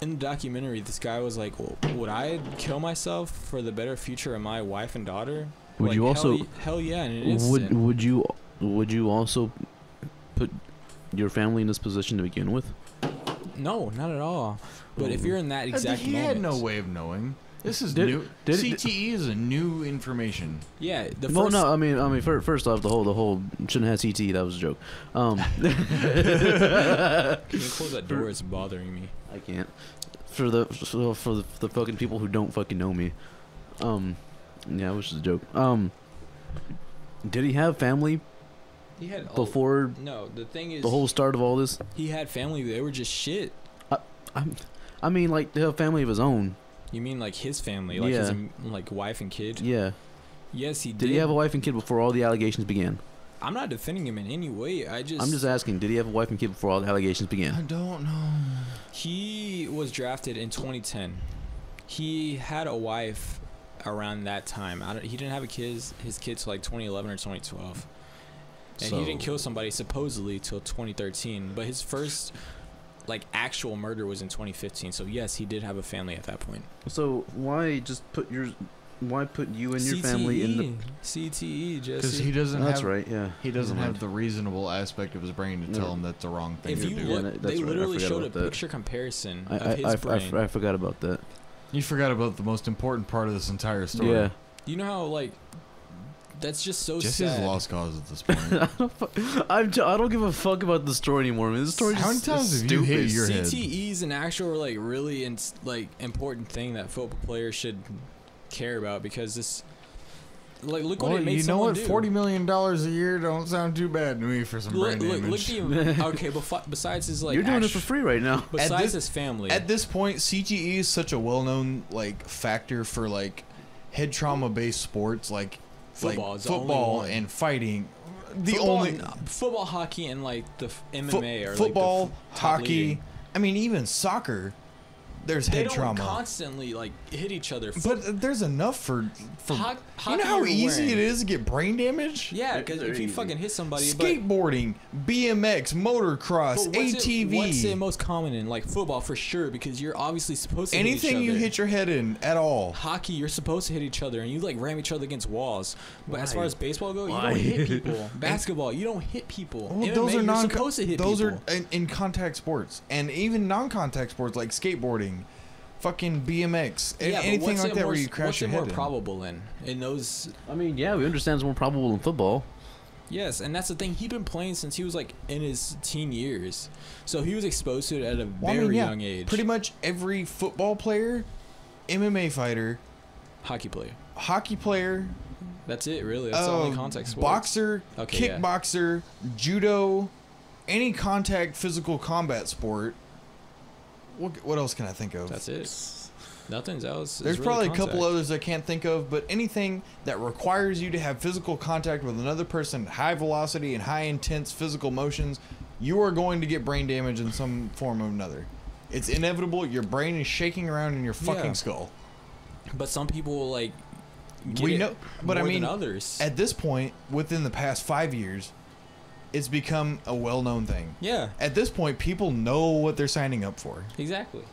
in the documentary, this guy was like, well, would I kill myself for the better future of my wife and daughter? Would like, you also... Hell yeah, in an instant. Would you also put your family in this position to begin with? No, not at all. But if you're in that exact he moment... had no way of knowing. This is new. CTE is a new information. Yeah, the Well, first... no, I mean, first off, the whole shouldn't have CTE. That was a joke. Can you close that door? It's bothering me. I can't. For the fucking people who don't fucking know me, yeah, it was just a joke. Did he have family? He had before. No, the thing is, the whole start of all this. He had family. They were just shit. I mean, like, they have family of his own. You mean like his family, like his wife and kid? Yeah. Yes, he did. Did he have a wife and kid before all the allegations began? I'm not defending him in any way. I'm just asking. Did he have a wife and kid before all the allegations began? I don't know. He was drafted in 2010. He had a wife around that time. He didn't have his kids till like 2011 or 2012, and he didn't kill somebody supposedly till 2013. But his first actual murder was in 2015. So yes, he did have a family at that point. So why put you and your family in the CTE? Jesse. Because he doesn't. That's right. Yeah. He doesn't have the reasonable aspect of his brain to tell him that's the wrong thing if to you do. look, they literally showed a picture comparison of his brain. I forgot about that. You forgot about the most important part of this entire story. Yeah. You know how that's just so Jesse's sad. lost cause at this point. I don't give a fuck about the story anymore, man. This story How many times have you hit your head? CTE is an actual really important thing that football players should care about, because this look what it made someone do. $40 million a year don't sound too bad to me for some brain damage. Okay, but besides his you're doing it for free right now. Besides his family, at this point, CTE is such a well-known factor for head trauma-based sports football and fighting. Football, hockey, and the MMA are football, the top hockey. leading. I mean, even soccer. There's They head don't trauma. Constantly hit each other. But there's enough for hockey. You know how easy it is to get brain damage? Yeah, because if you fucking hit somebody. Skateboarding, BMX, motocross, ATV. What's the most common in football for sure? Because you're obviously supposed to anything hit each other. you hit your head in at all. Hockey, you're supposed to hit each other, and you ram each other against walls. But as far as baseball goes, you don't hit people. Basketball, you don't hit people. Well, MMA, those are you're supposed to hit those people. are in contact sports, and even non-contact sports like skateboarding. Fucking BMX, anything like that where you crash your head. What's it more probable in those? I mean, yeah, we understand it's more probable in football. Yes, and that's the thing. He'd been playing since he was in his teen years, so he was exposed to it at a very young age. Pretty much every football player, MMA fighter, hockey player. That's it, really. That's the only contact sports. Boxer, kickboxer, judo, any contact physical combat sport. What else can I think of? That's it. Nothing else. There's probably a couple others I can't think of, but anything that requires you to have physical contact with another person, high velocity and high intense physical motions, you are going to get brain damage in some form or another. It's inevitable. Your brain is shaking around in your fucking Yeah. skull. But some people like get We it know, but more I mean, than others. at this point, within the past 5 years, it's become a well-known thing. Yeah, At this point, people know what they're signing up for. exactly.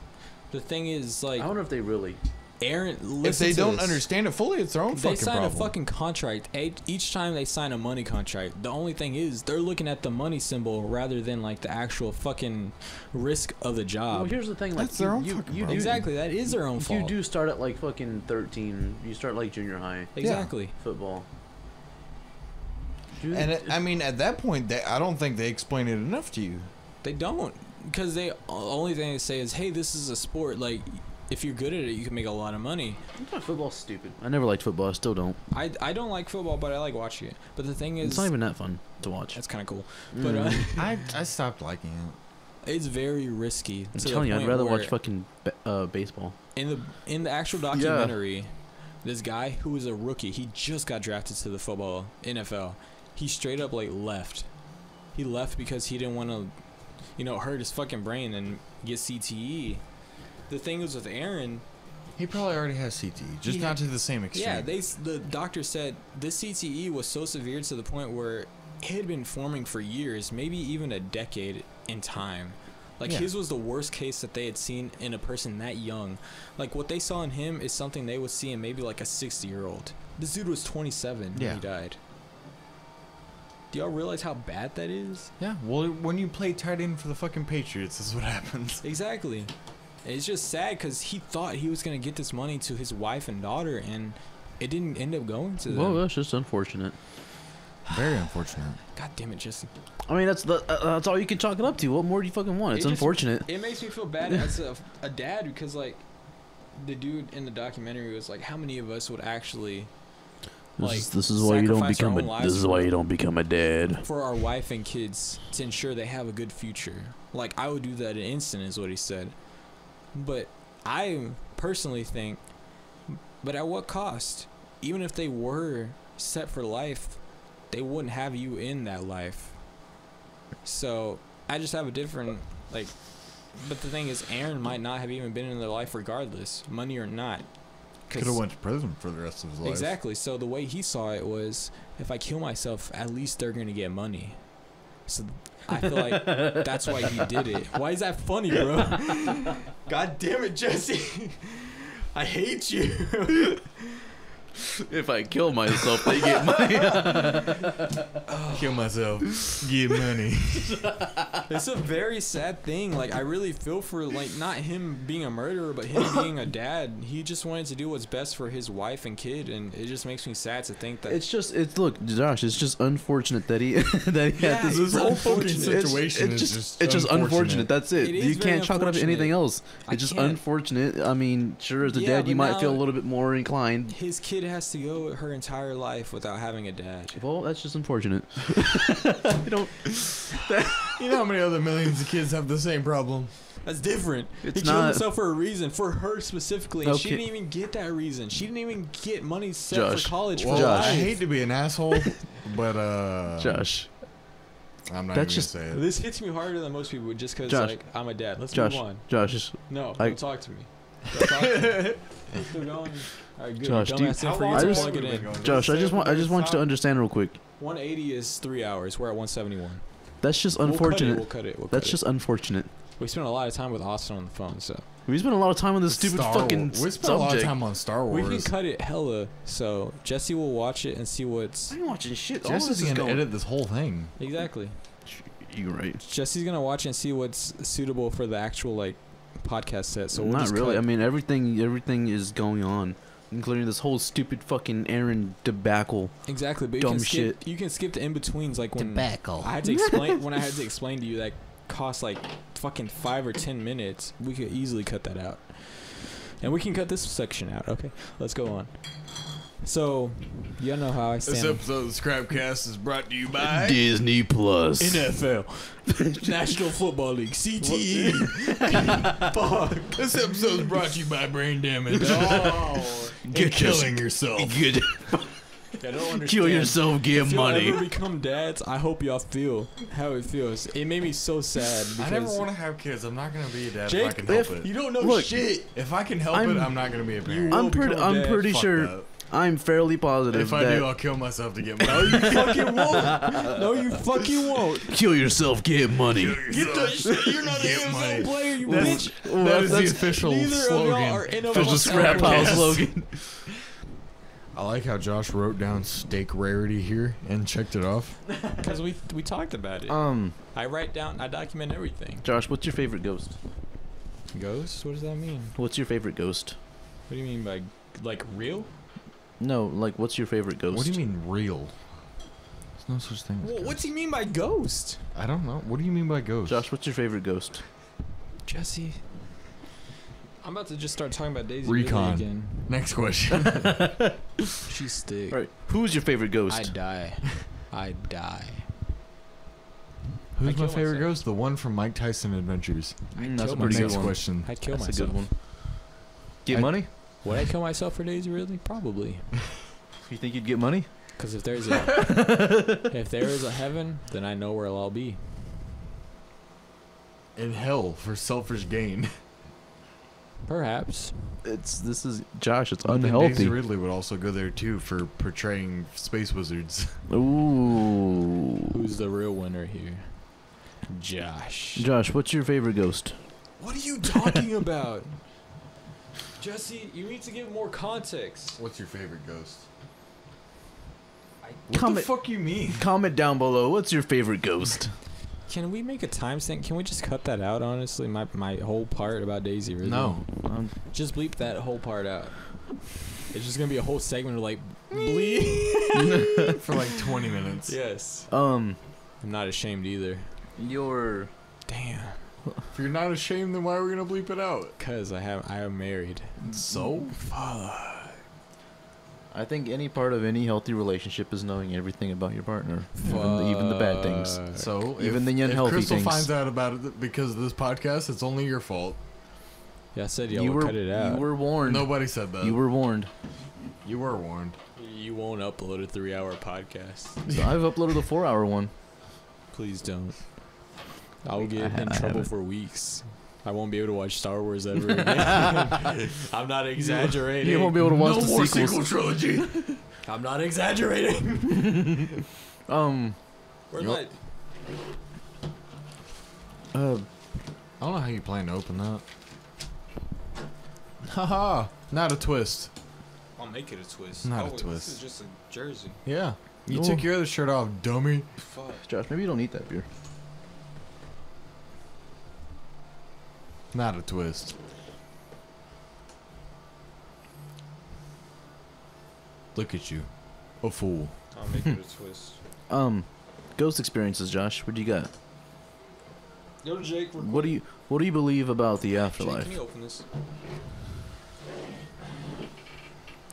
The thing is, like, I wonder if they really. Aaron, If listen they to don't this. understand it fully, it's their own They fucking sign problem. a fucking contract. Each time they sign a money contract, the only thing is they're looking at the money symbol rather than like the actual fucking risk of the job. Well, here's the thing. Like, That's their own fucking problem. Exactly, that is their own You fault. do start at like fucking 13. You start like junior high Exactly. football. And I mean, at that point, I don't think they explain it enough to you. They don't, because they only thing they say is, "Hey, this is a sport. Like, if you're good at it, you can make a lot of money." Football's stupid. I never liked football. I still don't. I don't like football, but I like watching it. But the thing is, It's not even that fun to watch. that's kind of cool. But I stopped liking it. it's very risky. I'm to the telling you, I'd point rather where watch fucking baseball. in the actual documentary, this guy who was a rookie, he just got drafted to the football NFL. He straight up like left. He left because he didn't want to, hurt his fucking brain and get CTE. The thing is with Aaron, He probably already has CTE, just not to the same extreme. yeah, the doctor said this CTE was so severe to the point where it had been forming for years, maybe even a decade in time. Like Yeah. his was the worst case that they had seen in a person that young. Like what they saw in him is something they would see in maybe like a 60-year-old. This dude was 27 Yeah. when he died. Do y'all realize how bad that is? Yeah, well, when you play tight end for the fucking Patriots, this is what happens. Exactly. And it's just sad because he thought he was going to get this money to his wife and daughter, and it didn't end up going to them. Well, that's just unfortunate. Very unfortunate. God damn it, Jesse. I mean, that's all you can chalk it up to. What more do you fucking want? It's It just- unfortunate. It makes me feel bad as a dad because, like, the dude in the documentary was like, how many of us would actually, like, This is why you don't sacrifice our become own a. lives This is why you don't become a dad. for our wife and kids to ensure they have a good future. Like, I would do that in an instant, is what he said. But I personally think, but at what cost? Even if they were set for life, they wouldn't have you in that life. So I just have a different, like, but the thing is, Aaron might not have even been in their life regardless, money or not. 'Cause- Could have went to prison for the rest of his life. Exactly. So the way he saw it was, if I kill myself, at least they're gonna get money. So I feel like that's why he did it. Why is that funny, bro? God damn it, Jesse! I hate you. If I kill myself, they get money. Kill myself. Get money. It's a very sad thing. Like, I really feel for, like, not him being a murderer, but him being a dad. He just wanted to do what's best for his wife and kid, and it just makes me sad to think that. Look, Josh. It's just unfortunate that he that he Yeah, had this. it's whole fucking unfortunate. situation It's is just just unfortunate. That's it. It is You very can't chalk it up to anything else. I It's just can't. unfortunate. I mean, sure, as a Yeah, dad, you but might feel a now- little bit more inclined. His kid has to go her entire life without having a dad. Well, that's just unfortunate. You don't. You know how many other millions of kids have the same problem? That's different. It's he killed not- himself for a reason, for her specifically. And she Okay. didn't even get that reason. She didn't even get money set Josh. for college Well, for Josh. I life. hate to be an asshole, but Josh. I'm not That's even just- gonna say it. This hits me harder than most people just because, Josh. like, I'm a dad. Let's Josh. move on. Josh. No, I- don't talk to me. Don't talk to me. Let's keep going. All right, good. Josh, Your do you- dumbass How for you long to has plug it it been in. going? Josh, I just want you to understand real quick. 180 is 3 hours. We're at 171. That's just We'll unfortunate. cut it. That's just unfortunate. We spent a lot of time with Austin on the phone, so We spent a lot of time on this stupid fucking We spent a lot of subject. time on Star we Wars. can cut it hella. So Jesse will watch it and see what's I ain't watching shit. All Jess this is is gonna going. edit this whole thing. exactly. You're right. Jesse's gonna watch and see what's suitable for the actual like podcast set. So we'll Not just really. cut. I mean, everything is going on, including this whole stupid fucking Aaron debacle. Exactly, but you Dumb can skip. shit. You can skip the in betweens, like when Tobacco. I had to explain when I had to explain to you that cost like fucking 5 or 10 minutes. We could easily cut that out, and we can cut this section out. Okay, let's go on. So, you know how I This stand. episode of the Scrapcast is brought to you by Disney Plus. NFL, National Football League, CTE. Fuck. This episode is brought to you by brain damage. Oh, Get killing yourself. Good. I don't understand. Kill yourself, get If y'all money. ever become dads, I hope y'all feel how it feels. It made me so sad. I never because want to have kids. I'm not gonna be a dad Jake, if I can help it. you don't know Look, shit. If I can help it, I'm not gonna be a parent. will I'm pretty. become a I'm dad. pretty Fuck sure. that. I'm fairly positive If I that do, I'll kill myself to get No, money. you fucking won't. No, you fucking won't. kill yourself, get money. Get the shit. You're not an Get NFL money. player, you That's- bitch. That is the that's official Neither slogan. of y'all are NFL There's a scrap players. pile slogan. I like how Josh wrote down steak rarity here and checked it off. Because we talked about it. I write down, I document everything. Josh, what's your favorite ghost? Ghost? What does that mean? What's your favorite ghost? What do you mean by, like, real? No, like, what's your favorite ghost? What do you mean real? There's no such thing as Well, ghost. what's he mean by ghost? I don't know. What do you mean by ghost? Josh, what's your favorite ghost? Jesse. I'm about to just start talking about Daisy Recon. Ridley again. Next question. She's thick. All right, who's your favorite ghost? I die. I die. Who's I'd my kill favorite myself. ghost? The one from Mike Tyson Adventures. That's a kill pretty good Next one. question. I'd kill That's myself. a good one. Get I- money? Would I kill myself for Daisy Ridley? Probably. You think you'd get money? Because if there is a heaven, then I know where I'll be. In hell for selfish gain. Perhaps. This is Josh. It's Then Daisy unhealthy. Ridley would also go there too for portraying space wizards. Ooh. Who's the real winner here? Josh. Josh, what's your favorite ghost? What are you talking about? Jesse, you need to give more context. What's your favorite ghost? I- What Comment- the fuck you mean? Comment down below. What's your favorite ghost? Can we make a timestamp? Can we just cut that out, honestly? My whole part about Daisy Ridley. No. Just bleep that whole part out. It's just going to be a whole segment of like, bleep. For like 20 minutes. Yes. Um, I'm not ashamed either. your Damn. If you're not ashamed, then why are we gonna bleep it out? Because I am married. So? I think any part of any healthy relationship is knowing everything about your partner, even the bad things. So Even if, the unhealthy if Crystal things. finds out about it because of this podcast, it's only your fault. Yeah, I said You would were cut it out. you were warned. Nobody said that. You were warned. You were warned. You won't upload a 3-hour podcast. So I've uploaded a 4-hour one. Please don't. I will I get in I trouble haven't. for weeks. I won't be able to watch Star Wars ever again. I'm not exaggerating. You won't be able to watch the sequels. sequel trilogy. I'm not exaggerating. Where's my... I don't know how you plan to open that. Haha, not a twist. I'll make it a twist. Not a twist. This is just a jersey. Yeah. You Oh. took your other shirt off, dummy. Fuck. Josh, maybe you don't eat that beer. Not a twist. Look at you. A fool. I'll make it a twist. Ghost experiences, Josh. What do you got? Yo, Jake. What do you believe about the Jake, afterlife? can you open this?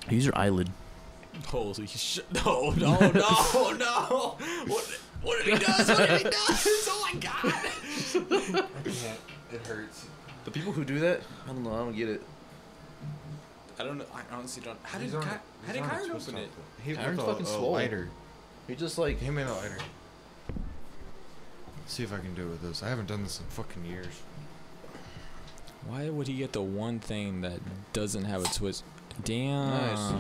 Use your eyelid. Holy shit. No. What did he do? Oh my god. It hurts. The people who do that, I don't know. I don't get it. I don't know. I honestly don't. How did Kyron open it? He Kyron's with fucking a swole. lighter. He just like Give me a lighter. See if I can do it with this. I haven't done this in fucking years. Why would he get the one thing that doesn't have a twist? Damn. Nice.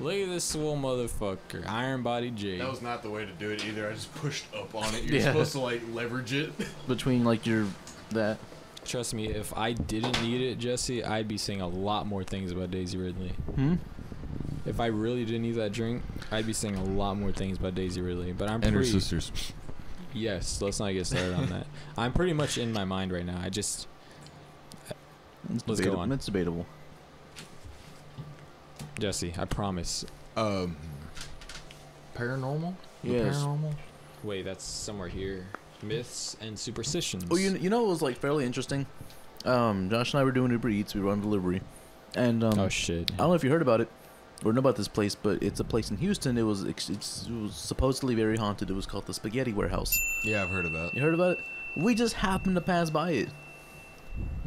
Look at this swole motherfucker. Iron Body Jake. That was not the way to do it either. I just pushed up on it. You're Yeah. supposed to like leverage it. between like your that. Trust me, if I didn't need it, Jesse, I'd be saying a lot more things about Daisy Ridley. If I really didn't need that drink, I'd be saying a lot more things about Daisy Ridley. But I'm And her pretty... sisters. Yes, let's not get started on that. I'm pretty much in my mind right now. I just... It's Let's go debatable. on. It's debatable. Jesse, I promise. Paranormal? The Yes. Paranormal? Wait, that's somewhere here. Myths and superstitions. Oh, you know what was like fairly interesting? Josh and I were doing Uber Eats. We were on delivery, and oh, shit. I don't know if you heard about it or know about this place, but it's a place in Houston. It was supposedly very haunted. It was called the Spaghetti Warehouse. Yeah, I've heard of that. You heard about it? We just happened to pass by it.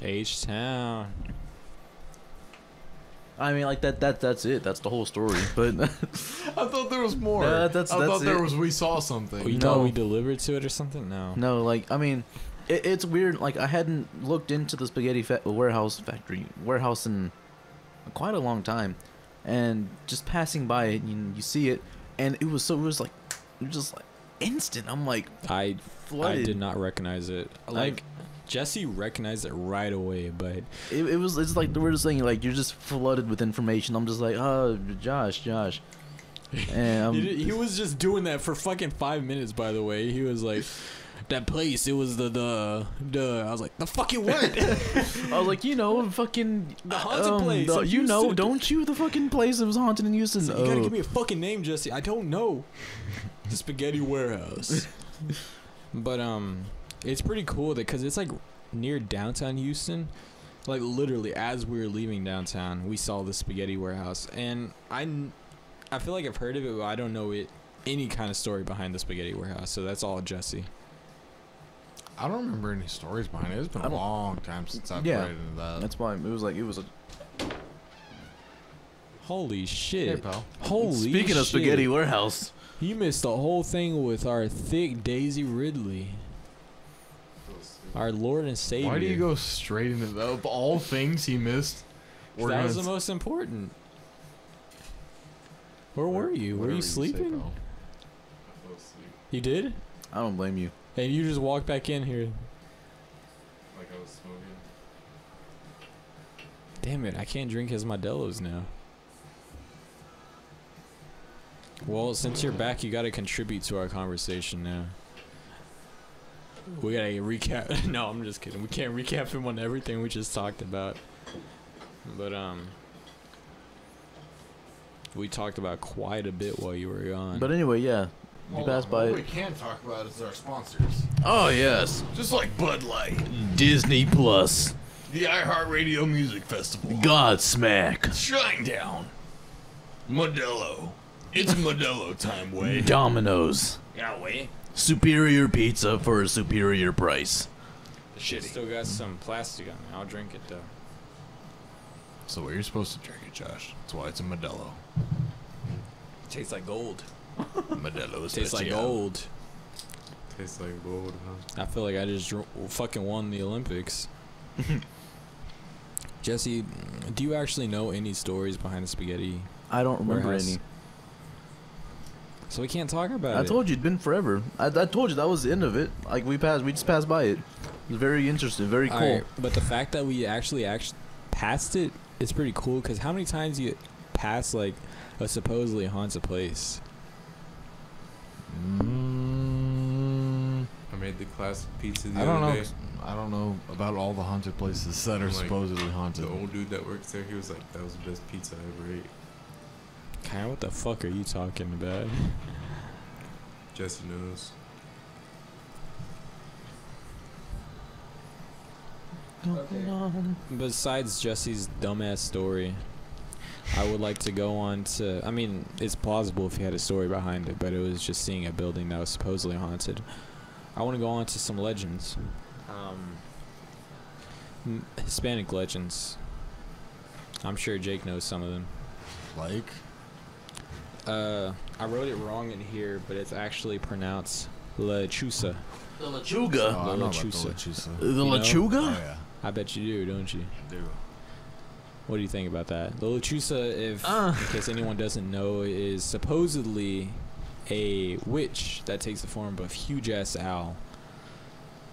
H-Town. I mean, like that's it. That's the whole story. But I thought there was more. Nah, I that's thought there it. was we saw something. You thought we delivered to it or something? No. no, like I mean, it's weird. Like I hadn't looked into the spaghetti warehouse in quite a long time, and just passing by it, you see it, and it was just like instant. I'm like, I flooded. did not recognize it. Like Jesse recognized it right away, but it's like we're just saying, like you're just flooded with information. I'm just like, oh, Josh, and he was just doing that for fucking 5 minutes. By the way, he was like, that place. It was the. I was like, the fucking what? I was like, fucking the haunted place. Don't you? The fucking place that was haunted in Houston. So you gotta give me a fucking name, Jesse. I don't know. The Spaghetti Warehouse. But it's pretty cool because it's like near downtown Houston. Like literally, as we were leaving downtown, we saw the Spaghetti Warehouse, and I feel like I've heard of it, but I don't know any kind of story behind the Spaghetti Warehouse. So that's all Jesse. I don't remember any stories behind it. It's been a long time since I've played into that. That's why it was a. Holy shit! Hey, pal. Holy. Speaking of Spaghetti Warehouse, you missed the whole thing with our thick Daisy Ridley. Our Lord and Savior. Why do you go straight into that? Of all things he missed, that was the most important. Where were you? Were you sleeping? You did? I don't blame you. And you just walked back in here. Like I was smoking. Damn it, I can't drink his Modelo's now. Well, since you're back, you gotta contribute to our conversation now. We gotta recap. No, I'm just kidding. We can't recap him on everything we just talked about. But, we talked about quite a bit while you were gone. But anyway, yeah. You passed by What we it. can talk about is our sponsors. Oh yes, Just like Bud Light, Disney Plus, the iHeartRadio Music Festival, Godsmack, Shinedown, Modelo. It's Modelo time, way. Domino's, Yeah, way. superior pizza for a superior price. Shitty. Still got some plastic on me. I'll drink it though. So you're supposed to drink it, Josh. That's why it's a Modelo. Tastes like gold. Modelo Tastes like gold. Tastes like gold, huh? I feel like I just fucking won the Olympics. Jesse, do you actually know any stories behind the spaghetti? I don't remember Warehouse? any. So we can't talk about I it. told you it'd been forever. I told you that was the end of it. Like we just passed by it. It was very interesting, very cool. Alright, but the fact that we actually passed it is pretty cool. Because how many times you pass like a supposedly haunted place? I made the classic pizza the I don't other know. day. I don't know about all the haunted places that are Like, supposedly haunted. The old dude that works there, he was like, that was the best pizza I ever ate. Kyle, what the fuck are you talking about? Jesse knows. Besides Jesse's dumbass story, I would like to go on to. I mean, it's plausible if he had a story behind it, but it was just seeing a building that was supposedly haunted. I want to go on to some legends. Hispanic legends. I'm sure Jake knows some of them. Like? I wrote it wrong in here, but it's actually pronounced Lechuza. The Lechuga. Oh, I know about the Lechuza. Lechuza. The know? Lechuga? Oh, yeah. I bet you do, don't you? I do. What do you think about that? The Lechuza, in case anyone doesn't know, is supposedly a witch that takes the form of a huge-ass owl.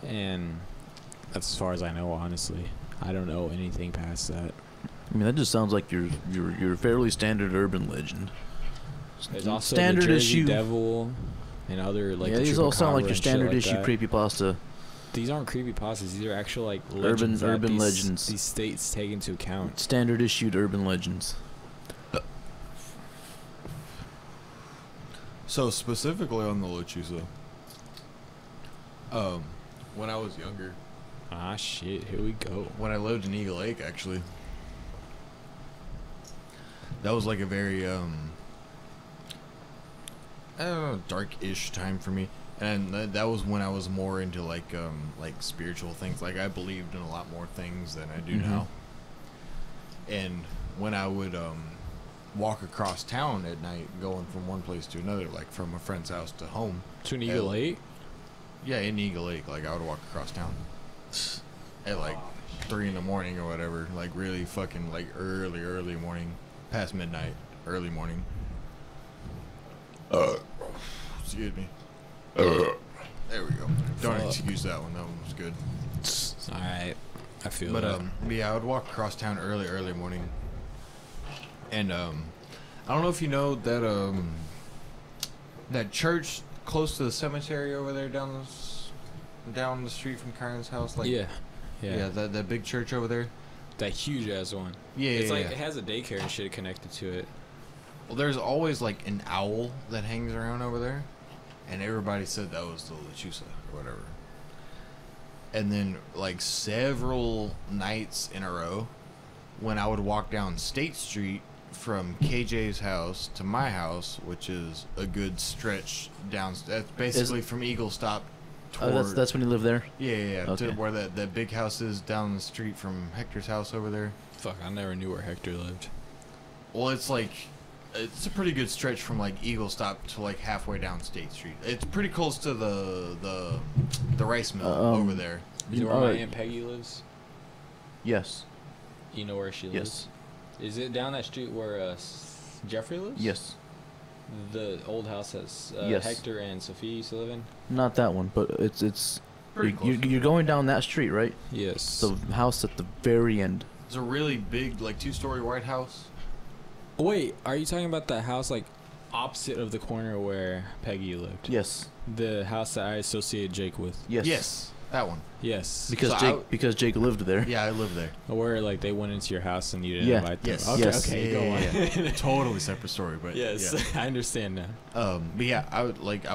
And that's as far as I know, honestly. I don't know anything past that. I mean, that just sounds like your fairly standard urban legend. There's also Standard the Jersey issue. Devil and other, like, Yeah, the these all sound like Chupacabra your and shit standard like issue that. creepypasta. These aren't creepypastas. These are actual, like, legends that Urban these, legends. these states take into account. Standard issued urban legends. So specifically on the Lechuza, when I was younger, Ah, shit. Here we go. when I lived in Eagle Lake, actually, that was like a very I don't know, dark-ish time for me, and that was when I was more into like spiritual things. Like I believed in a lot more things than I do Mhm. now. And when I would walk across town at night, going from one place to another, like from a friend's house to home. To an Eagle Lake? Yeah, in Eagle Lake. Like I would walk across town at like 3 in the morning or whatever. Like really fucking like early morning, past midnight, early morning. Excuse me. There we go. Don't excuse that one. That one was good. Alright. I feel But that. yeah, I would walk across town early morning. And I don't know if you know that that church close to the cemetery over there down the street from Kieran's house, like yeah. that big church over there. That huge ass one. Yeah, It's yeah, like yeah. it has a daycare and shit connected to it. Well, there's always like an owl that hangs around over there, and everybody said that was the Lechusa or whatever. And then like several nights in a row, when I would walk down State Street from KJ's house to my house, which is a good stretch down. That's basically from Eagle Stop. Toward, that's when you live there. yeah. Okay. To where that big house is down the street from Hector's house over there. Fuck, I never knew where Hector lived. Well, it's like it's a pretty good stretch from like Eagle Stop to like halfway down State Street. It's pretty close to the rice mill over there. You know where my Aunt Peggy lives? Yes. You know where she lives? Yes. Is it down that street where Jeffrey lives? Yes. The old house that's Yes. Hector and Sophie used to live in? Not that one, but it's Pretty close. you're going down that street, right? Yes. The house at the very end. It's a really big, like 2-story white house. Wait, are you talking about the house like opposite of the corner where Peggy lived? Yes. The house that I associate Jake with? Yes. Yes, that one. Yes. Because Jake lived there. Yeah, I live there. Where like they went into your house and you didn't Yeah. invite them? Yes. Okay, Yes. okay, go on. Totally separate story, but Yes, yeah. I understand now. But yeah, I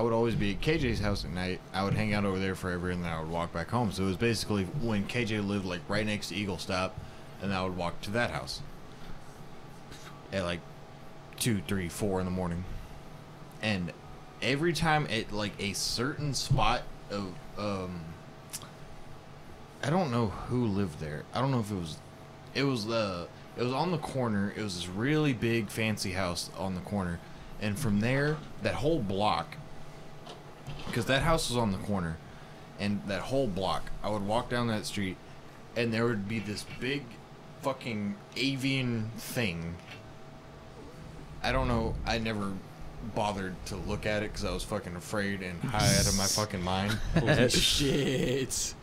would always be at KJ's house at night. I would hang out over there forever, and then I would walk back home. So it was basically when KJ lived like right next to Eagle Stop, and I would walk to that house at like 2, 3, 4 in the morning. And every time at like a certain spot of I don't know who lived there. I don't know if it was on the corner. It was this really big fancy house on the corner. And from there, that whole block, because that house was on the corner, and that whole block, I would walk down that street, and there would be this big fucking avian thing. I don't know. I never bothered to look at it because I was fucking afraid and high out of my fucking mind. Holy shit.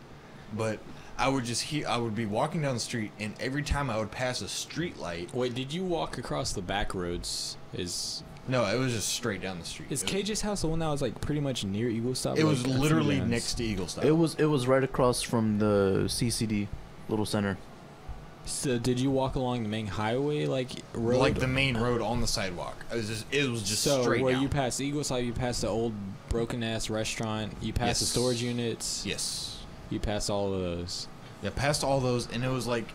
But I would I would be walking down the street, and every time I would pass a street light. Wait, did you walk across the back roads? No, it was just straight down the street. Is KJ's house the one that was like pretty much near Eagle Stop? It Like, was a few literally rounds? next to Eagle Stop. It was right across from the CCD little center. So did you walk along the main highway, like road? like the main road on the sidewalk. It was just so straight where down. you pass Eagle Stop, you pass the old broken ass restaurant, you pass the Yes. storage units, Yes. you pass all of those. Yeah, past all those, and it was like,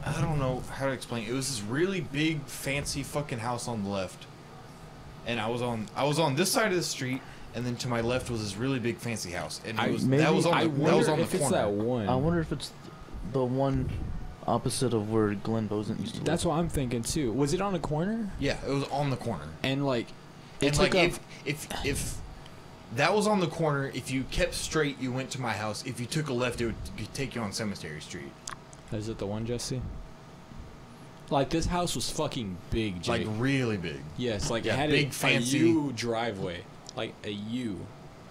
I don't know how to explain. It was this really big, fancy fucking house on the left, and I was on this side of the street, and then to my left was this really big, fancy house, and it was, that was on I the, wonder that was on if the it's corner. that one. I wonder if it's the one opposite of where Glenn Bosen used to live. That's what I'm thinking too. Was it on the corner? Yeah, it was on the corner. And like, it And took like up. if that was on the corner, if you kept straight, you went to my house. If you took a left, it would take you on Cemetery Street. Is it the one, Jesse? Like this house was fucking big, Jake. Like really big. Yes, like Yeah, it had big, a fancy- U driveway, like a U.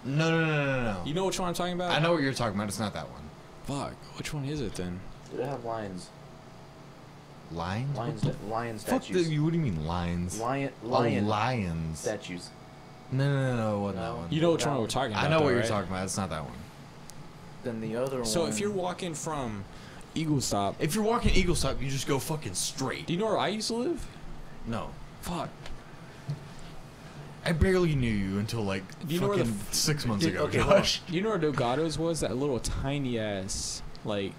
No. You know which one I'm talking about? I know what you're talking about. It's not that one. Fuck. Which one is it then? Did it have lions? Lions? Lion Fuck statues. the, what do you mean lions? Lion Oh, lions. statues. No, it wasn't that one. You know which one we're talking about. I know though, what you're right? talking about. It's not that one. Then the other one. So if you're walking from Eagle Stop, If you're walking Eagle Stop, you just go fucking straight. do you know where I used to live? No. Fuck. I barely knew you until like Do you know where the fucking 6 months ago. okay, Josh. You know where Delgado's was? That little tiny ass like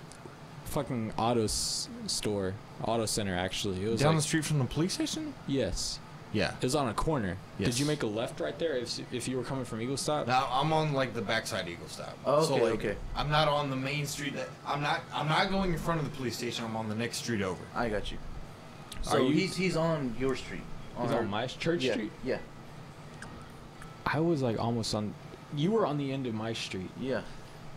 fucking auto center. Actually, it was Down like, the street from the police station? yes, Yeah. it was on a corner. Yes. Did you make a left right there if you were coming from Eagle Stop? Now I'm on like the backside Eagle Stop. Oh, so okay, like, okay. I'm not on the main street. I'm not going in front of the police station. I'm on the next street over. I got you. So you- he's on your street. He's on my Church yeah, Street. Yeah. I was like almost on. You were on the end of my street, Yeah.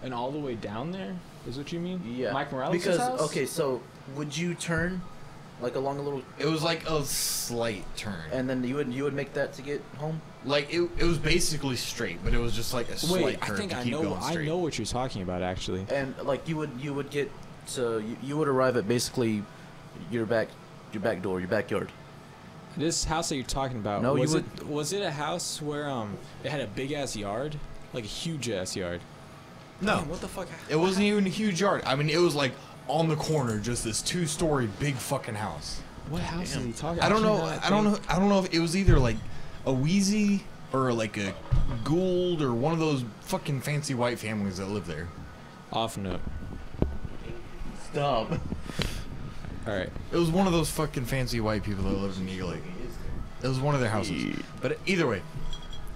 and all the way down there is what you mean? Yeah. Mike Morales' Because house. okay, so would you turn like along a little, It was like a slight turn. and then you would make that to get home? Like it was basically straight, but it was just like a slight Wait, turn I think to I keep know. going I straight. know what you're talking about, actually. And like you would get to you would arrive at basically your back door, your backyard. This house that you're talking about. No, you was it a house where it had a big ass yard, like a huge ass yard? No, Damn, what the fuck? it wasn't even a huge yard. I mean, it was like on the corner, just this 2-story big fucking house. What house are you talking? I don't know. cannot I don't know. think. I don't know if it was either like a Wheezy or like a Gould or one of those fucking fancy white families that live there. Off note. Stop. All right. It was one of those fucking fancy white people that lived in Eagle Lake. It was one of their houses. But either way,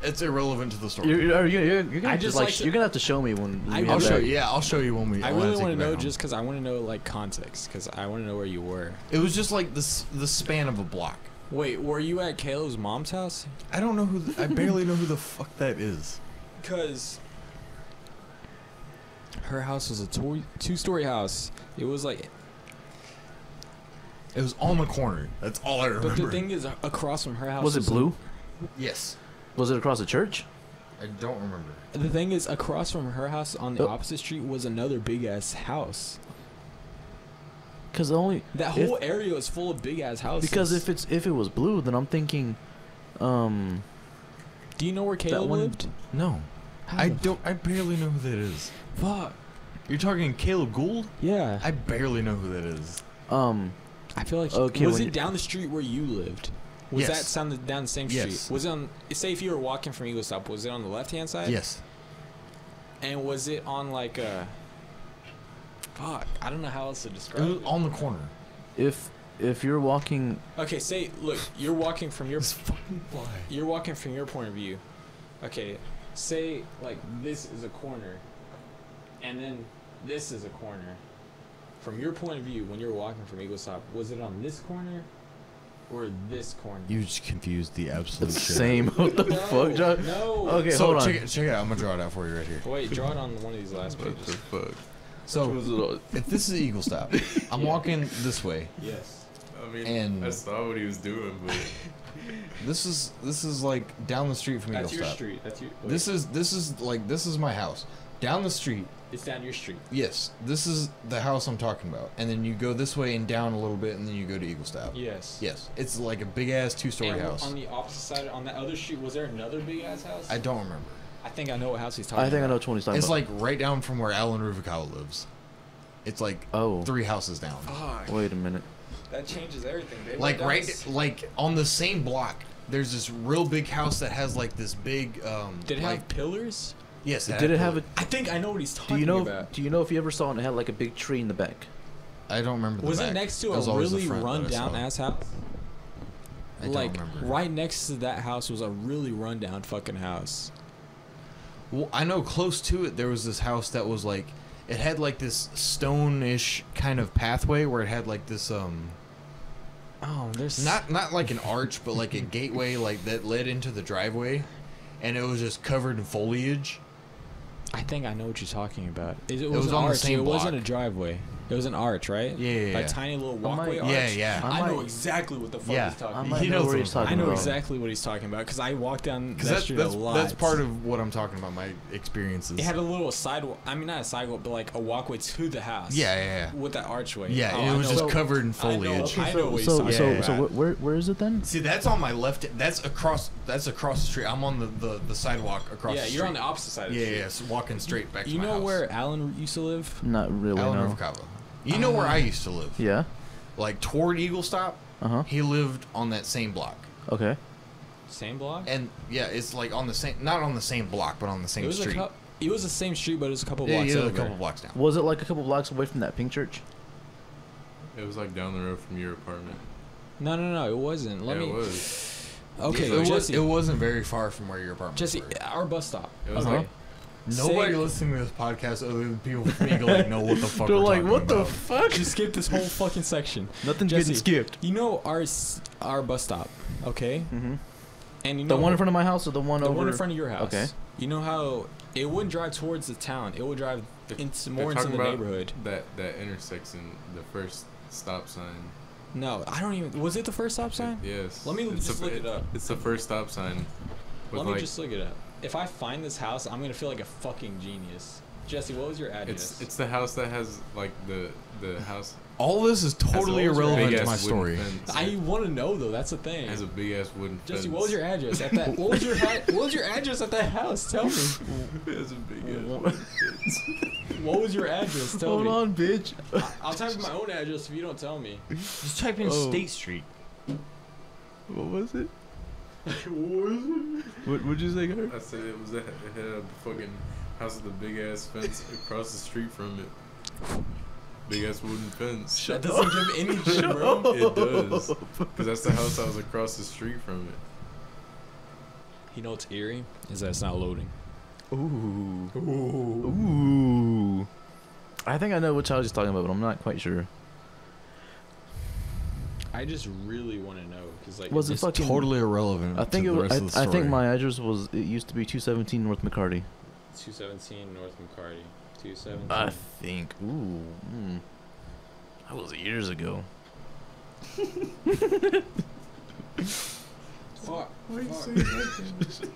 it's irrelevant to the story. You're gonna I have just to, like to- you're gonna have to show me when we I have I'll will show that. you. Yeah, I'll show you when we. I when really take want it to know back home. just because I want to know like context because I want to know where you were. It was just like the span of a block. Wait, were you at Caleb's mom's house? I don't know who. I barely know who the fuck that is. Because her house was a 2-story house. It was like, It was on the corner. That's all I remember. but the thing is, across from her house Was it blue? Yes. Was it across the church? I don't remember. The thing is, across from her house on the Oh. opposite street was another big ass house. Because only That whole area was full of big ass houses. because if it was blue, then I'm thinking, do you know where Caleb one- lived? No. How I the don't. I barely know who that is. Fuck. You're talking Caleb Gould? Yeah. I barely know who that is. I feel like Okay, was when it you- down the street where you lived? Was Yes. that sounded down the same Yes. street? Was it on? Say if you were walking from Eagle Stop, was it on the left hand side? Yes. And was it on like a? Fuck, I don't know how else to It describe was it. on the corner. if you're walking, Okay, say look, you're walking from your This fucking fly. you're walking from your point of view. Okay, say like this is a corner, and then this is a corner. From your point of view, when you're walking from Eagle Stop, was it on this corner or this corner? You just confused the absolute it's shit. same. What the fuck, John? No. Okay, So hold on. check it out. I'm gonna draw it out for you right here. Wait, draw it on one of these last What the pages. fuck? So if this is Eagle Stop, I'm walking this way. Yes. I mean, And- I saw what he was doing, but This is like down the street from Eagle That's your Stop. street. That's your. This is my house. Down the street. It's down your street. Yes, this is the house I'm talking about. And then you go this way and down a little bit, and then you go to Eagle Stop. Yes. Yes, it's like a big ass 2-story And house. on the opposite side, on that other street, was there another big ass house? I don't remember. I think I know what house he's talking I think I about. know which one he's talking It's about. like right down from where Alan Ruficao lives. It's like Oh. 3 houses down. Fuck. Wait a minute. That changes everything, baby. Like That right, was- like on the same block. There's this real big house that has like this big. Did it like, have pillars? Yes. Did it have a? I think I know what he's Do talking you know? about. Do you know if you ever saw it and it had like a big tree in the back? I don't remember. The Was back. it next to It was a always the really front that I run down saw. ass house? I don't Like remember. right next to that house was a really run down fucking house. Well, I know close to it there was this house that was like, it had like this stone-ish kind of pathway where it had like this Oh, there's not like an arch but like a gateway like that led into the driveway, and it was just covered in foliage. I think I know what you're talking about. It was an on the arch. same It wasn't a block. driveway. It was an arch, right? Yeah. A tiny little walkway might- arch. Yeah. I know might- exactly what the fuck Yeah. he's talking I about. might He know knows where what he's I'm I talking know about. exactly what he's talking about because I walked down Because that street a lot. that's part of what I'm talking about, my experiences. It had a little sidewalk. I mean, not a sidewalk, but like a walkway to the house. Yeah. With that archway. Yeah, Oh, and I it was know. just covered in I know. foliage. I know what he's so talking so about. so where is it then? See, that's on my left. That's across the street. I'm on the sidewalk across Yeah, the street. you're on the opposite side of the Yeah, street. yeah, so walking straight back to You my know house. where Alan used to live? Not really. Alan No. Ruficava. You know where I used to live? Yeah. Like toward Eagle Stop. Uh-huh. He lived on that same block. Okay. Same block? And yeah, it's like on the same, not on the same block, but on the same It was street. it was the same street, but it was a couple Yeah, blocks it was over. a couple blocks down. Was it like a couple blocks away from that pink church? it was like down the road from your apartment. No, it wasn't. Let yeah, me. it was. Okay, it, Jesse. it wasn't very far from where your apartment Jesse, was. our bus stop. It was Uh-huh. like Nobody listening to this podcast other than people from Eagle like know what the fuck They're we're like, talking what the about. fuck? Just skip this whole fucking section. Nothing's Jesse, getting skipped. You know our bus stop, okay? Mm-hmm. And you know The one in front of my house or the one over? one in front of your house. Okay. You know how it wouldn't drive towards the town. It would drive more into talking the about neighborhood. That intersection, the first stop sign. No, I don't even. Was it the first stop sign? Yes. Let me just look it up. It's the first stop sign. Let me just look it up. If I find this house, I'm gonna feel like a fucking genius. Jesse, what was your address? It's the house that has like the house. All this is totally has a irrelevant to big-ass my wooden story. fence. I want to know though. That's the thing. Has a big ass wooden fence. Jesse, what was your address at that? What was your address at that house? Tell me. It has a big ass fence. What was your address? Tell Hold me. on, bitch. I'll type in my own address if you don't tell me. Just type in Oh. State Street. What was it? What'd you say, Kurt? I said it had a fucking house with a big ass fence across the street from it. Big ass wooden fence. That doesn't give any shit, bro. It does. Because that's the house I was across the street from it. You know what's eerie? Is that it's not loading. Ooh. Ooh. I think I know what child he's talking about, but I'm not quite sure. I just really want to know because like Was it It's fucking totally irrelevant. I think to it the was. rest of the I think story. my address was. It used to be 217 North McCarty. 217 North McCarty. 217. I think. Ooh. That was years ago. Fuck. Why are you saying that?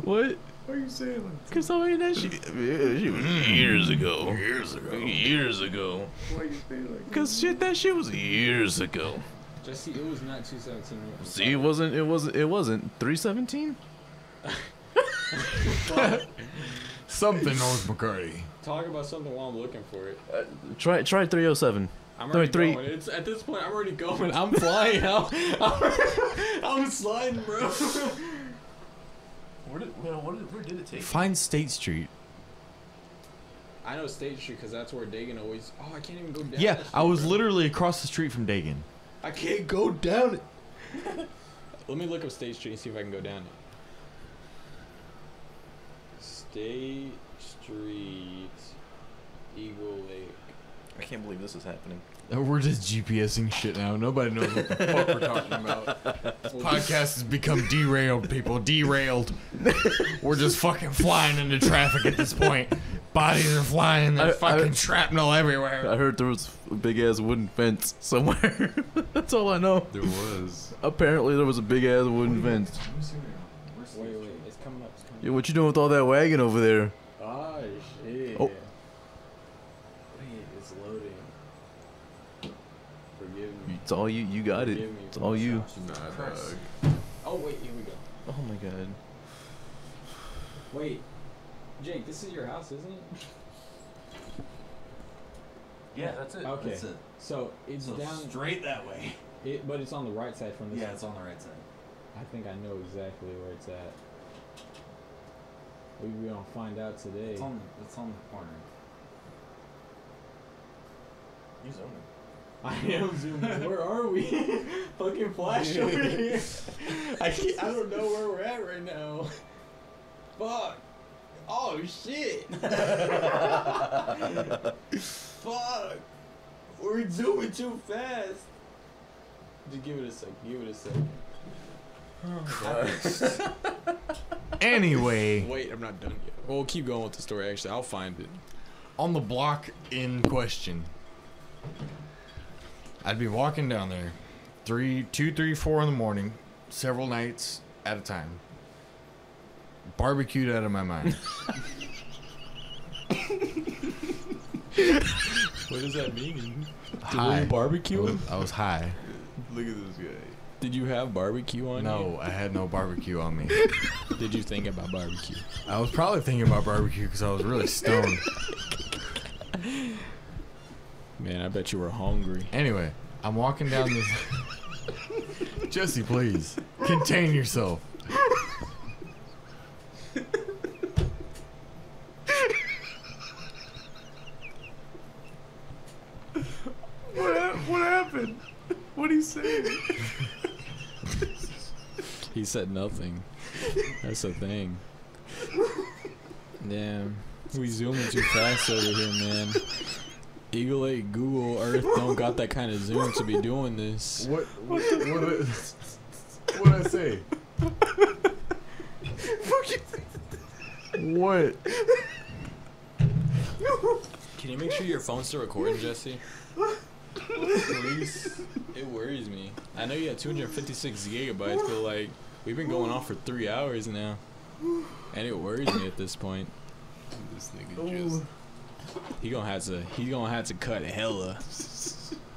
What? Why are you saying like Cause I mean that shit. She was years ago. Years ago. Years ago. Why are you saying like Cause that shit was years ago. Jesse, it was not 217 North McCarty. See, it wasn't 317. Something North McCarty. Talk about something while I'm looking for it. Try 307. I'm No, already three. going. It's at this point. I'm already going. I'm flying out. I'm sliding, bro. Where did it take? Find State Street. I know State Street because that's where Dagan always. Oh, I can't even go down. Yeah, that street, I was bro. literally across the street from Dagan. I can't go down it. Let me look up State Street and see if I can go down it. State Street, Eagle Lake. I can't believe this is happening. We're just GPSing shit now. Nobody knows what the fuck we're talking about. This podcast has become derailed, people. Derailed. We're just fucking flying into traffic at this point. Bodies are flying. There's fucking shrapnel everywhere. I heard there was a big ass wooden fence somewhere. That's all I know. there was? Apparently there was a big ass wooden fence. Wait, it's coming up. It's coming Yeah, what you doing with all that wagon over there? up. Oh shit. Oh. Wait, it's loading. Forgive me. It's all you. You got it. Forgive me It's for all my you. sauce. Nah, Press. dog. Oh wait, here we go. Oh my god. Wait, Jake, this is your house, isn't it? Yeah, that's it. Okay. That's it. So it's So down. straight that way. But it's on the right side from this. Yeah, side. it's on the right side. I think I know exactly where it's at. We're gonna find out today. It's on the corner. You zoom I am zooming. Where are we? Fucking flash over here. I don't know where we're at right now. Fuck. Oh shit. Fuck. We're zooming too fast. Just give it a sec. Give it a sec. Anyway, Wait, I'm not done yet. Well, keep going with the story. Actually, I'll find it. on the block in question, I'd be walking down there 2, 3, 4 in the morning, several nights at a time. Barbecued out of my mind. What does that mean? High. Barbecue? I was high. Look at this guy. Did you have barbecue on you? No, I had no barbecue on me. Did you think about barbecue? I was probably thinking about barbecue because I was really stoned. Man, I bet you were hungry. Anyway, I'm walking down this. Jesse, please contain yourself. What happened? What are you saying? He said nothing. That's the thing. Damn. We zooming too fast over here, man. Eagle 8 Google Earth don't got that kind of zoom to be doing this. What did I say? What? Can you make sure your phone's still recording, Jesse? Please. It worries me. I know you have 256 gigabytes, but like we've been going on for 3 hours now, and it worries me at this point. This nigga just. He gonna have to cut hella.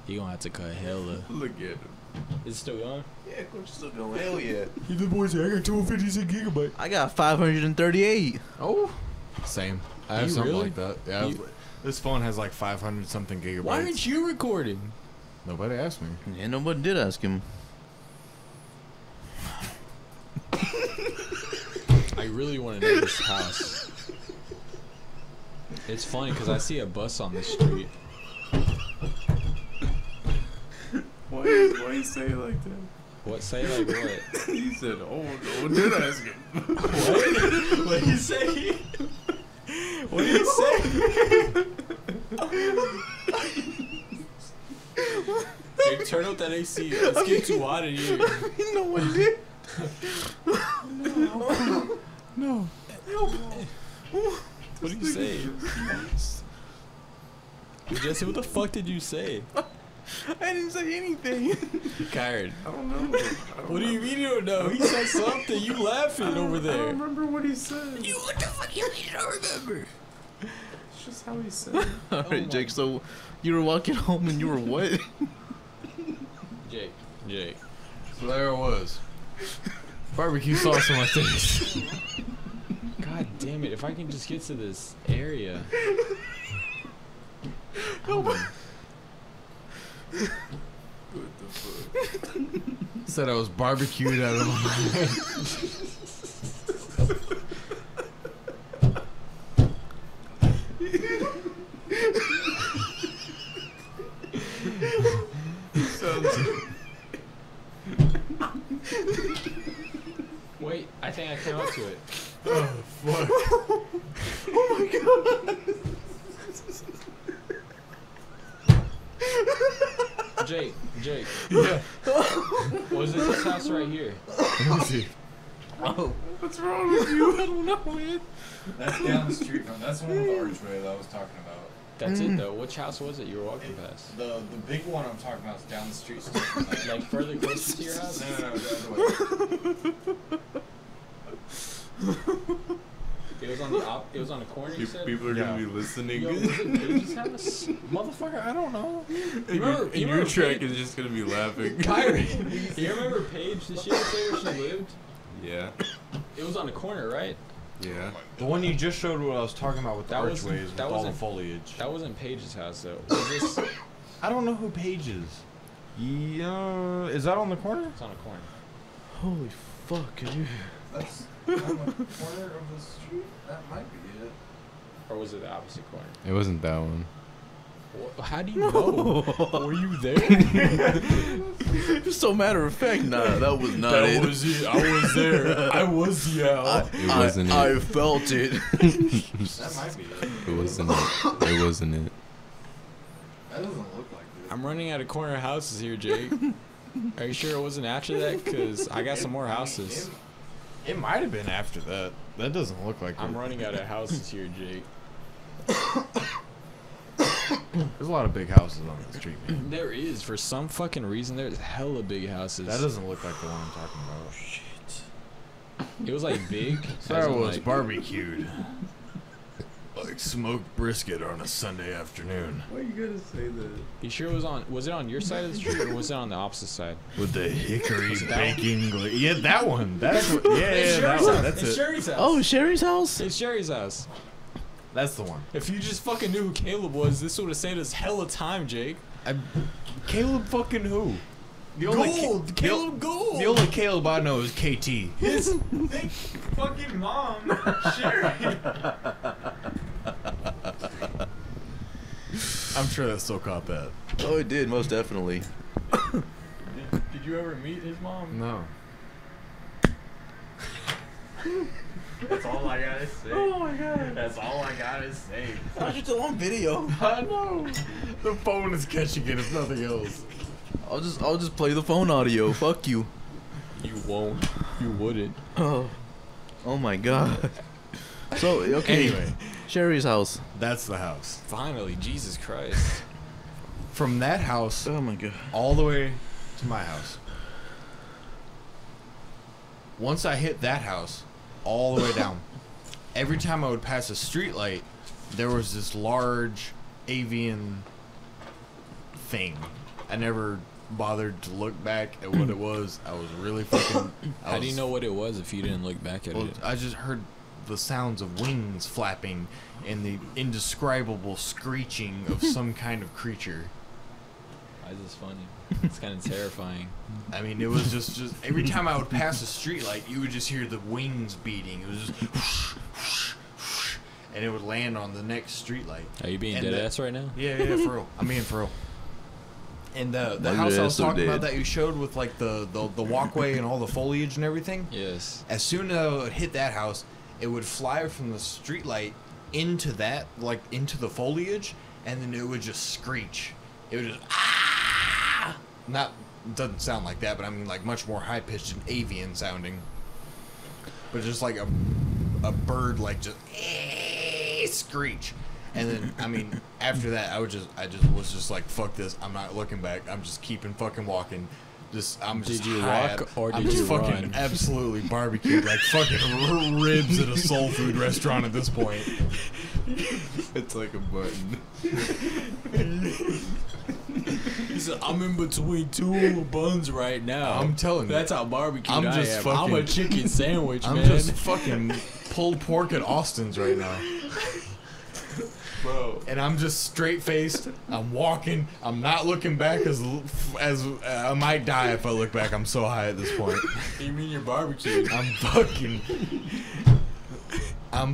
He gonna have to cut hella. Look at him. Is it still going? Yeah, of course, still going. Hell yeah. The boys say I got 256 gigabytes. I got 538. Oh, same. I have You something really? like that. Yeah, this phone has like 500 something gigabytes. Why aren't you recording? Nobody asked me. Yeah, nobody did ask him. I really want to know this house. It's funny because I see a bus on the street. Why you say it like that? What? Say like what? He said, "Oh, no one did ask him." What? What did he say? What did he say? Dude, turn up that AC. It's getting too hot in here. No one did. No. What did you say? Jesse, what the fuck did you say? I didn't say anything. Kyron. I don't know. What do you mean you don't know? He said something. You laughing over I there. don't remember what he said. What the fuck you mean you don't remember? It's just how he said it. All right, Jake. So you were walking home and you were what? Jake. So there it was. Barbecue sauce on my face. God damn it, if I can just get to this area. What the fuck? Said I was barbecued out of my mind. Wait, I think I came up to it. Oh, fuck. Oh my god. Jake. Yeah. Was it this house right here? Let me see. Oh. What's wrong with you? I don't know, man. That's down the street from. That's the one with the archway that I was talking about. That's it though. Which house was it you were walking past? The big one I'm talking about is down the street. Like further closer to your house? No, the other way. It was on the corner. You said. People are gonna be listening. Yo, was it Paige's house? Motherfucker, I don't know. And your track is just gonna be laughing. Kyrie, you remember Paige? Did she ever say where she lived? Yeah. It was on the corner, right? Yeah. The one you just showed what I was talking about with the That wasn't- archways with that all the wasn't- foliage. That wasn't Paige's house though. Was this? I don't know who Paige is. Yeah, is that on the corner? It's on a corner. Holy fuck, dude. That's on the corner of the street. That might be it. Or was it the opposite corner? It wasn't that one. How do you know? Were you there? So matter of fact, nah, that was not it. That was it. I was there. I was the owl. It wasn't I it. felt it. That might be it. It wasn't it. It wasn't it. That doesn't look like it. I'm running out of corner houses here, Jake. Are you sure it wasn't after that? Because I got some more houses. It might have been after that. That doesn't look like I'm it. running out of houses here, Jake. There's a lot of big houses on the street, man. There is. For some fucking reason, there's hella big houses. That doesn't look like the one I'm talking about. Shit. It was like big. So as I in, was like, barbecued. Like smoked brisket on a Sunday afternoon. Why you gotta say that? You sure it was on? Was it on your side of the street or was it on the opposite side? With the hickory Was it that bacon. Yeah, that one. That's what, yeah, that one. That's It's it. Sherry's house. Oh, Sherry's house? It's Sherry's house. That's the one. If you just fucking knew who Caleb was, this would have saved us hella time, Jake. Caleb fucking who? The Gold! Caleb Gold! The only Caleb I know is KT. His fucking mom, Sherry. I'm sure that still caught that. Oh, it did, most definitely. Did you ever meet his mom? No. That's all I gotta say. Oh my god. That's all I gotta say. Why you still on video? I know. The phone is catching it, if nothing else. I'll just play the phone audio. Fuck you. You won't. You wouldn't. Oh my god. So okay. Anyway, Sherry's house. that's the house. Finally, Jesus Christ. From that house Oh my god. all the way to my house. Once I hit that house, all the way down, every time I would pass a street light, there was this large avian thing. I never bothered to look back at what it was. I was really fucking... How do you know what it was if you didn't look back at Well, it? I just heard the sounds of wings flapping and the indescribable screeching of some kind of creature. Why is this funny? It's kind of terrifying. I mean, it was just every time I would pass a street light, you would just hear the wings beating. It was just whoosh, whoosh, whoosh, and it would land on the next street light. Are you being And dead ass right now? Yeah, for real. I'm being for real. And the Why house your I ass was so talking about dead? that you showed with like the walkway and all the foliage and everything. Yes. As soon as I would hit that house, it would fly from the street light into that, like into the foliage, and then it would just screech. It would just ah! Not doesn't sound like that, but I mean like much more high pitched and avian sounding. But just like a bird like just screech. And then I mean after that I was just like fuck this, I'm not looking back. I'm just keeping fucking walking. I'm just Did you high walk up. or I'm did just you fucking run? absolutely barbecued like fucking ribs at a soul food restaurant at this point. It's like a button. He said, I'm in between two buns right now. I'm telling you. That's how barbecued I'm I just am. fucking- I'm a chicken sandwich, I'm man. just fucking pulled pork at Austin's right now. Bro. And I'm just straight faced. I'm walking. I'm not looking back as I might die if I look back. I'm so high at this point. You mean you're barbecued? I'm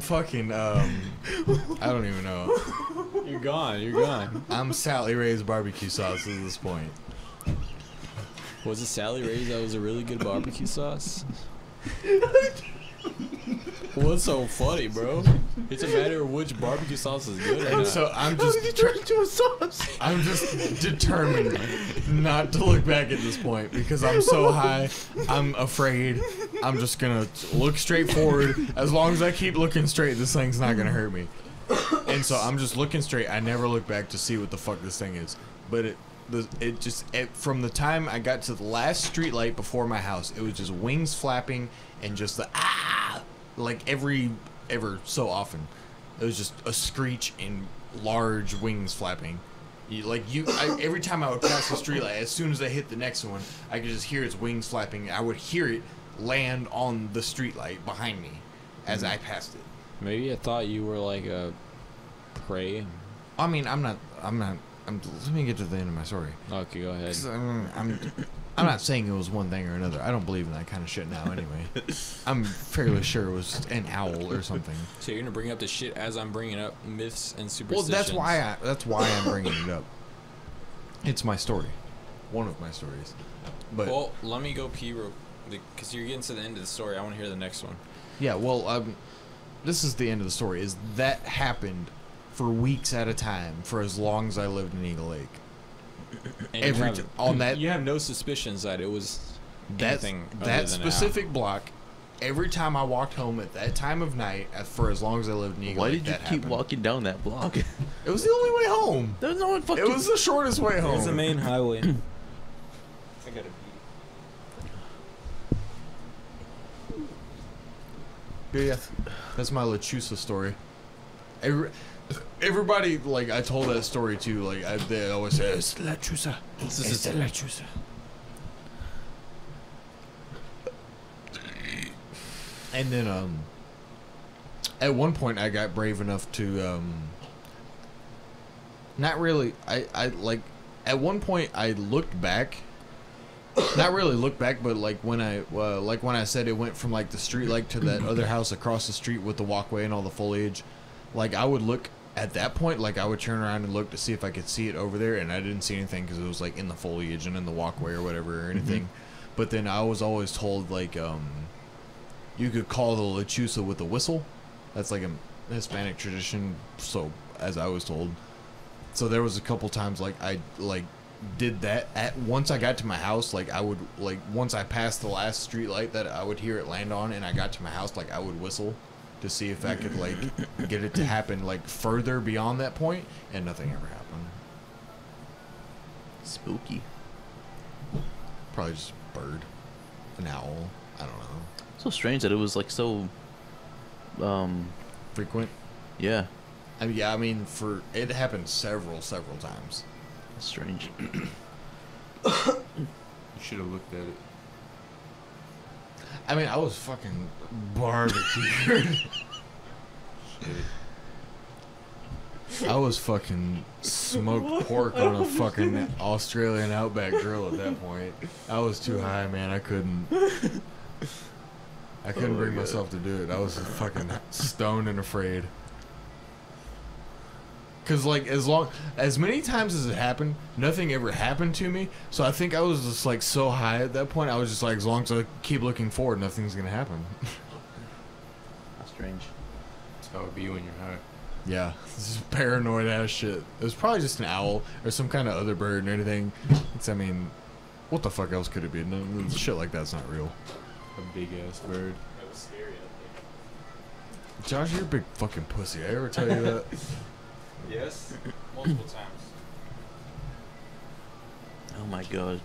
fucking. I don't even know. You're gone. You're gone. I'm Sally Ray's barbecue sauce at this point. Was it Sally Ray's that was a really good barbecue sauce? What's so funny, bro? It's a matter of which barbecue sauce is good or And not. so I'm just determined not to look back at this point because I'm so high. I'm afraid. I'm just gonna look straight forward. As long as I keep looking straight, this thing's not gonna hurt me. And so I'm just looking straight. I never look back to see what the fuck this thing is. But from the time I got to the last street light before my house, it was just wings flapping and just the like ever so often. It was just a screech and large wings flapping. Every time I would pass the street light, as soon as I hit the next one, I could just hear its wings flapping. I would hear it land on the street light behind me as I passed it. Maybe I thought you were like a prey. I mean, I'm not. Let me get to the end of my story. Okay, go ahead. 'Cause I'm not saying it was one thing or another. I don't believe in that kind of shit now. Anyway, I'm fairly sure it was an owl or something. So you're gonna bring up the shit as I'm bringing up myths and Well, superstitions. that's why I'm bringing it up. It's my story, one of my stories. But Well, let me go pee because you're getting to the end of the story. I want to hear the next one. yeah, well, this is the end of the story. Is that happened for weeks at a time for as long as I lived in Eagle Lake? And You have no suspicions that it was that anything other that than specific block. Every time I walked home at that time of night, for as long as I lived in Eagle Why Lake, did you that keep happened. walking down that block? It was the only way home. There's no one fucking. It was the shortest way home. It's the main highway. I gotta pee. Yeah, that's my Lechusa story. Everybody, like, I told that story too. Like, they always say, "It's Lechusa. It's Lechusa." And then, at one point, I got brave enough to, not really. I like, at one point, I looked back. Not really look back, but like when I said it went from like the street light to that other house across the street with the walkway and all the foliage, like I would look at that point, like I would turn around and look to see if I could see it over there, and I didn't see anything because it was like in the foliage and in the walkway or whatever or anything. But then I was always told like you could call the lechuza with a whistle. That's like a Hispanic tradition, so as I was told. So there was a couple times like I like did that once I got to my house, like I would like once I passed the last street light that I would hear it land on and I got to my house, like I would whistle to see if I could like get it to happen like further beyond that point, and nothing ever happened. Spooky. Probably just a bird, an owl, I don't know. So strange that it was like so Frequent. yeah, I mean for it happened several times. that's strange. You should have looked at it. I mean, I was fucking barbecued. I was fucking smoked pork on a fucking Australian Outback grill at that point. I was too high, man. I couldn't bring myself to do it. I was fucking stoned and afraid. Cause like as many times as it happened, nothing ever happened to me. So I think I was just like so high at that point. I was just like, as long as I keep looking forward, nothing's gonna happen. That's strange. That's how it be when you're high. Yeah, this is paranoid ass shit. It was probably just an owl or some kind of other bird and anything. I mean, what the fuck else could it be? No, shit like that's not real. A big ass bird. That was scary. Josh, you're a big fucking pussy. I ever tell you that? Yes, multiple times. Oh my god.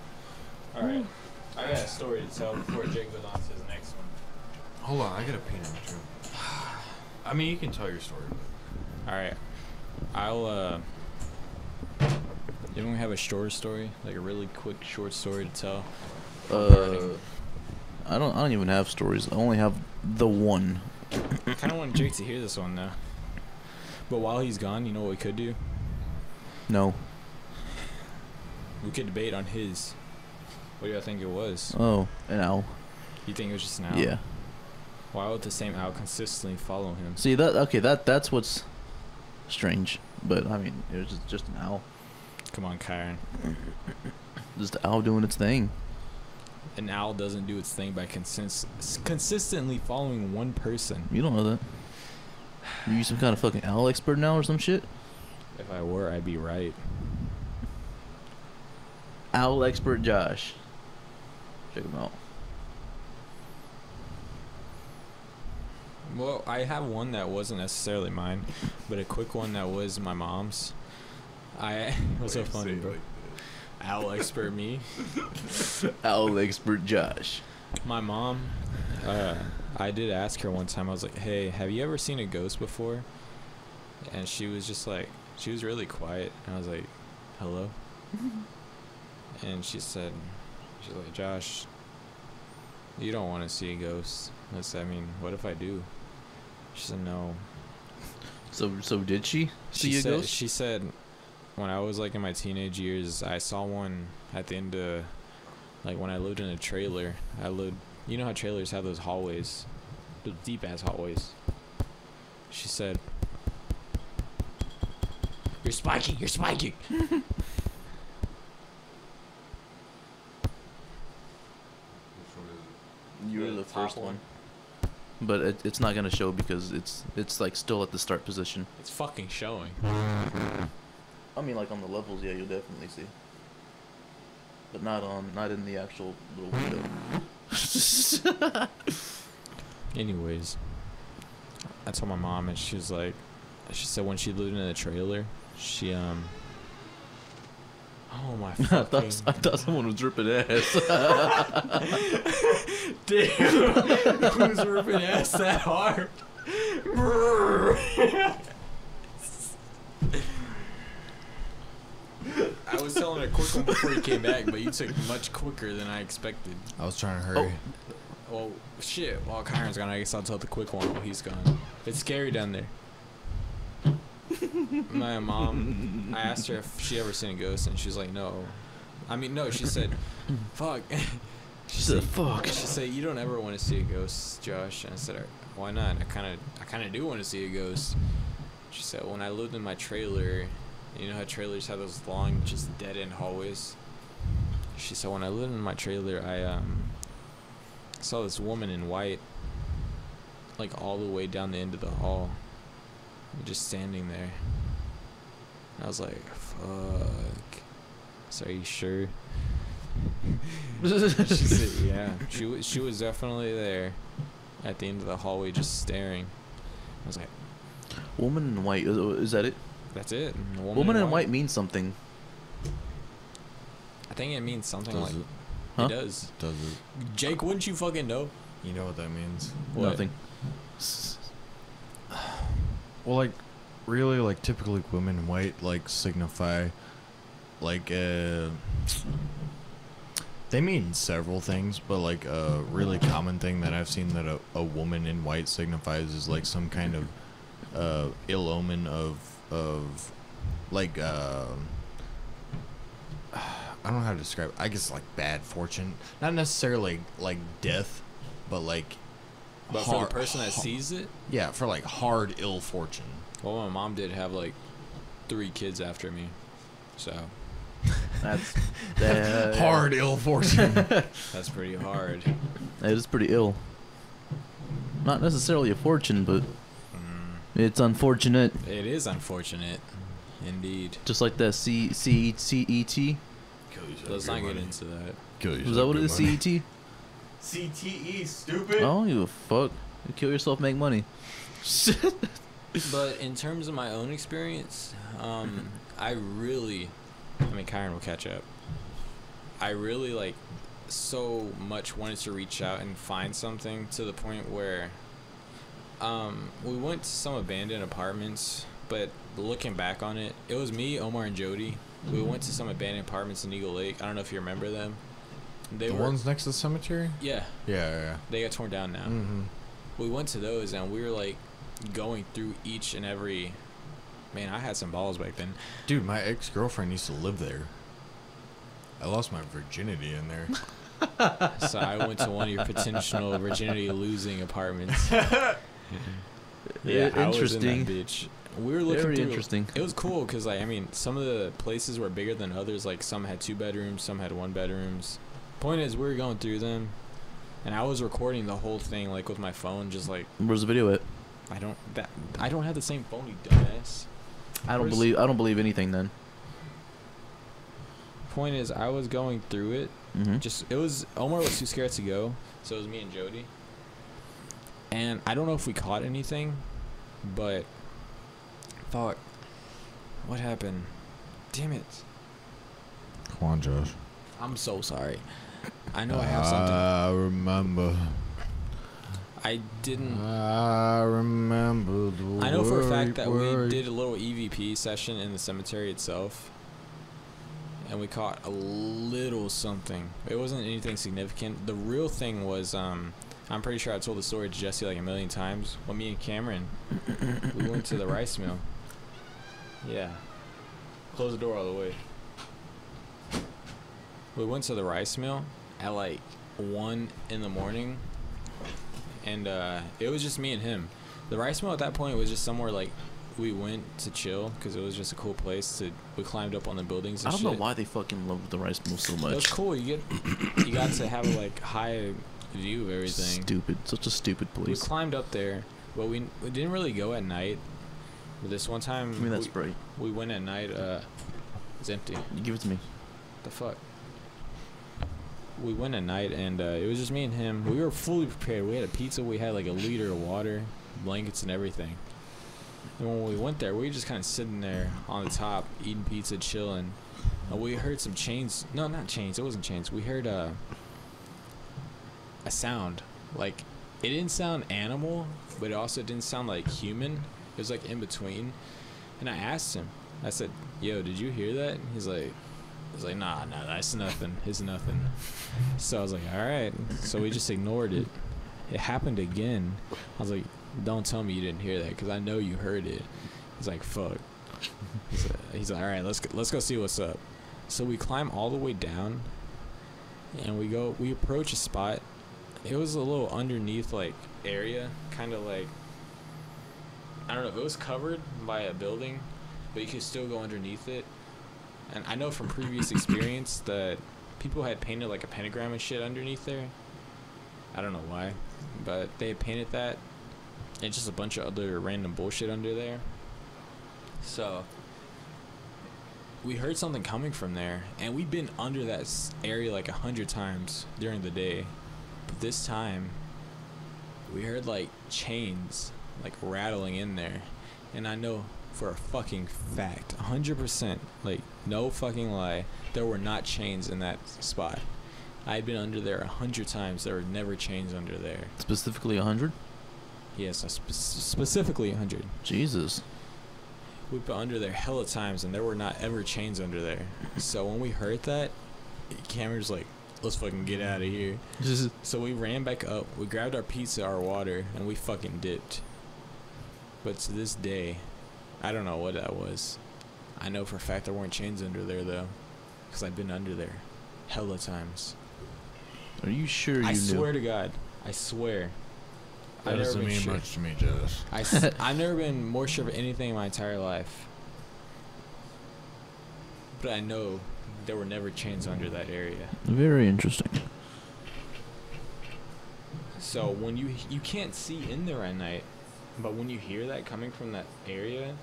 All right, I got a story to tell before Jake goes on to his next one. Hold on, I got a Pina too. I mean, you can tell your story. But... All right, I'll Anyone have a short story, like a really quick short story to tell? I don't even have stories. I only have the one. I kind of want Jake to hear this one though. But while he's gone, you know what we could do? No. We could debate on his. What do you think it was? Oh, an owl. You think it was just an owl? Yeah. Why would the same owl consistently follow him? See that's what's strange. But I mean, it was just an owl. Come on, Kieran. Just the owl doing its thing. An owl doesn't do its thing by consistently following one person. You don't know that. You some kind of fucking owl expert now or some shit? If I were, I'd be right. Owl expert Josh. Check him out. Well, I have one that wasn't necessarily mine, but a quick one that was my mom's. What's so funny, bro? Owl expert me. Owl expert Josh. My mom, I did ask her one time, I was like, hey, have you ever seen a ghost before? And she was just like, she was really quiet. And I was like, hello? And she said, she's like, Josh, you don't want to see a ghost. I said, I mean, what if I do? She said, no. So did she see a ghost? She said, when I was like in my teenage years, I saw one at the end of, like when I lived in a trailer. You know how trailers have those hallways, those deep ass hallways. She said, you're spiking. You were the first one. But it's not gonna show because it's like still at the start position. It's fucking showing. I mean, like on the levels, yeah, you'll definitely see. But not in the actual little window. Anyways, I told my mom, and she was like, she said when she lived in a trailer, she oh my fucking. I thought someone was ripping ass. Damn, who's ripping ass that hard? I was telling a quick one before you came back, but you took much quicker than I expected. I was trying to hurry. Well, shit. While Kyron's gone, I guess I'll tell the quick one while he's gone. It's scary down there. My mom, I asked her if she ever seen a ghost, and she was like, no. I mean, no, she said, fuck. She said, fuck. She said, you don't ever want to see a ghost, Josh. And I said, why not? I kind of do want to see a ghost. She said, when I lived in my trailer, you know how trailers have those long, just dead-end hallways? She said, when I lived in my trailer, I saw this woman in white, like all the way down the end of the hall, just standing there. And I was like, fuck. So are you sure? She said, yeah. She was definitely there at the end of the hallway just staring. I was like, Woman in white, is that it? that's it. Woman in white means something. I think it means something Does like it? Huh? It does. Does it? Jake, wouldn't you fucking know? You know what that means? What? Nothing. Well, like, really, like, typically women in white, like, signify, like, they mean several things, but, like, a really common thing that I've seen that a woman in white signifies is, like, some kind of ill omen of like, I don't know how to describe it. I guess, like, bad fortune. Not necessarily, like, death, but, like, But for the person that sees it? yeah, for, like, hard ill fortune. Well, my mom did have, like, 3 kids after me. So, That's Hard ill fortune. that's pretty hard. It is pretty ill. Not necessarily a fortune, but it's unfortunate. It is unfortunate. Indeed. Just like that CET. Let's not get into that. Was that what it is? CET? CTE, stupid. I don't give a fuck. You kill yourself, make money. But in terms of my own experience, I mean, Kieran will catch up. I really, like, so much wanted to reach out and find something to the point where we went to some abandoned apartments, but looking back on it, it was me, Omar, and Jody. We went to some abandoned apartments in Eagle Lake. I don't know if you remember them. The ones next to the cemetery? Yeah. Yeah. They got torn down now. Mm-hmm. We went to those, and we were, like, going through each and every... Man, I had some balls back then. Dude, my ex-girlfriend used to live there. I lost my virginity in there. So I went to one of your potential virginity-losing apartments. Yeah, I was in Interesting. that bitch. We were looking Very through. interesting. It was cool because, like, I mean, some of the places were bigger than others. Like, some had 2 bedrooms, some had 1 bedrooms. Point is, we were going through them, and I was recording the whole thing, like, with my phone, just like. Where's the video at? I don't have the same phone, you dumbass. I don't believe anything then. Point is, I was going through it. Mm-hmm. Omar was too scared to go, so it was me and Jody. And I don't know if we caught anything, but fuck, what happened? Damn it! Come on, Josh. I'm so sorry. I know I have something. I remember. I didn't. I remember the I know for a fact that we word. did a little EVP session in the cemetery itself, and we caught a little something. It wasn't anything significant. The real thing was, I'm pretty sure I told the story to Jesse like a million times. When me and Cameron, we went to the rice mill. Yeah. Close the door all the way. We went to the rice mill at like 1 in the morning, and it was just me and him. The rice mill at that point was just somewhere like we went to chill because it was just a cool place. We climbed up on the buildings and I don't shit. know why they fucking love the rice mill so It much. was cool. You got to have a like high view of everything. Stupid. Such a stupid We place. climbed up there, but we didn't really go at night. But this one time, Give me that spray. we went at night. It's empty. You give it to me. The fuck. We went at night, and it was just me and him. We were fully prepared. We had a pizza. We had like a liter of water, blankets, and everything. And when we went there, we were just kind of sitting there on the top, eating pizza, chilling. And we heard some chains. No, not chains. It wasn't chains. We heard a sound. Like, it didn't sound animal, but it also didn't sound like human. It was like in between. And I asked him. I said, "Yo, did you hear that?" He's like, nah, that's nothing. It's nothing. So I was like, all right. So we just ignored it. It happened again. I was like, don't tell me you didn't hear that, because I know you heard it. He's like, fuck. He's like, all right, let's go see what's up. So we climb all the way down, and we approach a spot. It was a little underneath, like, area, kind of like, I don't know, it was covered by a building, but you could still go underneath it. And I know from previous experience that people had painted like a pentagram and shit underneath there. I don't know why, but they had painted that. and just a bunch of other random bullshit under there. So we heard something coming from there, and we've been under that area like 100 times during the day. But this time, we heard like chains like rattling in there, and I know for a fucking fact, 100%, like no fucking lie, there were not chains in that spot. I'd been under there 100 times. There were never chains under there. Specifically 100? Yes, specifically 100. Jesus. We've been under there hella times, and there were not ever chains under there. So when we heard that, Cameron's like, let's fucking get out of here. So we ran back up, we grabbed our pizza, our water, and we fucking dipped. But to this day, I don't know what that was. I know for a fact there weren't chains under there, though, because I've been under there hella times. Are you sure you knew? I swear to God. I swear. That doesn't mean much to me, Jess. I've never been more sure of anything in my entire life. But I know there were never chains under that area. Very interesting. So when you can't see in there at night, but when you hear that coming from that area,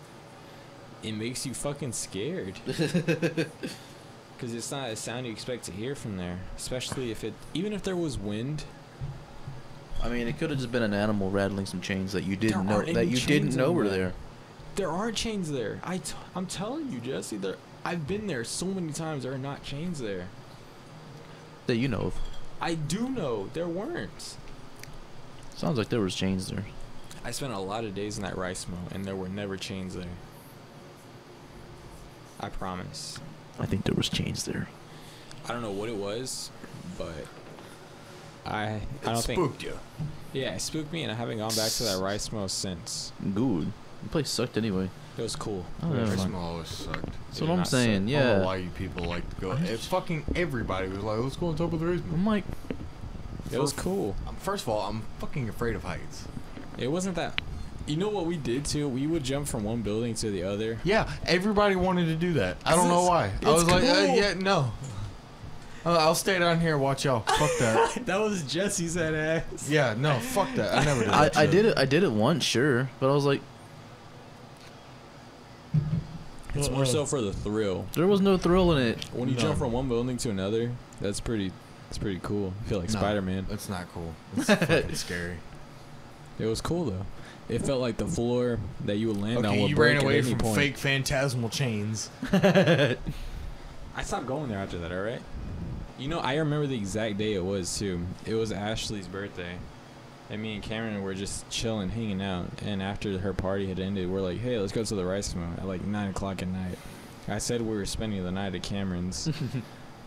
it makes you fucking scared. Because it's not a sound you expect to hear from there. Especially even if there was wind. I mean, it could have just been an animal rattling some chains that you didn't know were there. There aren't chains there. I'm telling you, Jesse. I've been there so many times. There are not chains there. That you know of. I do know there weren't. Sounds like there was chains there. I spent a lot of days in that rice mill, and there were never chains there. I promise. I think there was chains there. I don't know what it was, but I don't think it spooked you. Yeah, it spooked me, and I haven't gone back to that rice mill since. Good. The place sucked anyway. It was cool. Oh, The yeah. rice mill always sucked. That's what I'm saying. I don't know Yeah. why you people like to go. Fucking everybody was like, let's go on top of the rice mill. I'm like, It was cool. First of all, I'm fucking afraid of heights. It wasn't that. You know what we did too? We would jump from one building to the other. Yeah, everybody wanted to do that. I don't know why. I was like, cool. yeah, no. I'll stay down here and watch y'all. Fuck that. That was Jesse's head ass. Yeah, no, fuck that. I never did that. I did it. I did it once, sure, but I was like, It's more so for the thrill. there was no thrill in it. When you No. jump from one building to another, that's pretty cool. I feel like No, Spider-Man. That's not cool. It's fucking scary. It was cool though. It felt like the floor that you would land on Okay, would you break ran away at any from point. fake phantasmal chains. I stopped going there after that, alright? You know, I remember the exact day it was, too. It was Ashley's birthday. And me and Cameron were just chilling, hanging out. And after her party had ended, we're like, hey, let's go to the rice mill at like 9 o'clock at night. I said we were spending the night at Cameron's.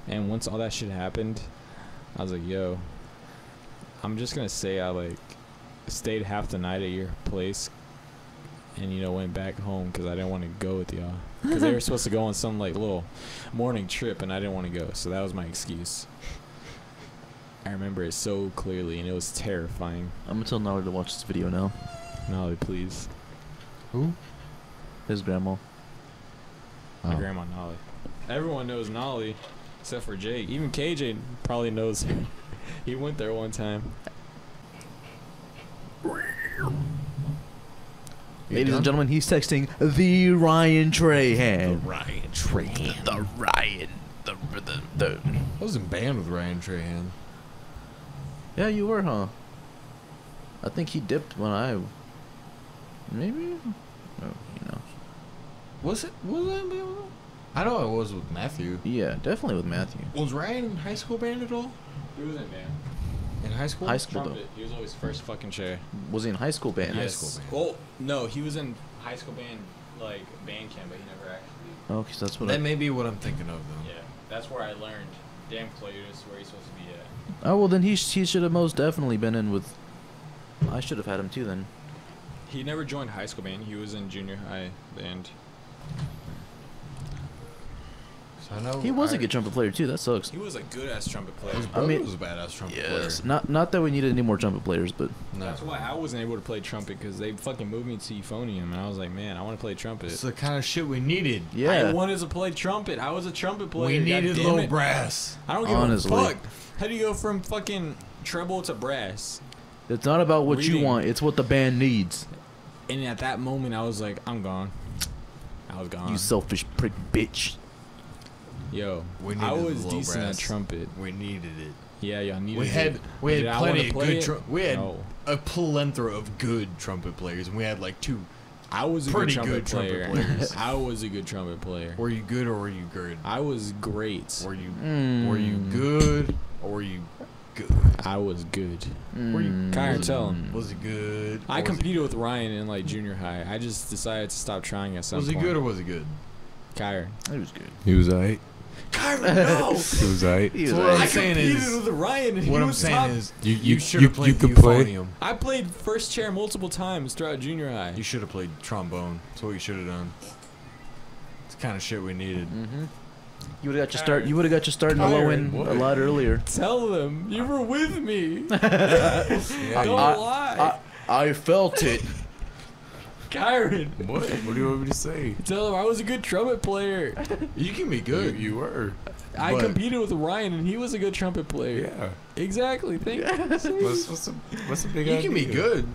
And once all that shit happened, I was like, yo, I'm just going to say I like stayed half the night at your place. And, you know, went back home because I didn't want to go with y'all. Because they were supposed to go on some, like, little morning trip, and I didn't want to go. So that was my excuse. I remember it so clearly, and it was terrifying. I'm gonna tell Nolly to watch this video now. Nolly, please. Who? His grandma. My grandma, Nolly. Everyone knows Nolly, except for Jake. Even KJ probably knows her. He went there one time. Ladies and gentlemen, he's texting the Ryan Trahan. Ryan Trahan. The Ryan. The. I was in band with Ryan Trahan. Yeah, you were, huh? I think he dipped when I. Maybe? Oh, you know. Was it? Was I in band with him? I know I was with Matthew. Yeah, definitely with Matthew. Was Ryan in high school band at all? He was in band. In high school? High school, Trumpet. He was always first fucking chair. though. Was he in high school band? High school band. Well, no, he was in high school band, like, band camp, but he never actually... Okay, so that's what That may be what I'm thinking of, though. Yeah, that's where I learned. Damn Cletus, where he's supposed to be at. Oh, well, then he should have most definitely been in with. I should have had him too then. He never joined high school band. He was in junior high band. So I know He was a good trumpet player too. That sucks. He was a good-ass trumpet player. His I brother mean- was a badass trumpet Yes. player. Not that we needed any more trumpet players, but No. That's why I wasn't able to play trumpet, because they fucking moved me to euphonium, and I was like, man, I want to play trumpet. It's the kind of shit we needed. I yeah. wanted to play trumpet. I was a trumpet player. We needed God damn low it. brass. I don't give Honestly. a fuck. How do you go from fucking treble to brass? It's not about what you reading. want. It's what the band needs. And at that moment, I was like, I'm gone. I was gone. You selfish prick bitch. Yo, We I needed was the low decent brass. at trumpet. We needed it. Yeah, y'all needed We it. had Did I wanna plenty of play good. it? We had No. a plethora of good trumpet players, and we had like two. I was a pretty good trumpet good trumpet player. players. I was a good trumpet player. Were you good or were you good? I was great. Were you good or were you good? I was good. Were you Kyra, tell him. Was he good? I or was competed with Ryan in like junior high. I just decided to stop trying at some Was he point. good or was he good? Kyra. He was good. He was alright. Kyra, no! He was alright. He was So what alright. I'm saying competed is, with Ryan and what he I'm was saying top. is, You you should have played could play. euphonium. I played first chair multiple times throughout junior high. You should have played trombone. That's what you should have done. It's the kind of shit we needed. Mm-hmm. You would have got your start. You would have got your start in the low end a lot earlier. Tell them you were with me. Yeah, Don't lie. I felt it. Kyron. What? What do you want me to say? Tell them I was a good trumpet player. You can be good. You were. I But- competed with Ryan and he was a good trumpet player. Yeah. Exactly. Thank you. What's the big You idea? can be good.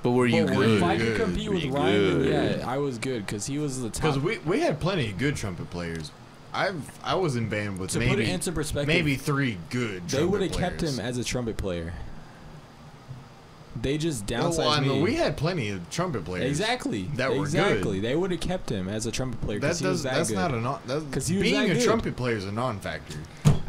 But were you But were good? If I Good. could compete with Pretty Ryan, then good. yeah, I was good because he was the top. Because we had plenty of good trumpet players. I was in band with To put it into perspective, maybe 3 good. they would have trumpet kept him players. as a trumpet player. They just No, downsized I mean, me. we had plenty of trumpet players. Exactly. that were exactly. They would have kept him as a trumpet player That because he was does. that That's good. not a non. 'Cause he was Being that a good. trumpet player is a non-factor.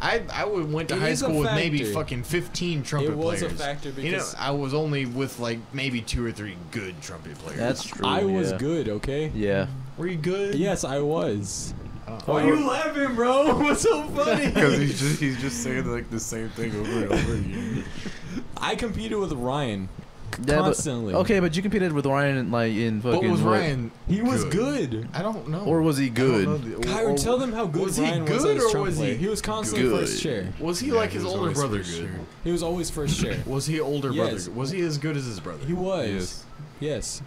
Went to It high is a school with maybe factor. fucking 15 trumpet It was players. a factor You know, because I was only with like maybe 2 or 3 good trumpet players. That's true. I was yeah. good. Okay. Yeah. Were you good? Yes, I was. Oh, Why are you laughing, bro? What's so funny? Because he's just saying like the same thing over and over again. I competed with Ryan Yeah, but- constantly. okay, but you competed with Ryan in, like in fucking. But was what- Ryan? He was good. I don't know. Or was he good? I don't know Kyron, tell them how good was he Ryan was good as or trumpet was he player. He was constantly good? first chair. Was he Yeah, like he his was older always brother first good? chair. He was always first chair. Was he older Yes. brother? Was he as good as his brother? He was. Yes. Yes.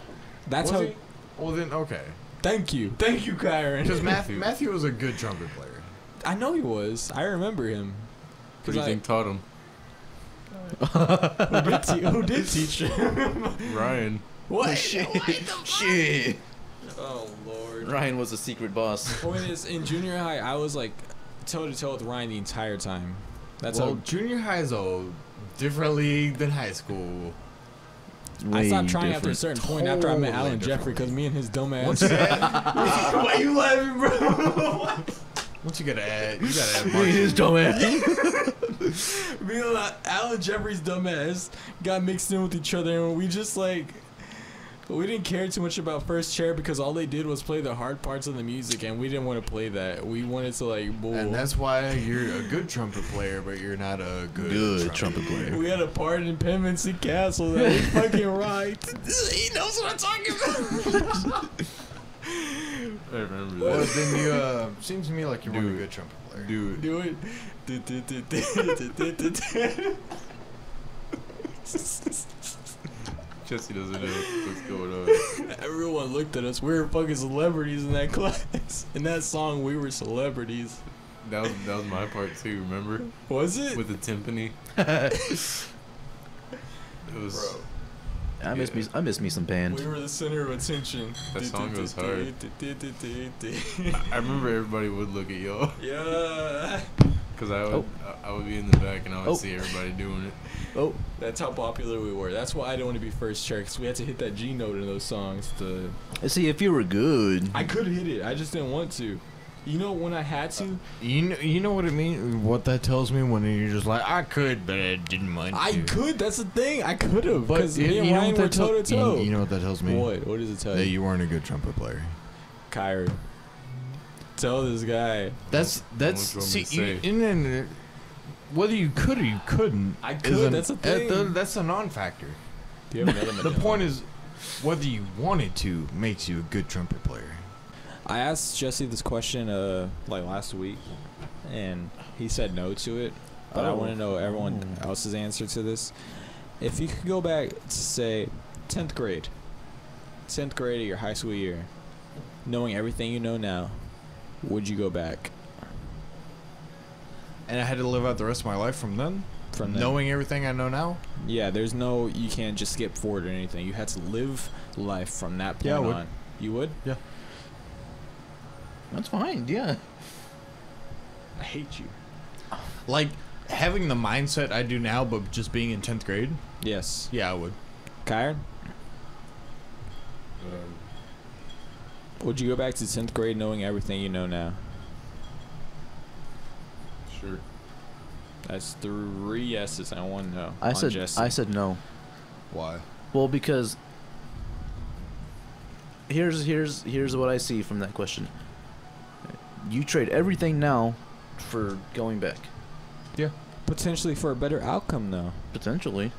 That's Was how. he? Well then, okay. Thank you, Kyron. Because Matthew was a good trumpet player. I know he was. I remember him. What do you think taught him? Who did teach him? Ryan. What? Shit. Oh lord. Ryan was a secret boss. Point is, in junior high, I was like toe to toe with Ryan the entire time. That's Well, how junior high is a different league than high school. I stopped Way trying after a different. certain point after I met Totally Alan Jeffrey different. because me and his dumb Once ass. you add, Why you laughing, bro? once you gotta add His Marcus. dumbass. Me and Alan Jeffrey's dumb ass got mixed in with each other, and we just like. We didn't care too much about first chair because all they did was play the hard parts of the music, and we didn't want to play that. We wanted to like bull. And that's why you're a good trumpet player, but you're not a good trumpet player. We had a part in Penmancy Castle that we fucking rocked. He knows what I'm talking about. I remember Well, that. then you seems to me like you were a Dude. good trumpet player. Dude. Do it. Jesse doesn't know what's going on. Everyone looked at us. We were fucking celebrities in that class. In that song, we were celebrities. That was my part too, remember? Was it? With the timpani. It was I miss me some band. We were the center of attention. That song goes hard. I remember everybody would look at y'all. Yeah. Because I would be in the back and I would Oh. see everybody doing it. Oh, That's how popular we were. That's why I didn't want to be first chair, because we had to hit that G note in those songs. see if you were good. I could hit it. I just didn't want to. You know, when I had to, You know what it means? What that tells me when you're just like, I could, but I didn't want to. I could. That's the thing. I could have. But Because me and you know Ryan what were that tell- toe to toe. You know what that tells me? What? What does it tell That you? you weren't a good trumpet player. Kyrie. Tell this guy. That's What you want see, me to say? and then whether you could or you couldn't. I is could, that's the thing. That's a non-factor. Do you have another The Medallion? point is, whether you wanted to makes you a good trumpet player. I asked Jesse this question like last week, and he said no to it. But I want to know everyone else's answer to this. If you could go back to say 10th grade of your high school year, knowing everything you know now, would you go back? And I had to live out the rest of my life from then. From then. Knowing everything I know now? Yeah, there's no, you can't just skip forward or anything. You had to live life from that point Yeah, I would. on. You would? Yeah. That's fine. Yeah. I hate you. Like, having the mindset I do now, but just being in 10th grade? Yes. Yeah, I would. Kyron? Um, Would you go back to 10th grade knowing everything you know now? sure. That's 3 yeses and 1 no. I on said Jesse. I said no. Why? Well, because here's what I see from that question. You trade everything now for going back. Yeah. Potentially for a better outcome, though. Potentially.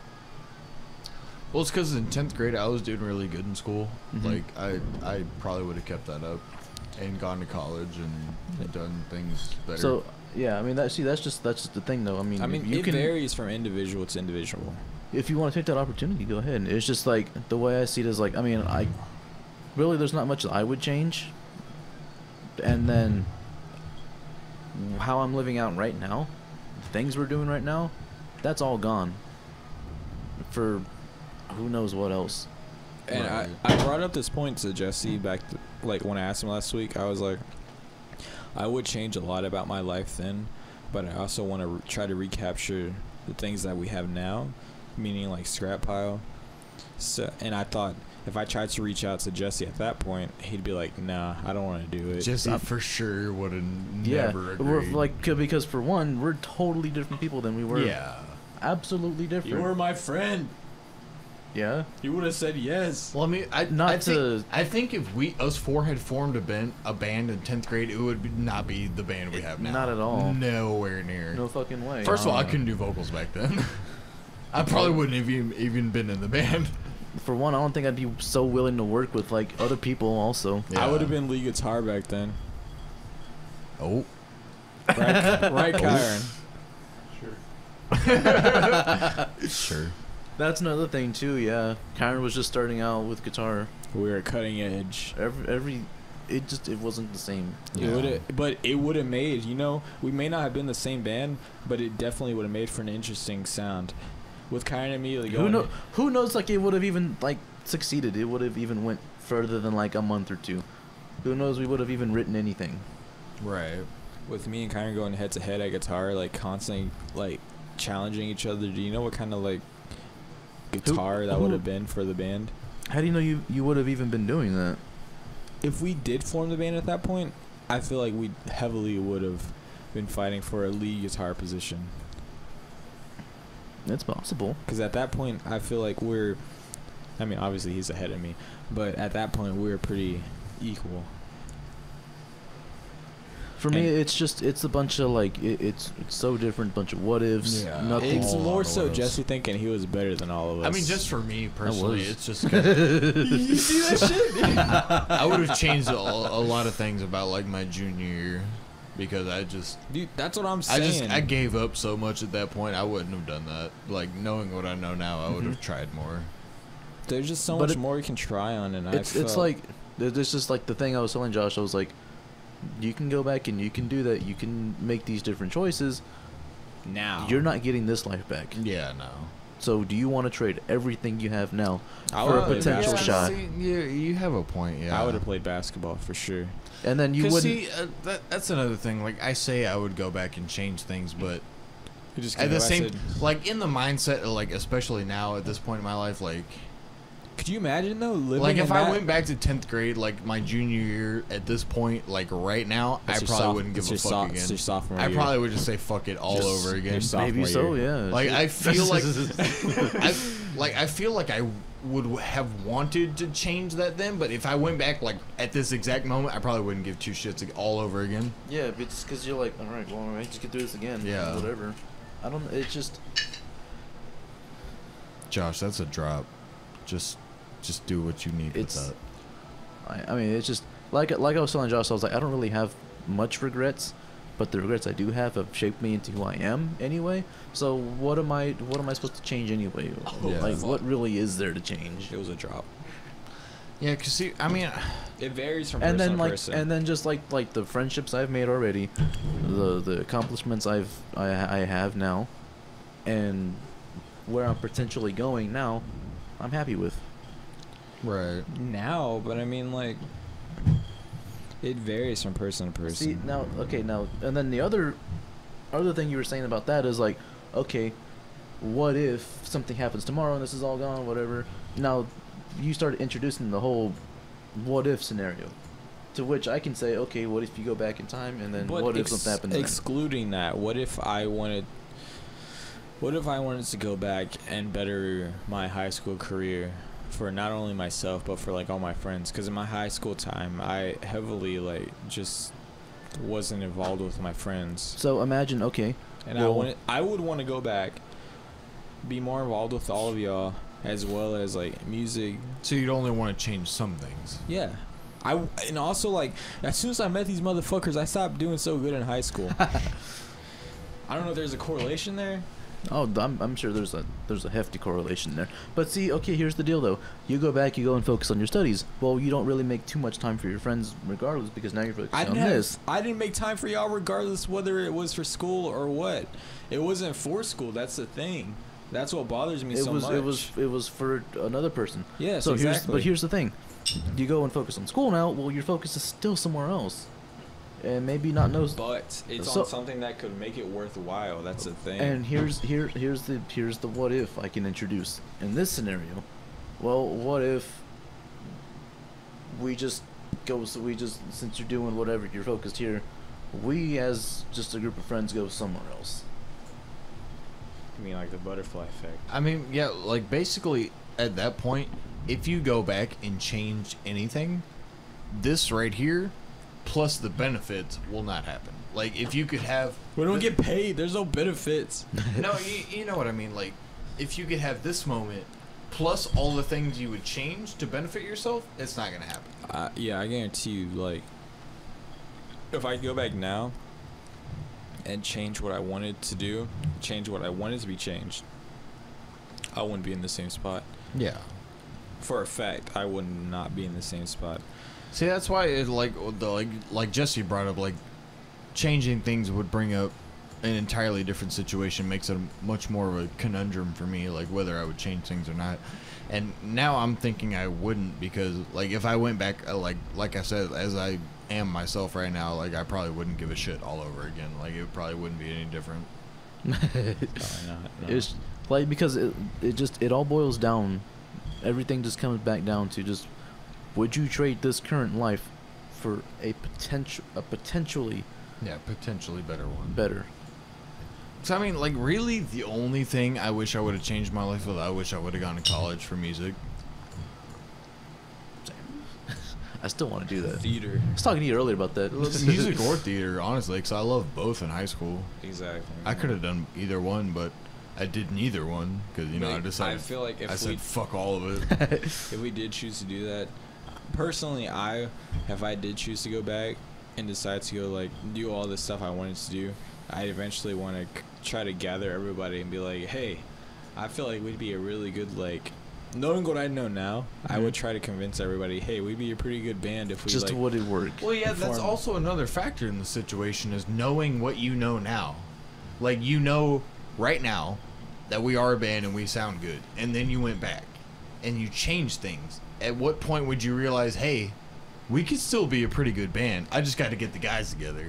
Well, it's because in 10th grade, I was doing really good in school. Mhm. Like, I probably would have kept that up and gone to college and done things better. So yeah, I mean that's just the thing though. I mean, you it can varies from individual to individual. if you want to take that opportunity, go ahead. It's just like the way I see it is like I mean I really there's not much that I would change. And then how I'm living out right now, things we're doing right now, that's all gone. For who knows what else. And I brought up this point to Jesse back to, like when I asked him last week. I was like, I would change a lot about my life then, but I also want to try to recapture the things that we have now, meaning like scrap pile. So, and I thought if I tried to reach out to Jesse at that point, he'd be like, "Nah, I don't want to do it." Jesse for sure would have Yeah, never we're agreed. like because for one, we're totally different people than we were. Yeah. Absolutely different. You were my friend. Yeah. You would have said yes. Well, I mean, to- I think if us four had formed a band in 10th grade, it would not be the band we have now. Not at all. Nowhere near. No fucking way. First of all, I couldn't do vocals back then. I probably wouldn't have even been in the band. For one, I don't think I'd be so willing to work with like other people also. Yeah. I would have been lead guitar back then. Oh. Right, Kyron? Sure. That's another thing too, yeah. Karen was just starting out with guitar. We were cutting edge. It wasn't the same. But it would have made, we may not have been the same band, but it definitely would have made for an interesting sound. With Kyron immediately going. Who knows like it would have even like succeeded. It would have even went further than like a month or two. Who knows we would have even written anything. Right. With me and Kyron going head to head at guitar, like constantly like challenging each other, do you know what kind of like guitar that would have been for the band? How do you know you would have even been doing that? If we did form the band at that point, I feel like we heavily would have been fighting for a lead guitar position. It's possible. Because at that point, I feel like obviously he's ahead of me, but at that point, we're pretty equal. For me, it's a bunch of like it's so different, bunch of what ifs. Yeah. Nothing. It's more so what ifs. Jesse thinking he was better than all of us. I mean, just for me personally, was. it's just. Kinda, you see that shit? I would have changed a lot of things about like my junior year, because Dude, that's what I'm saying. I gave up so much at that point. I wouldn't have done that. Like, knowing what I know now, I would have tried more. There's just so But much more you can try on, and It's like it's just like the thing I was telling Josh. I was like, you can go back and you can do that. You can make these different choices. now You're not getting this life back. Yeah, no. So do you want to trade everything you have now I for a would've played potential basketball. shot? You have a point. Yeah, I would have played basketball for sure. And then you 'Cause wouldn't. see, that's another thing. Like, I say I would go back and change things, but You just at the I same, said- like in the mindset, of, like especially now at this point in my life, like could you imagine though living like in if I that- went back to 10th grade, like my junior year at this point, like right now, That's I your probably wouldn't give it's a your fuck it's your again. sophomore I year. probably would just say fuck it all Just over again. your sophomore Maybe so, year. yeah. Like I feel like I feel like I would have wanted to change that then, but if I went back like at this exact moment, I probably wouldn't give two shits all over again. Yeah, but it's because you're like, all right, well, I just get through this again. Yeah. Whatever. I don't. It's just. Josh, that's a drop. Just do what you need It's- with that. I mean, it's just like I was telling Josh. I was like, I don't really have much regrets, but the regrets I do have shaped me into who I am anyway. So what am I supposed to change anyway? Yeah. Like, what really is there to change? It was a drop. Yeah, cause see, I mean, It varies from And person then to like, person. and then just like the friendships I've made already, the accomplishments I have now, and where I'm potentially going now, I'm happy with. Right. Now, but I mean, like, it varies from person to person. See, now, and then the other thing you were saying about that is like, okay, what if something happens tomorrow and this is all gone, whatever. Now, you started introducing the whole what if scenario, to which I can say, okay, what if you go back in time, and then But what if something happens? Excluding that, what if I wanted to go back and better my high school career for not only myself but for like all my friends? Because in my high school time, I heavily like just wasn't involved with my friends. So imagine, okay, And well, I would want to go back, be more involved with all of y'all, as well as like music. So you'd only want to change some things. Yeah. And also, like, as soon as I met these motherfuckers, I stopped doing so good in high school. I don't know if there's a correlation there. Oh, I'm sure there's a hefty correlation there. But see, okay, here's the deal though. You go back, you go and focus on your studies. Well, you don't really make too much time for your friends regardless, because now you're focusing on this. I didn't make time for y'all regardless whether it was for school or what. It wasn't for school. That's the thing. That's what bothers me so much. It was for another person. Yes, so exactly. Here's the thing. You go and focus on school now. Well, your focus is still somewhere else, and maybe not know. But it's on something that could make it worthwhile. That's the thing. And here's the what if I can introduce in this scenario. Well, what if since you're doing whatever, you're focused here, we as just a group of friends go somewhere else. I mean, like the butterfly effect. I mean, yeah, like basically at that point, if you go back and change anything, this right here, plus the benefits, will not happen. Like, if you could have... We don't get paid. There's no benefits. No, you know what I mean. Like, if you could have this moment, plus all the things you would change to benefit yourself, it's not going to happen. Yeah, I guarantee you, like, if I go back now and change what I wanted to do, change what I wanted to be changed, I wouldn't be in the same spot. Yeah. For a fact, I would not be in the same spot. See, that's why it, like Jesse brought up, like, changing things would bring up an entirely different situation, makes it much more of a conundrum for me, like whether I would change things or not. And now I'm thinking I wouldn't, because like if I went back, like I said, as I am myself right now, like I probably wouldn't give a shit all over again. Like it probably wouldn't be any different. Probably not. No. It's like, because it all boils down. Everything just comes back down to just, would you trade this current life for a potentially better one. Better. So I mean, like, really, the only thing I wish I would have changed my life with, I wish I would have gone to college for music. I still want to do that. Theater. I was talking to you earlier about that. Music or theater, honestly, because I loved both in high school. Exactly. I could have done either one, but I did neither one because I decided. I feel like I said fuck all of it. If we did choose to do that, personally, if I did choose to go back and decide to go like do all this stuff I wanted to do, I eventually want to try to gather everybody and be like, hey, I feel like we'd be a really good, like, knowing what I know now, I would try to convince everybody, hey, we'd be a pretty good band if we just would it work? Well, yeah, that's also another factor in the situation, is knowing what you know now. Like, you know right now that we are a band and we sound good, and then you went back and you changed things. At what point would you realize, hey, we could still be a pretty good band, I just got to get the guys together?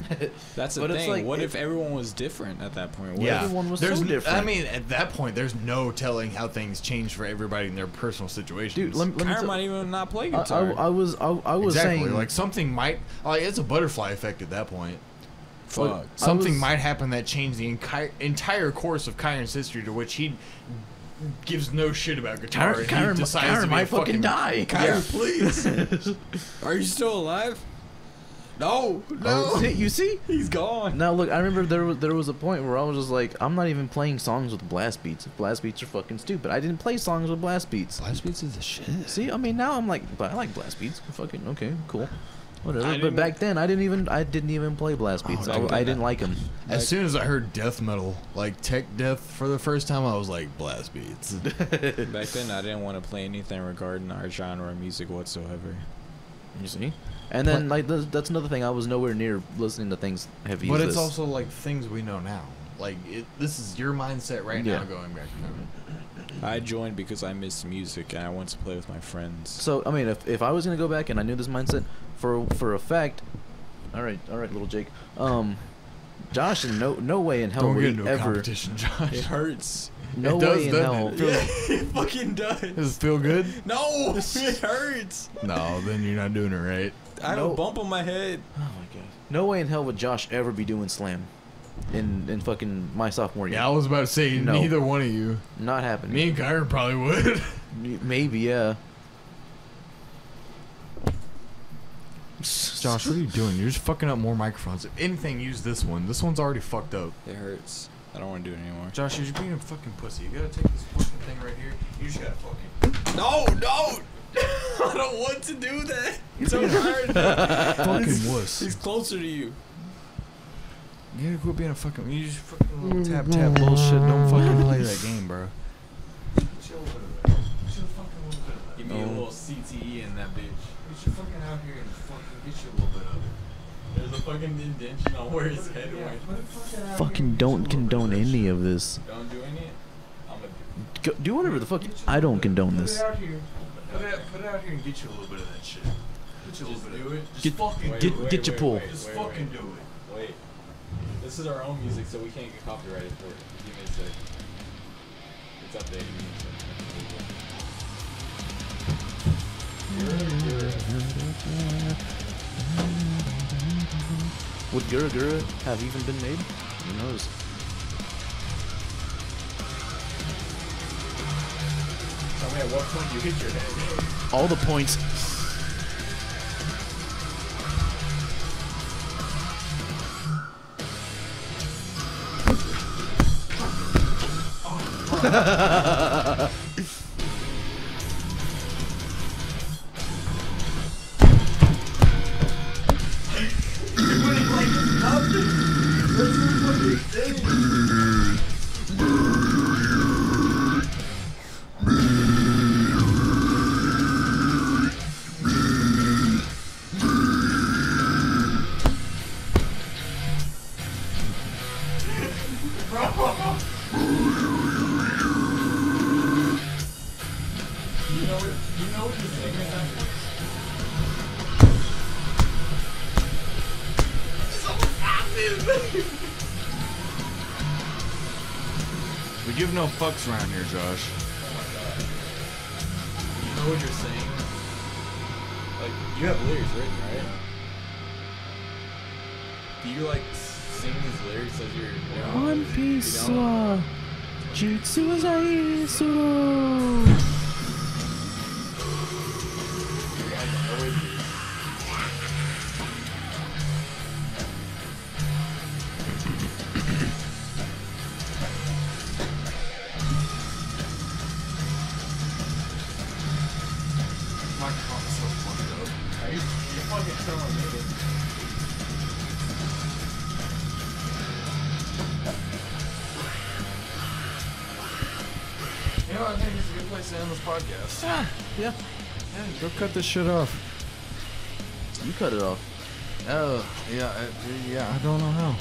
That's the thing. Like, what if everyone was different at that point? What yeah, everyone was so different? I mean, at that point, there's no telling how things change for everybody in their personal situations. Dude, let me Kyra might even not play guitar. I was exactly, saying, like, something might, like, it's a butterfly effect at that point. Fuck. Something might happen that changed the entire course of Kieran's history, to which he gives no shit about guitar. Kyra might fucking die. Kyra, please. Are you still alive? No. You see? He's gone. Now look, I remember there was a point where I was just like, I'm not even playing songs with blast beats. Blast beats are fucking stupid. I didn't play songs with blast beats. Blast beats is the shit. See, I mean, now I'm like, but I like blast beats. Fucking okay, cool. Whatever. But back then, I didn't even play blast beats. I didn't like them. As soon as I heard death metal, like tech death, for the first time, I was like, blast beats. Back then, I didn't want to play anything regarding our genre of music whatsoever. You see? And then, like, that's another thing. I was nowhere near listening to things heavy. But it's also like things we know now. Like, this is your mindset right now Yeah. going back to I joined because I miss music and I want to play with my friends. So I mean, if I was gonna go back and I knew this mindset for a fact, all right, little Jake, Josh, in no way in hell Don't would get he into a ever. competition, Josh. It hurts. No It does, way in doesn't hell. it? It fucking does. Does it feel good? No, it hurts. No, then you're not doing it right. I have No. a bump on my head. Oh my god. No way in hell would Josh ever be doing slam, in fucking my sophomore year. Yeah, I was about to say No. neither one of you. Not happening. Me and Kyron probably would. Maybe, yeah. Josh, what are you doing? You're just fucking up more microphones. If anything, use this one. This one's already fucked up. It hurts. I don't want to do it anymore. Josh, you're just being a fucking pussy. You gotta take this fucking thing right here. You just gotta fucking. No, no. I don't want to do that. It's so hard. Fucking wuss. He's closer to you. You gotta quit being a fucking. You just fucking little tap bullshit. Don't fucking play that game, bro. Give me a little CTE in that bitch. You should fucking out here and fucking get you a little bit of it. There's a fucking indention on where his head went. Fucking don't condone any of this. Don't do any. I'm a. Go, do whatever the fuck. I don't condone Put this. it out here. Put it out here and get you a little bit of that shit. Get you a little bit of it. Just Get- fucking Wait, do wait, it. get your wait, pull. wait, Just wait, fucking wait. do it. Wait. This is our own music, so we can't get copyrighted for it. Give me a sec. It's updated. Give me a sec. Would Gura Gura have even been made? Who knows? Tell me at what point you hit your head. All the points. We give no fucks around here, Josh. You know what you're saying? Like, you have lyrics written, right? Do you, like, sing these lyrics as you're... One Piece You know? wa Jitsu zai suru. Microphone's so fucked up. You're fucking throwing me. You know, I think it's a good place to end this podcast. Yeah. Go cut this shit off. You cut it off. Oh, yeah, I don't know how.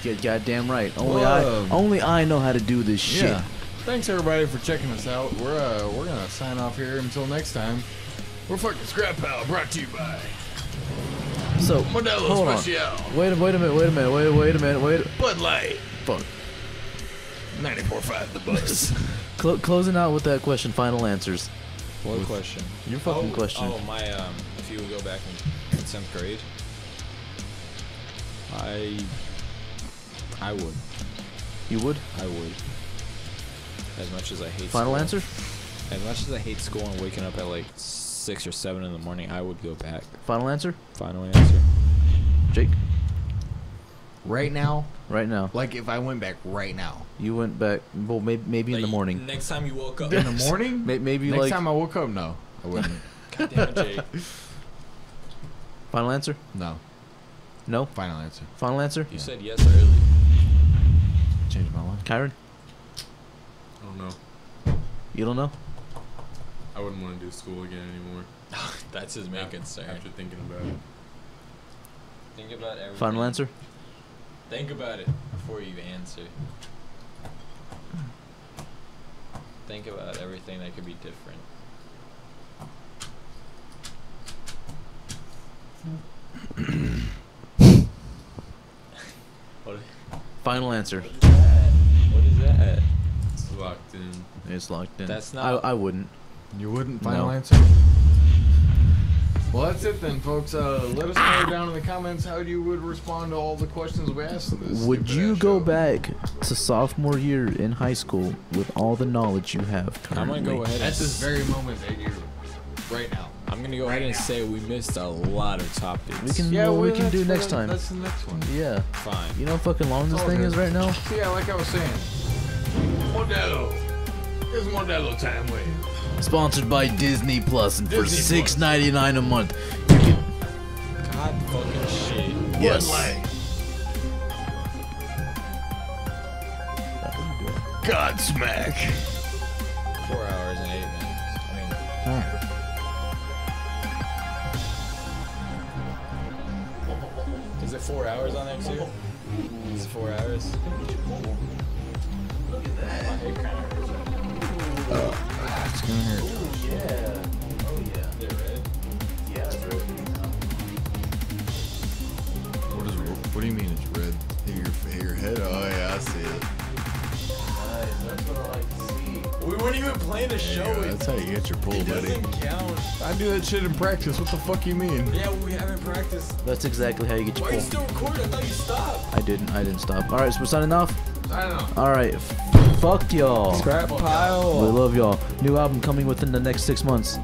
You're goddamn right. Whoa. Only I know how to do this shit. Yeah. Thanks everybody for checking us out. We're gonna sign off here until next time. We're fucking Scrap Pal, brought to you by So, Modelo hold on. Special, Wait a minute. Bud Light, Fuck. 94.5 The Buzz. Closing out with that question. Final answers. What question? Your fucking question. Oh, my, if you would go back in 10th grade, I would. You would? I would. As much as I hate Final school. answer? As much as I hate school and waking up at like 6 or 7 in the morning, I would go back. Final answer? Final answer. Jake? Right now, Right now. like if I went back right now. You went back, well, maybe in the Like, morning. Next time you woke up. In the morning? Maybe Next like... time I woke up, no, I wouldn't. God damn it, Jake. Final answer? No, No? final answer. Final answer? You said yes early. Changed my mind. Kyron? I don't know. You don't know? I wouldn't want to do school again anymore. That's his main concern. After thinking about it. Think about everything. Final answer? Think about it. before you answer. Think about everything that could be different. What? Final answer. What is that? It's locked in. It's locked in. That's not. I wouldn't. You wouldn't? Final No. answer? Well, that's it then, folks. Let us know down in the comments how you would respond to all the questions we asked in this. Would stupid you ass go show. back to sophomore year in high school with all the knowledge you have I'm currently? gonna go ahead. At And this very moment that you're right now. I'm gonna go ahead and say we missed a lot of topics. We can. Yeah, we can do next time. That's the next one. Yeah. Fine. You know how fucking long this All thing good. is right now? See, yeah, like I was saying. Modelo. It's Modelo time, wait. Sponsored by Disney Plus, and for Disney Plus. $6.99 a month, you can. God fucking shit. Yes. Godsmack. 4 hours and 8 minutes. I mean, is it 4 hours on there too? Is it 4 hours? Look at that. My head kind of hurts. It's gonna hurt. Is it red? What do you mean it's red? Your head? Oh yeah, I see it. We weren't even playing a show. Yeah, that's how you get your pull, It buddy. doesn't count. I do that shit in practice. What the fuck you mean? Yeah, we haven't practiced. That's exactly how you get your Why are you pull. still recording? I thought you stopped. I didn't stop. Alright, so we're signing off? I don't know. Alright, fuck y'all. Scrap We pile. love y'all. New album coming within the next 6 months.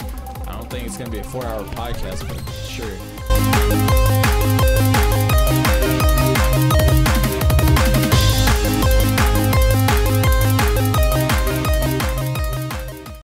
I don't think it's gonna be a 4 hour podcast, but sure.